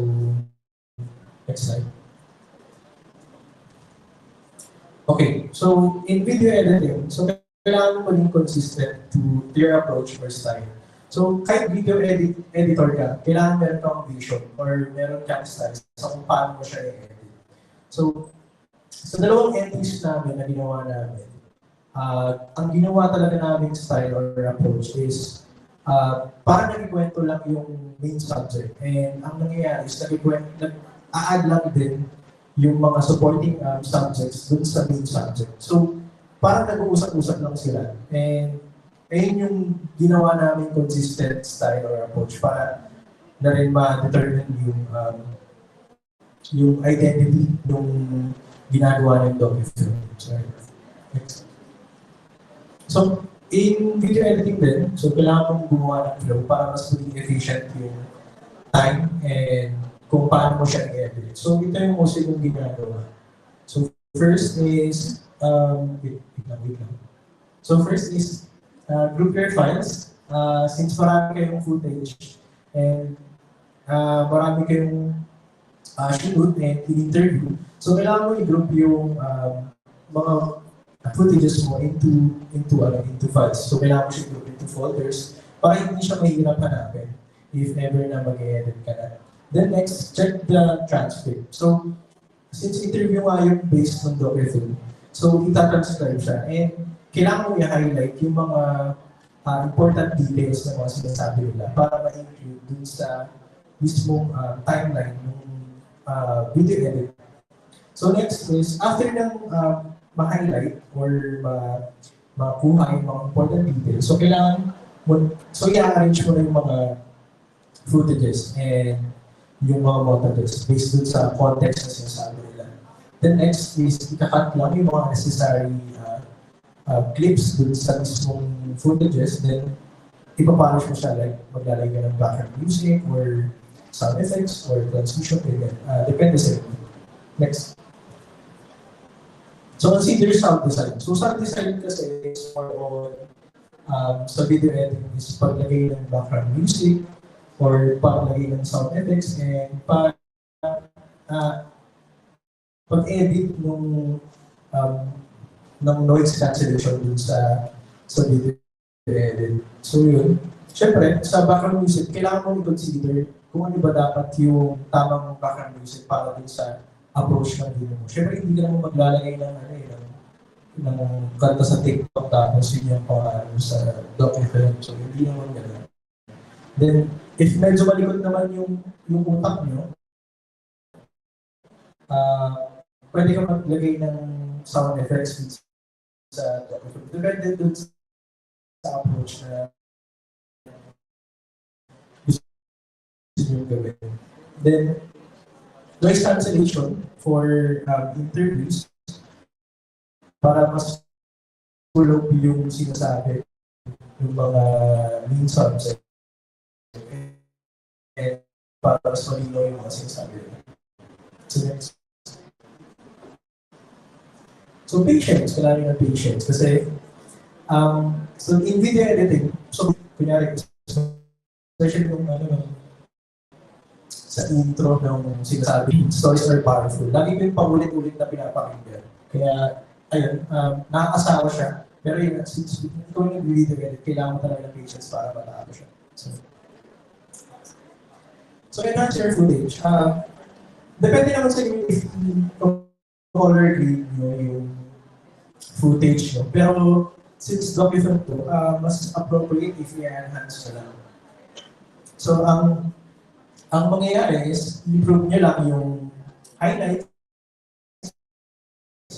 next slide. Okay, so in video editing, so kailangan mo maging consistent to your approach or style. So, kahit video editor ka, kailangan meron kang vision or meron kang style sa kung paano mo siya i-edit. So, sa dalawang entries namin na ginawa namin, ang ginawa talaga namin style or approach is parang nagkikwento lang yung main subject. And ang nangyayari is nag-a-add lang din yung mga supporting subjects dun sa main subject. So, parang nag-uusap-usap lang sila. And ayun yung ginawa namin consistent style or approach para na rin ma-determine yung identity ng ginagawa ng docu-film. So, in video editing din, so kailangan mong gumawa ng flow para mas maging efficient yung time and kung paano mo siya i-edit. So, ito yung mostly yung ginagawa. So, first is, wait lang. So, first is, group your files. Since marami kayong footage and marami kayong shoot and in-interview, so kailangan mo i-group yung mga footages mo into files. So kailangan mo siya i-group into folders para hindi siya mahirap hanapin if ever na mag-edit ka na. Then next, check the transcript. So, since interview nga yung base ng docu-film, so ita-transcribe siya and kailangan mo i-highlight yung mga important details na mga sinasabi nila para ma-include dun sa mismong timeline ng video edit. So next is, after ng ma-highlight or makuha yung mga important details, so kailangan mo, so i-arrange mo na yung mga footages and yung mga montages based dun sa context na sinasabi nila. Then next is, ika-cut lang yung mga necessary clips dun sa mismong footages, then ipapolish mo siya, like maglalagay ka ng background music or sound effects or transition, depende sa inyo. Next. So consider sound design. So sound design kasi is more on sa video editing is paglagay ng background music or paglagay ng sound effects and pag-edit ng noise cancellation dun sa video edit. So yun. Siyempre, sa background music, kailangan mo i-consider kung ano ba dapat yung tamang background music para dun sa approach ng video mo. Siyempre, hindi ka naman maglalagay ng kanta sa TikTok tapos yun yung pangalan sa docu-film. So hindi naman gano'n. Then, if medyo malikot naman yung utak nyo, pwede ka maglagay ng sound effects sa docu-film. Depende dun sa approach na gusto nyo gawin. Then, noise cancellation for interviews para mas tulog yung sinasabi ng mga main subject and para mas malinaw yung mga sinasabi. So patience, kailangan ng patience kasi so in video editing, so kunyari, especially yung sa intro ng sinasabi, stories are powerful. Lagi ko yung paulit-ulit na pinapakinggan. Kaya, ayun, nakakasawa siya. Pero yun, since ikaw yung video edit, kailangan mo talaga ng patience para matalo siya. So enhance your footage. Depende naman sa inyo if color grade nyo yung footage nyo. Pero since docu-film to, mas appropriate if i-enhance nyo lang. So, ang mangyayari is, improve nyo lang yung highlights,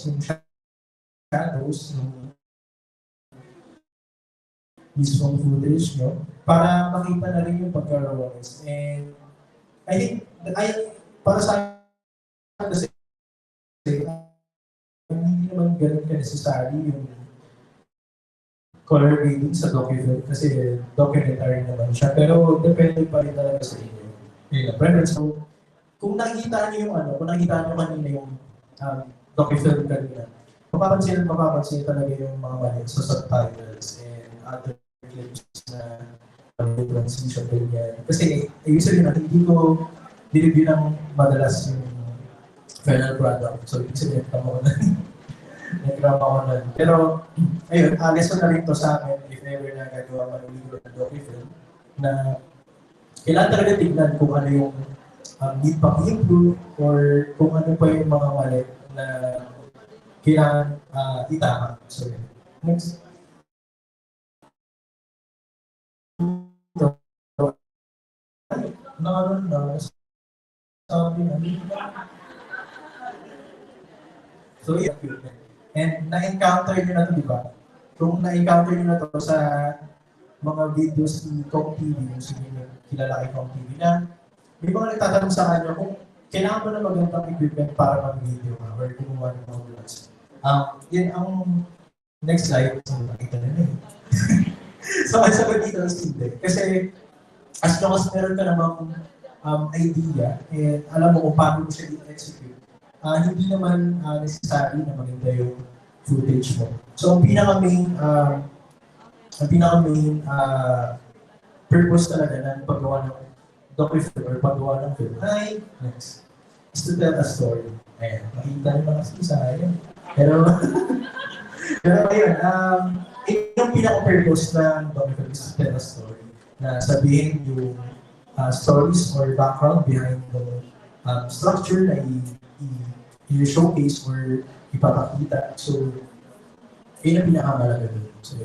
yung shadows, yung mismong footage nyo, para makita na rin yung pagka-rawness. And I think, para sa akin kasi, hindi naman ganun ka-necessary yung color grading sa docu-film kasi documentary naman siya. Pero depende pa rin talaga sa inyo. Preference. So, kung nakikita niyo yung kung nakikita niyo kanina yung docu-film kanina, mapapansin talaga yung mga mali sa subtitles and other clips na transition ganyan. Kasi usually hindi ko nireview ng madalas yung final product. So, ibig sabihin, tama ko na. Nag-ram ako nun. Pero, ayun, lesson na rin to sa amin if ever na gagawa man ulit ng docu-film na kailangan talaga tignan kung ano yung need pang improve or kung ano pa yung mga mali na kailangan itama. So, next. Nakaroon na sabi na so yeah, and na-encounter nyo na ito, di ba? Kung na-encounter nyo na ito sa mga videos ni Kong TV, yung kilala kay Kong TV na may mga nagtatanong sa kanya kung kailangan mo na magandang equipment para mag-video ka or gumawa ng mga vlogs. Yan ang next slide. So, nakita na eh. So, ang sagot dito is hindi. Kasi, as long as meron ka namang idea and alam mo kung paano mo siya i-execute, hindi naman necessary na maganda yung footage mo. So, ang pinaka-main purpose talaga ng paggawa ng docu-film or paggawa ng film ay, next, is to tell a story. Ayan, makita nyo lang kasi sa akin. Pero, ayun, yung pinaka-purpose ng docu-film is to tell a story. Na sabihin yung stories or background behind the structure na i-showcase or ipapakita. So, yun ang pinakamalaga doon. So,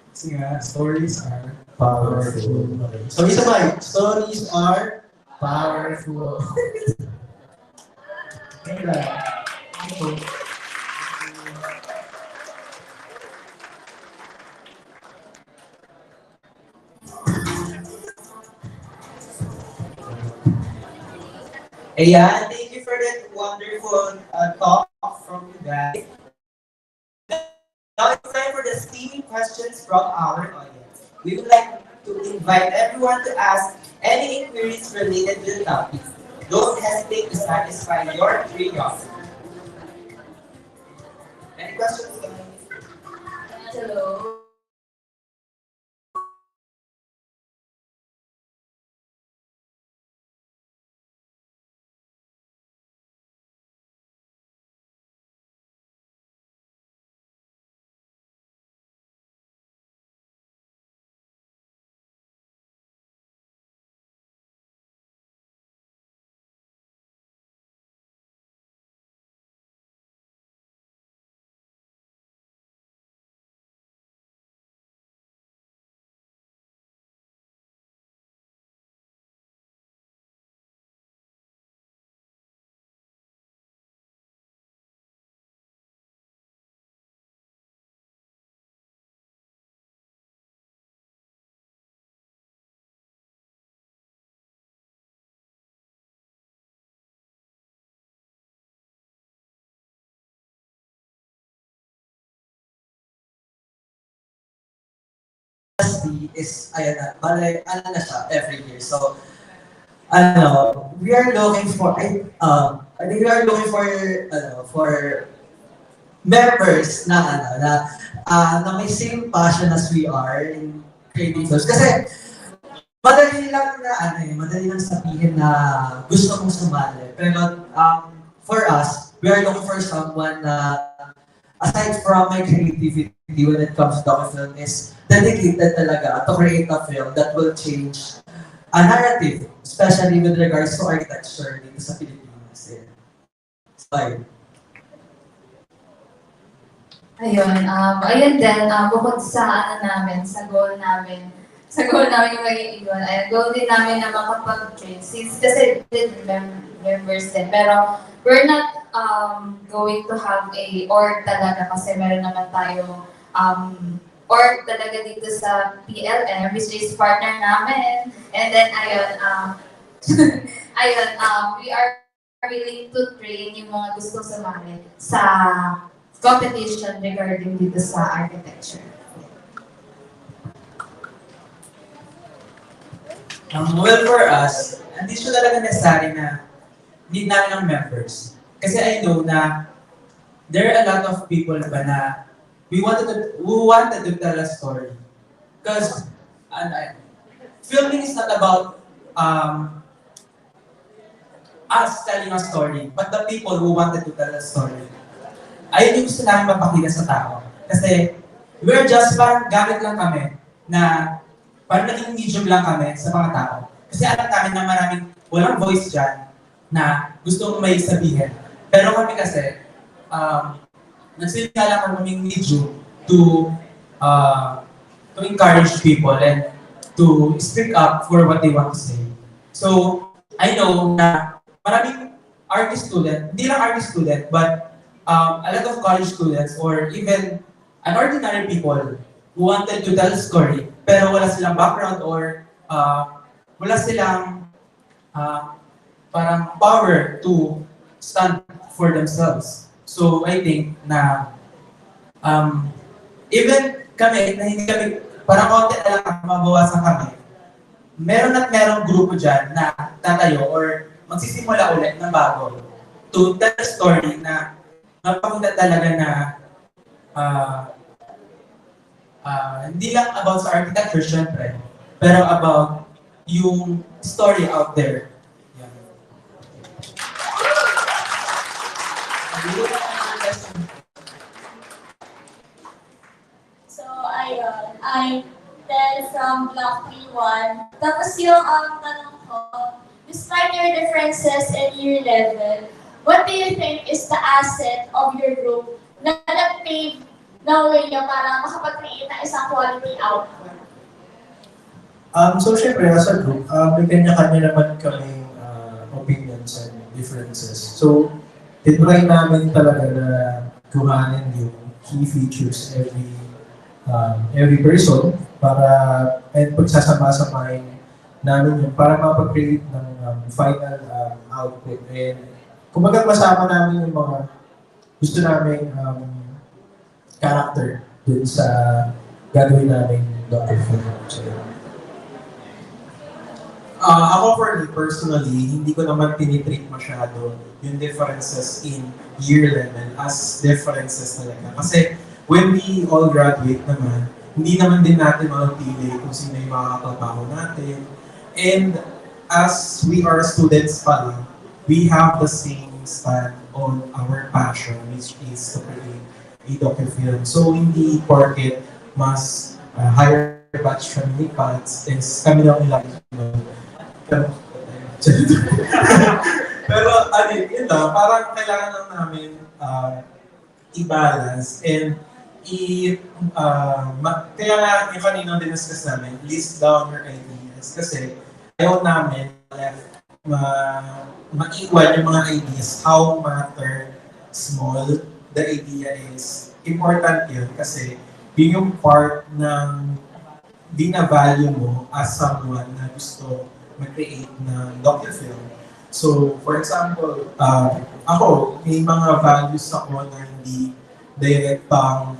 kasi nga, stories are powerful. Okay. So, isa ba? Stories are powerful. Thank you. Thank you. Ayan, thank you for that wonderful talk from you guys. Now it's time for the steaming questions from our audience. We would like to invite everyone to ask any inquiries related to the topic. Don't hesitate to satisfy your curiosity. Any questions, guys? Hello. Is ayan na, bale, ano na siya every year. So, we are looking for, I think we are looking for members na may same passion as we are in creating films. Kasi, madali lang sabihin na gusto kong sumali. Pero, for us, we are looking for someone na aside from my creativity when it comes to docu-film is dedicated talaga to create a film that will change a narrative, especially with regards to architecture dito sa Pilipinas. So, ayun din, bukod sa sa goal namin yung maging iwan, goal din namin na makapag-train, since kasi members din, pero we're not going to have a org talaga kasi meron naman tayong org talaga dito sa PLM, which is partner namin. And then, we are willing to train yung mga gustong sumali sa competition regarding dito sa architecture. Well, for us, hindi siya talaga necessary na need namin ng members. Kasi I know na there are a lot of people ba na who wanted to tell a story. Because filming is not about us telling a story, but the people who wanted to tell a story. ayun yung gusto namin mapakita sa tao. Kasi we're just parang gamit lang kami na parang naging medium lang kami sa mga tao. Kasi alam namin na maraming walang voice dyan na gusto may sabihin. Pero kami kasi, nagsilita lang kami medium to encourage people and to speak up for what they want to say. So, I know na maraming artist student, hindi lang artist student, but a lot of college students or even an ordinary people who wanted to tell a story pero wala silang background or wala silang parang power to stand for themselves. So I think na even kami, na hindi kami, parang konti na lang mabawasan kami, meron at merong grupo dyan na tatayo or magsisimula ulit ng bago to tell a story na mapakita talaga na hindi lang about sa architecture, syempre, pero about yung story out there. Yeah. So, ayun. I'm Tel from Block 3-1. Tapos yung tanong ko, despite your differences in year level, what do you think is the asset of your group na nag-pave na way niya para makapag-create ng isang quality output? So syempre, as a group, may kanya-kanya naman kaming opinions and differences. So, tinry namin talaga na kuhanin yung key features every person para and pagsasama-samahin namin yun para mapag-create ng final output. And kumbaga masama namin yung mga gusto namin character dun sa gagawin namin document. So, ako for me personally, hindi ko naman tinitreat masyado yung differences in year level as differences talaga. Kasi when we all graduate naman, hindi naman din natin mapili kung sino yung makakatrabaho natin. And as we are students pa lang, we have the same stand on our passion, which is to create a docu-film. So hindi porket mas higher batch from the pants, is kami lang ilang. Pero yun lang, parang kailangan lang namin i-balance and kaya nga yung kanina dinascuss namin, list down your ideas kasi ayaw namin maiwan yung mga ideas, how matter small the idea is. Important yun kasi yun yung part ng bina-value mo as someone na gusto mag-create ng docu-film. So, for example, ako, may mga values ako na hindi direktang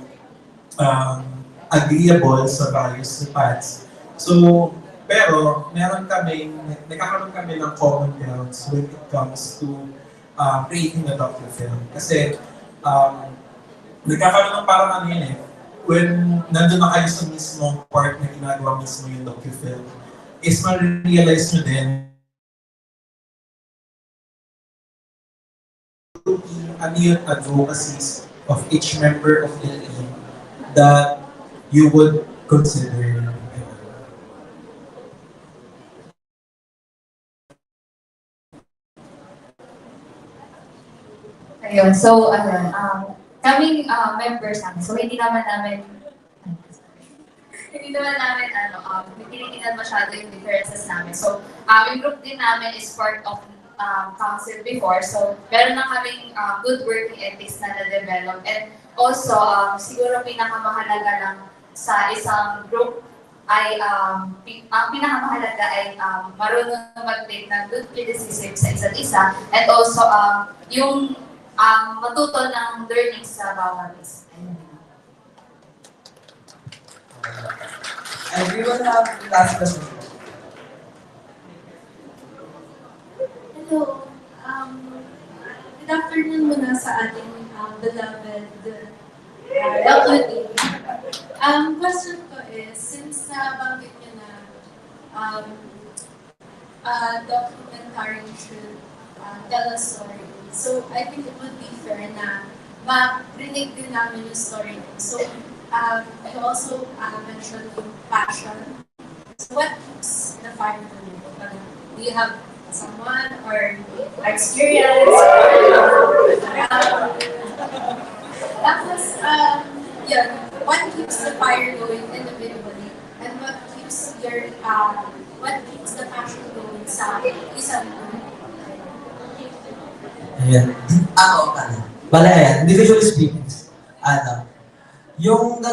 agreeable sa values ni Pats. So, pero nagkakaroon kami ng common grounds when it comes to creating a docu-film. Kasi, nagkakaroon ng parang when nandun na kayo sa mismong part na ginagawa mismo yung docu-film, is ma-realize nyo din yung advocacies of each member of the team that you would consider. Ayun, so kaming members namin, so hindi naman namin tinitingnan masyado yung differences namin. So, yung group din namin is part of council before. So, meron na kaming good working ethics na na-develop. And also, siguro pinakamahalaga lang sa isang group ay, ang pinakamahalaga ay marunong mag-take ng good criticism sa isa't isa. And also, yung matuto ng learning sa bawat isa. Everyone have last question. Hello. Good afternoon muna sa ating beloved WA. Question ko is, since nabanggit niyo na documentary should tell a story, so I think it would be fair na ma-relate din namin yung story niyo. So, you also mentioned yung passion. So, what keeps the fire going? Do you have someone or experience? Tapos, yun, what keeps the fire going individually? And what keeps the passion going sa isang group? Ayan. Bala yan, individually speaking, yung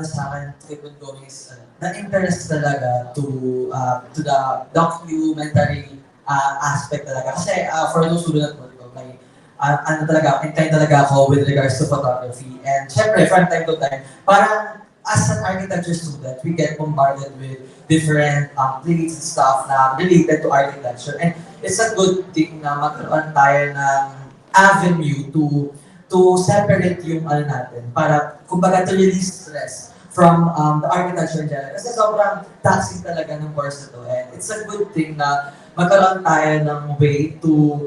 sa akin, keep on going is, na-interest talaga to the documentary aspect talaga. Kasi for those who do not know, may inclined talaga ako with regards to photography. And syempre, from time to time, parang as an architecture student, we get bombarded with different plates and stuff na related to architecture. And it's a good thing na magkaroon tayo ng avenue to separate yung natin para kumbaga to release stress from the architecture in general. Kasi sobrang taxing talaga ng course na to. And it's a good thing na magkaroon tayo ng way to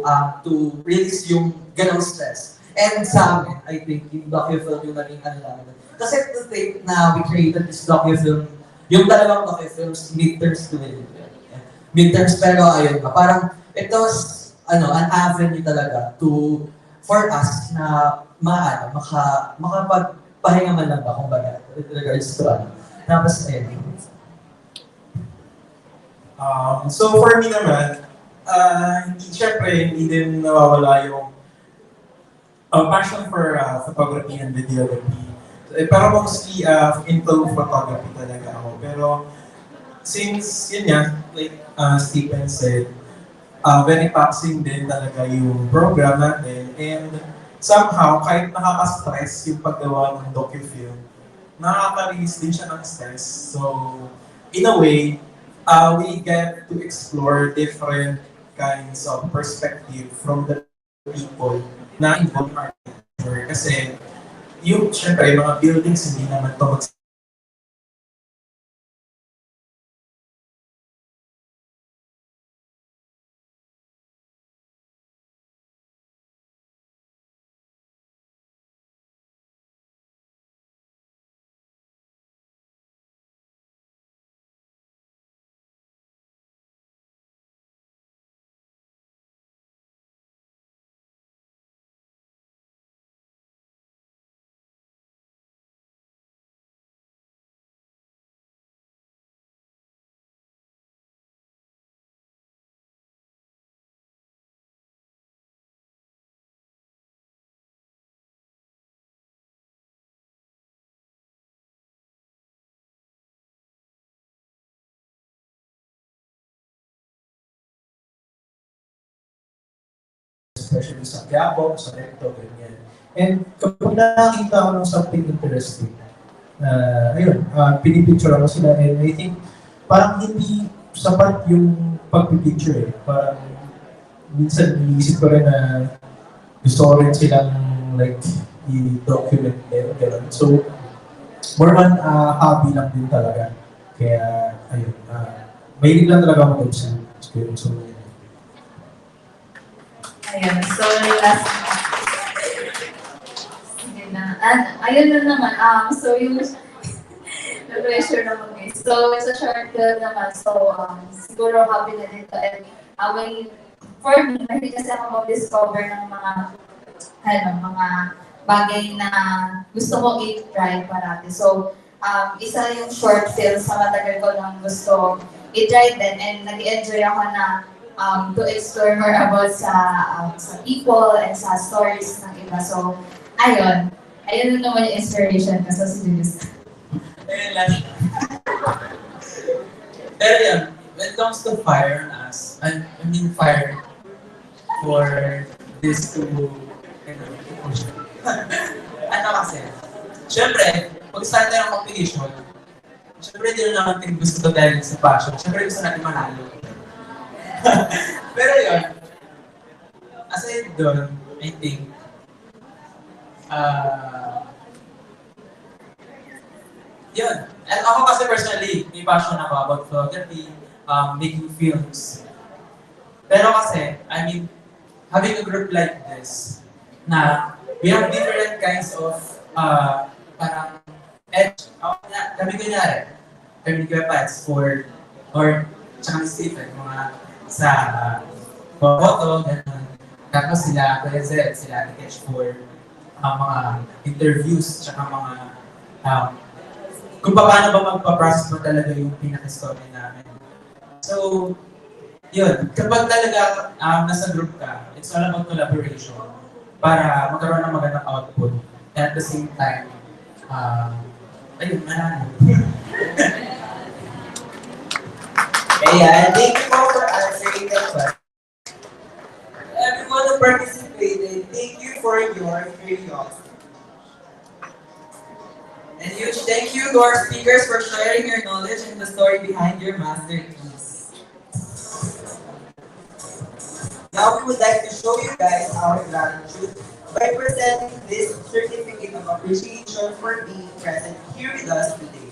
release yung ganong stress. And sa amin, I think yung docu-film yung naging namin. Kasi to think na we created this docu-film, yung dalawang docu-films, midterms to midterms, pero ayun ba, parang it was an avenue talaga for us na makapagpahinga man lang ba, kumbaga, with regards to Tapos, ayun. So for me naman, hindi din nawawala yung passion for photography and videography. Pero mostly into photography talaga ako. Pero since yun nga, like Stephen said, very taxing din talaga yung program natin. And somehow, kahit nakaka-stress yung paggawa ng docu-film, nakaka-release din siya ng stress. So, in a way, we get to explore different kinds of perspective from the people na involved in architecture. Kasi, syempre, yung mga buildings, hindi naman ito especially sa Quiapo, sa Recto, ganyan. And kapag nakakita ko ng something interesting, pinipicture ako sila, and I think parang hindi sapat yung pagpipicture eh. Parang minsan iniisip ko rin na gusto ko rin silang like i-document din, gano'n. So, more on hobby lang din talaga. Kaya, ayun, mahilig lang talaga ako dun sa experience. So, ayun, so last sige na. Ayun na naman, so yung na-pressure naman guys. So sa short film naman, so siguro happy na dito. And for me, hindi kasi ako mag-discover ng mga bagay na gusto ko i-try parati. So isa yung short film sa matagal ko lang gusto i-try din, and nag-enjoy ako na to explore more about sa people and sa stories ng iba. So, ayun na naman yung inspiration ko sa studios. Pero yan, when it comes to fire fire for this to kasi, syempre, pag start na ng competition, syempre hindi na natin gusto dahil sa passion. Syempre gusto natin manalo. Pero yun, aside doon, I think, yun. And ako kasi personally, may passion ako about photography, making films. Pero kasi, having a group like this, na we have different kinds of parang edge. Kami Kuya Pats or tsaka ni Stephen, mga sa photo, ganun. Tapos sila Kuya Zed, sila Nikech for mga interviews, tsaka mga kung paano ba magpa-process mo talaga yung pinaka-story namin. So, yun, kapag talaga nasa group ka, it's all about collaboration para magkaroon ng magandang output. And at the same time, ayun, manalo. Ayan, thank you po for answering that question. Everyone who participated, thank you for your curiosity. And huge thank you to our speakers for sharing your knowledge and the story behind your masterpiece. Now we would like to show you guys our gratitude by presenting this certificate of appreciation for being present here with us today.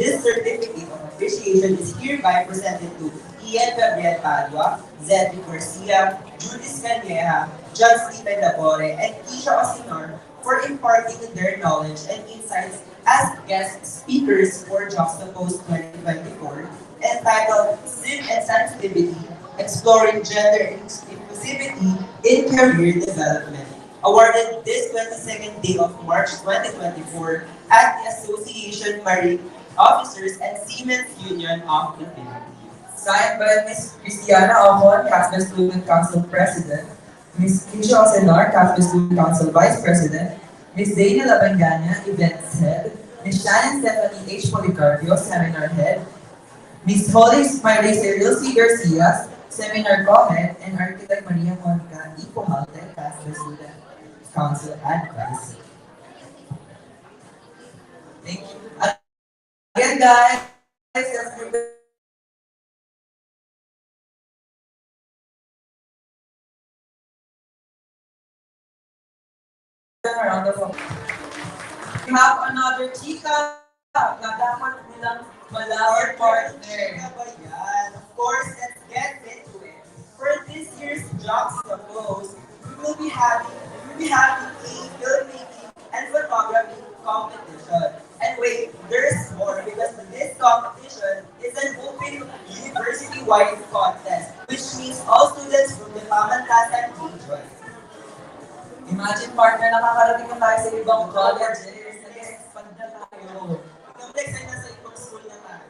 This certificate of appreciation is hereby presented to Ian Gabriel Padua, Zedric Garcia, Judith Caneja, John Stephen Labore, and Keisha Osinor for imparting their knowledge and insights as guest speakers for Juxtapose 2024, entitled Sin and Sensitivity, Exploring Gender Inclusivity in Career Development, awarded this 22nd day of March 2024 at the Association Marine Officers and Seamen's Union of the Philippines. Signed by Ms. Cristiana Ocon, CASBE Student Council President, Ms. Keisha Osinor, CASBE Student Council Vice President, Ms. Dana Labangana, Events Head, Ms. Shannon Stephanie H. Policarpio, Seminar Head, Ms. Holly Smiley Cyril C. Garcia, Seminar Co-Head, and Architect Maria Monica E. Pumalte, CASBE Student Council Advisor. Thank you. Again, guys, let's give them a round of applause. We have another chika na dapat nilang malawar partner. Kakayahan. Of course, let's get into it. For this year's Juxtapose, we will be having a filmmaking and photography competition. And wait, there's more because this competition is an open university-wide contest, which means all students from the Pamantasan region. Imagine partner, nakakarating na tayo sa ibang colleges. Nag-expand na tayo. Complex ay nasa ibang school na tayo.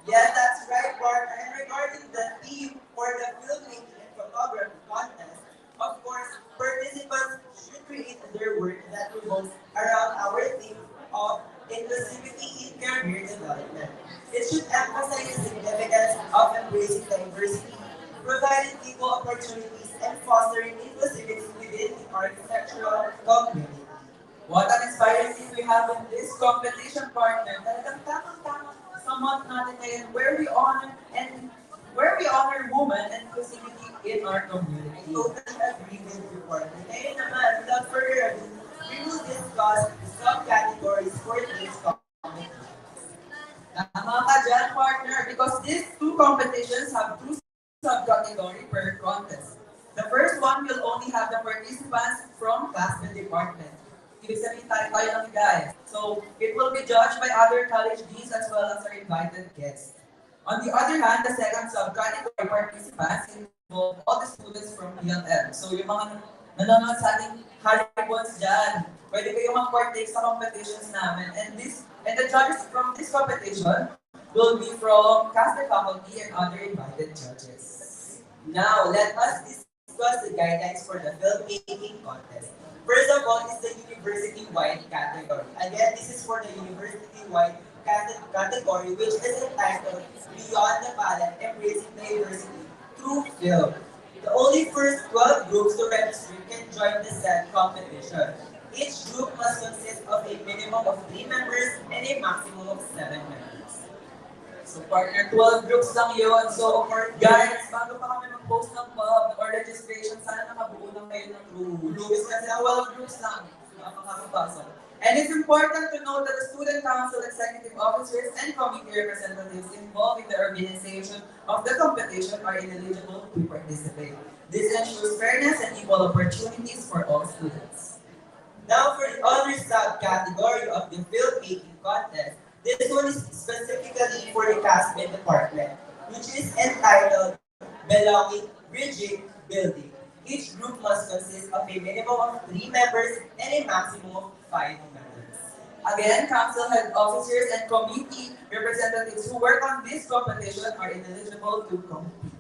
Yes, that's right, partner. And regarding the theme for the filmmaking and photography contest, of course, participants should create their work that revolves around our theme of inclusivity in career development. It should emphasize the significance of embracing diversity, providing people opportunities, and fostering inclusivity within the architectural community. What an inspiring thing we have in this competition, partner. Talagang tamang-tama sa month natin ngayon where we honor women and inclusivity in our community. I totally agree with you, partner. Ngayon naman, without further ado, we will discuss the subcategories for this competition. Tama ka dyan, partner, because these two competitions have two subcategories per contest. The first one will only have the participants from CASBE department. Ibig sabihin tayo lang guys. So, it will be judged by other college deans as well as our invited guests. On the other hand, the second subcategory participants involve all the students from PLM. So, yung mga nanonood sa ating Haribons dyan, pwede kayong mag-partake sa competitions namin. And the judges from this competition will be from CASBE faculty and other invited judges. Now, let us discuss the guidelines for the filmmaking contest. First of all is the university-wide category. Again, this is for the university-wide category, which is entitled Beyond the Palette, Embracing Diversity Through Film. The only first 12 groups to register can join the said competition. Each group must consist of a minimum of 3 members and a maximum of 7 members. So partner, 12 groups lang yun. So guys, bago pa kami mag-post ng pub or registration, sana nakabuo lang kayo ng group. Groups kasi 12 groups lang. Makakapasok. And it's important to note that the student council, executive officers, and committee representatives involved in the organization of the competition are ineligible to participate. This ensures fairness and equal opportunities for all students. Now for the other subcategory of the filmmaking contest, this one is specifically for the CASBE department, which is entitled Belonging, Bridging, Building. Each group must consist of a minimum of 3 members and a maximum of 5 members. Again, council head officers and committee representatives who work on this competition are ineligible to compete.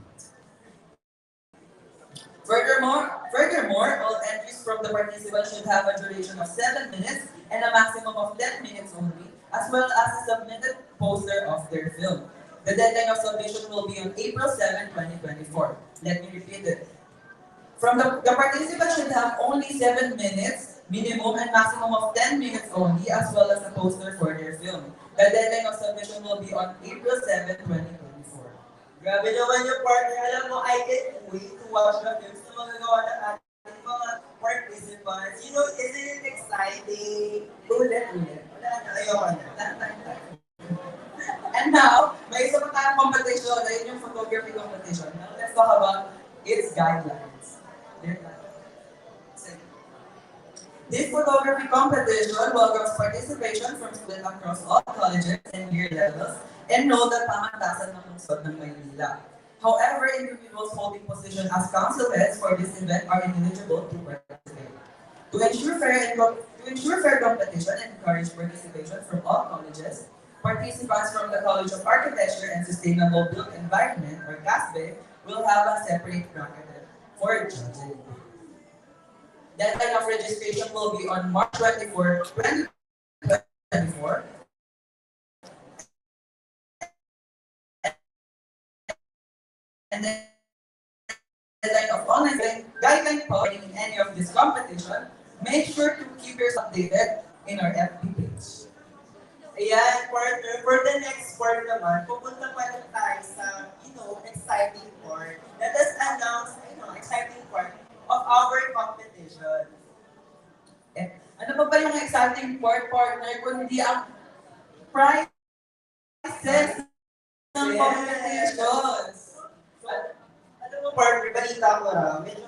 Furthermore, all entries from the participants should have a duration of 7 minutes and a maximum of 10 minutes only, as well as a submitted poster of their film. The deadline of submission will be on April 7, 2024. Let me repeat it. The participants should have only 7 minutes minimum and maximum of 10 minutes only, as well as a poster for their film. The deadline of submission will be on April 7, 2024. Grabe naman yung partner. Alam mo, I can't wait to watch the films na magagawa ng ating mga participants. You know, isn't it exciting? Ulit. Wala na, ayoko na. And now, may isa pa tayong competition, ayun yung photography competition. Now, let's talk about its guidelines. This photography competition welcomes participation from students across all colleges and year levels, and note that pamantasan ng lungsod ng Maynila. However, individuals holding position as council heads for this event are ineligible to participate. To ensure fair competition and encourage participation from all colleges, participants from the College of Architecture and Sustainable Built Environment, or CASBE, will have a separate bracket for judging. Deadline of registration will be on March 24, 2024. And then deadline of online guideline following in any of this competition. Make sure to keep yourself updated in our FB page. Ayan, partner, for the next part naman, pupunta pa na tayo sa, exciting part. Let us announce, exciting part of our competition. Ano pa ba yung exciting part, partner, kundi ang prizes ng competitions? Alam mo, partner, balita ko medyo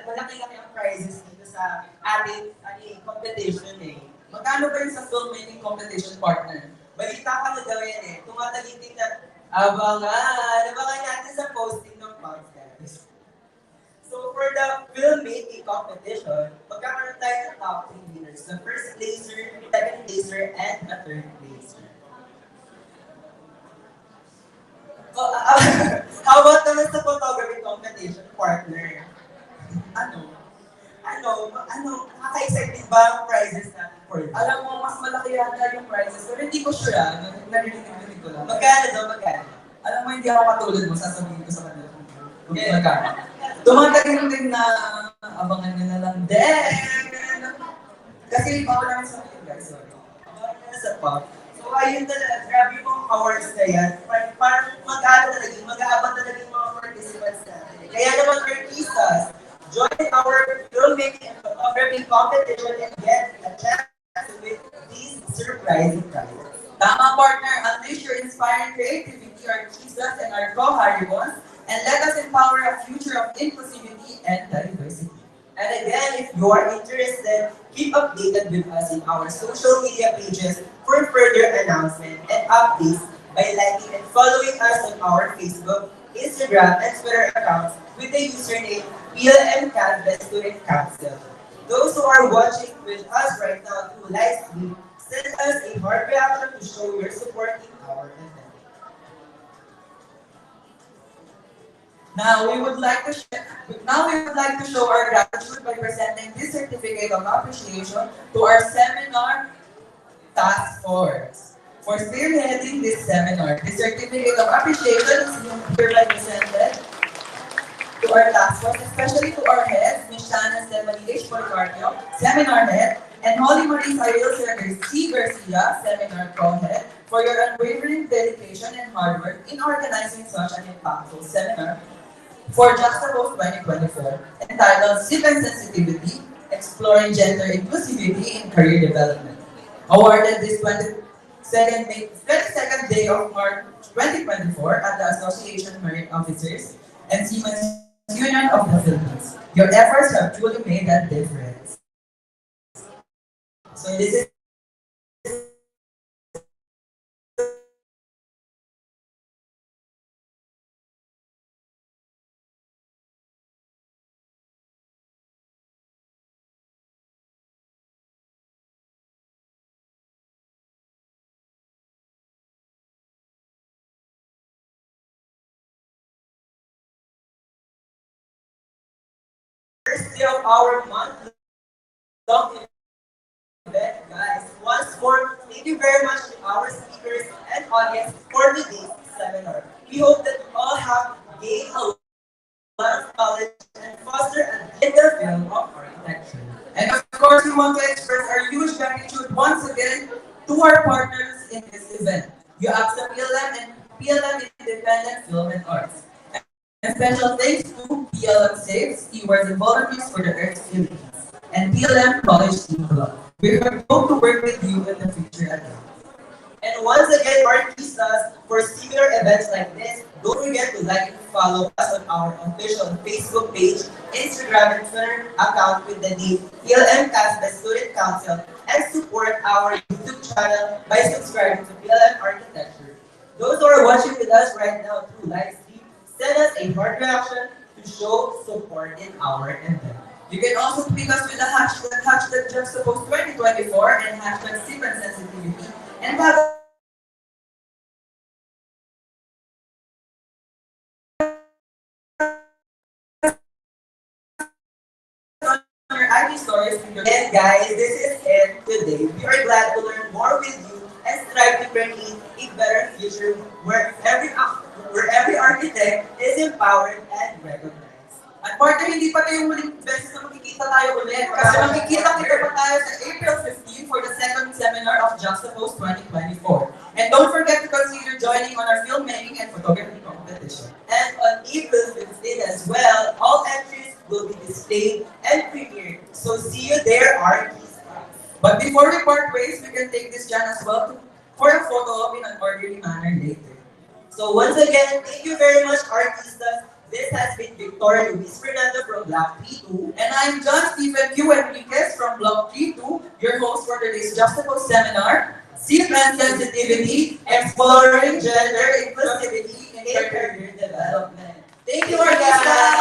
malaki ang prizes dito sa ating competition eh. Magkano ba yung sa filmmaking competition, partner? Balita ka na daw yan eh. Tumatagiting na, abangan natin sa posting ng podcast. So for the filmmaking competition, magkakaroon tayo ng top 3 winners. The first placer, second placer, and the third placer. How about naman sa photography competition, partner? Nakaka-excited ba ang prizes natin for you? Alam mo, mas malaki yata yung prizes. Pero hindi ko sure narinig ko lang. Magkano? Alam mo, hindi ako katulad mo, sasabihin ko sa kanila. Magkano? Tumatagal din na abangan nyo na lang din. Kasi bawal namin sa video, guys. Sorry. Abangan nyo na sa pop. So ayun talaga, grabe yung awards na yan. Parang mag-aabang talaga yung mga participants natin. Kaya naman artistas, join our filmmaking and photography competition and get a chance to win these surprising prizes. Tama, partner. Unleash your inspiring creativity, artistas, and our co-haribons, and let us empower a future of inclusivity and diversity. And again, if you are interested, keep updated with us in our social media pages for further announcement and updates by liking and following us on our Facebook, Instagram, and Twitter accounts with the username PLM Student Council. Those who are watching with us right now through live stream, send us a heart reaction to show your support in our event. Now we would like to show our gratitude by presenting this certificate of appreciation to our seminar task force for spearheading this seminar. The certificate of appreciation is hereby presented to our task force, especially to our heads, Ms. Shana Stephanie H. Policarpio, seminar head, and Holly Marie Cyril C. Garcia, seminar co-head, for your unwavering dedication and hard work in organizing such an impactful seminar for Juxtapose 2024, entitled Civil Sensitivity, exploring gender inclusivity in career development. Awarded this 22nd day of March 2024 at the Association Merit Officers and Seamen's Union of the Philippines. Your efforts have truly made that difference. So this is first day of our month-long event, guys. Once more, thank you very much to our speakers and audience for today's seminar. We hope that you all have gained a lot of knowledge and foster a gender film of architecture. And of course, we want to express our huge gratitude once again to our partners in this event, UAPSA PLM and PLM Independent Film and Arts. And special thanks to PLM Saves, Stewards and Volunteers for the Earth's Philippines, and PLM College Team Club. We hope to work with you in the future again. And once again, artistas, for similar events like this, don't forget to like and follow us on our official Facebook page, Instagram, and Twitter account with the name PLM CASBE Student Council, and support our YouTube channel by subscribing to PLM Architecture. Those who are watching with us right now through live stream, send us a heart reaction to show support in our event. You can also tweet us with the hashtag Juxtapose 2024 and hashtag Sequence Sensitivity and tag on your IG stories with your And guys, this is it today. We are glad to learn more with you and strive to create a better future where every architect is empowered and recognized. At partner, hindi pa tayo muling beses na magkikita tayo ulit kasi magkikita-kita pa tayo sa April 15 for the second seminar of Juxtapose 2024. And don't forget to consider joining on our filmmaking and photography competition. And on April 15 as well, all entries will be displayed and premiered. So see you there, artistas. But before we part ways, we can take this chance as well for a photo op in an orderly manner later. So once again, thank you very much, artistas. This has been Victoria Luis Fernando from Block P2. And I'm John Stephen Q. Enriquez from Block P2, your host for today's Juxtapose seminar, Sequence Sensitivity, Exploring Gender Inclusivity in Career Development. Thank you, artistas!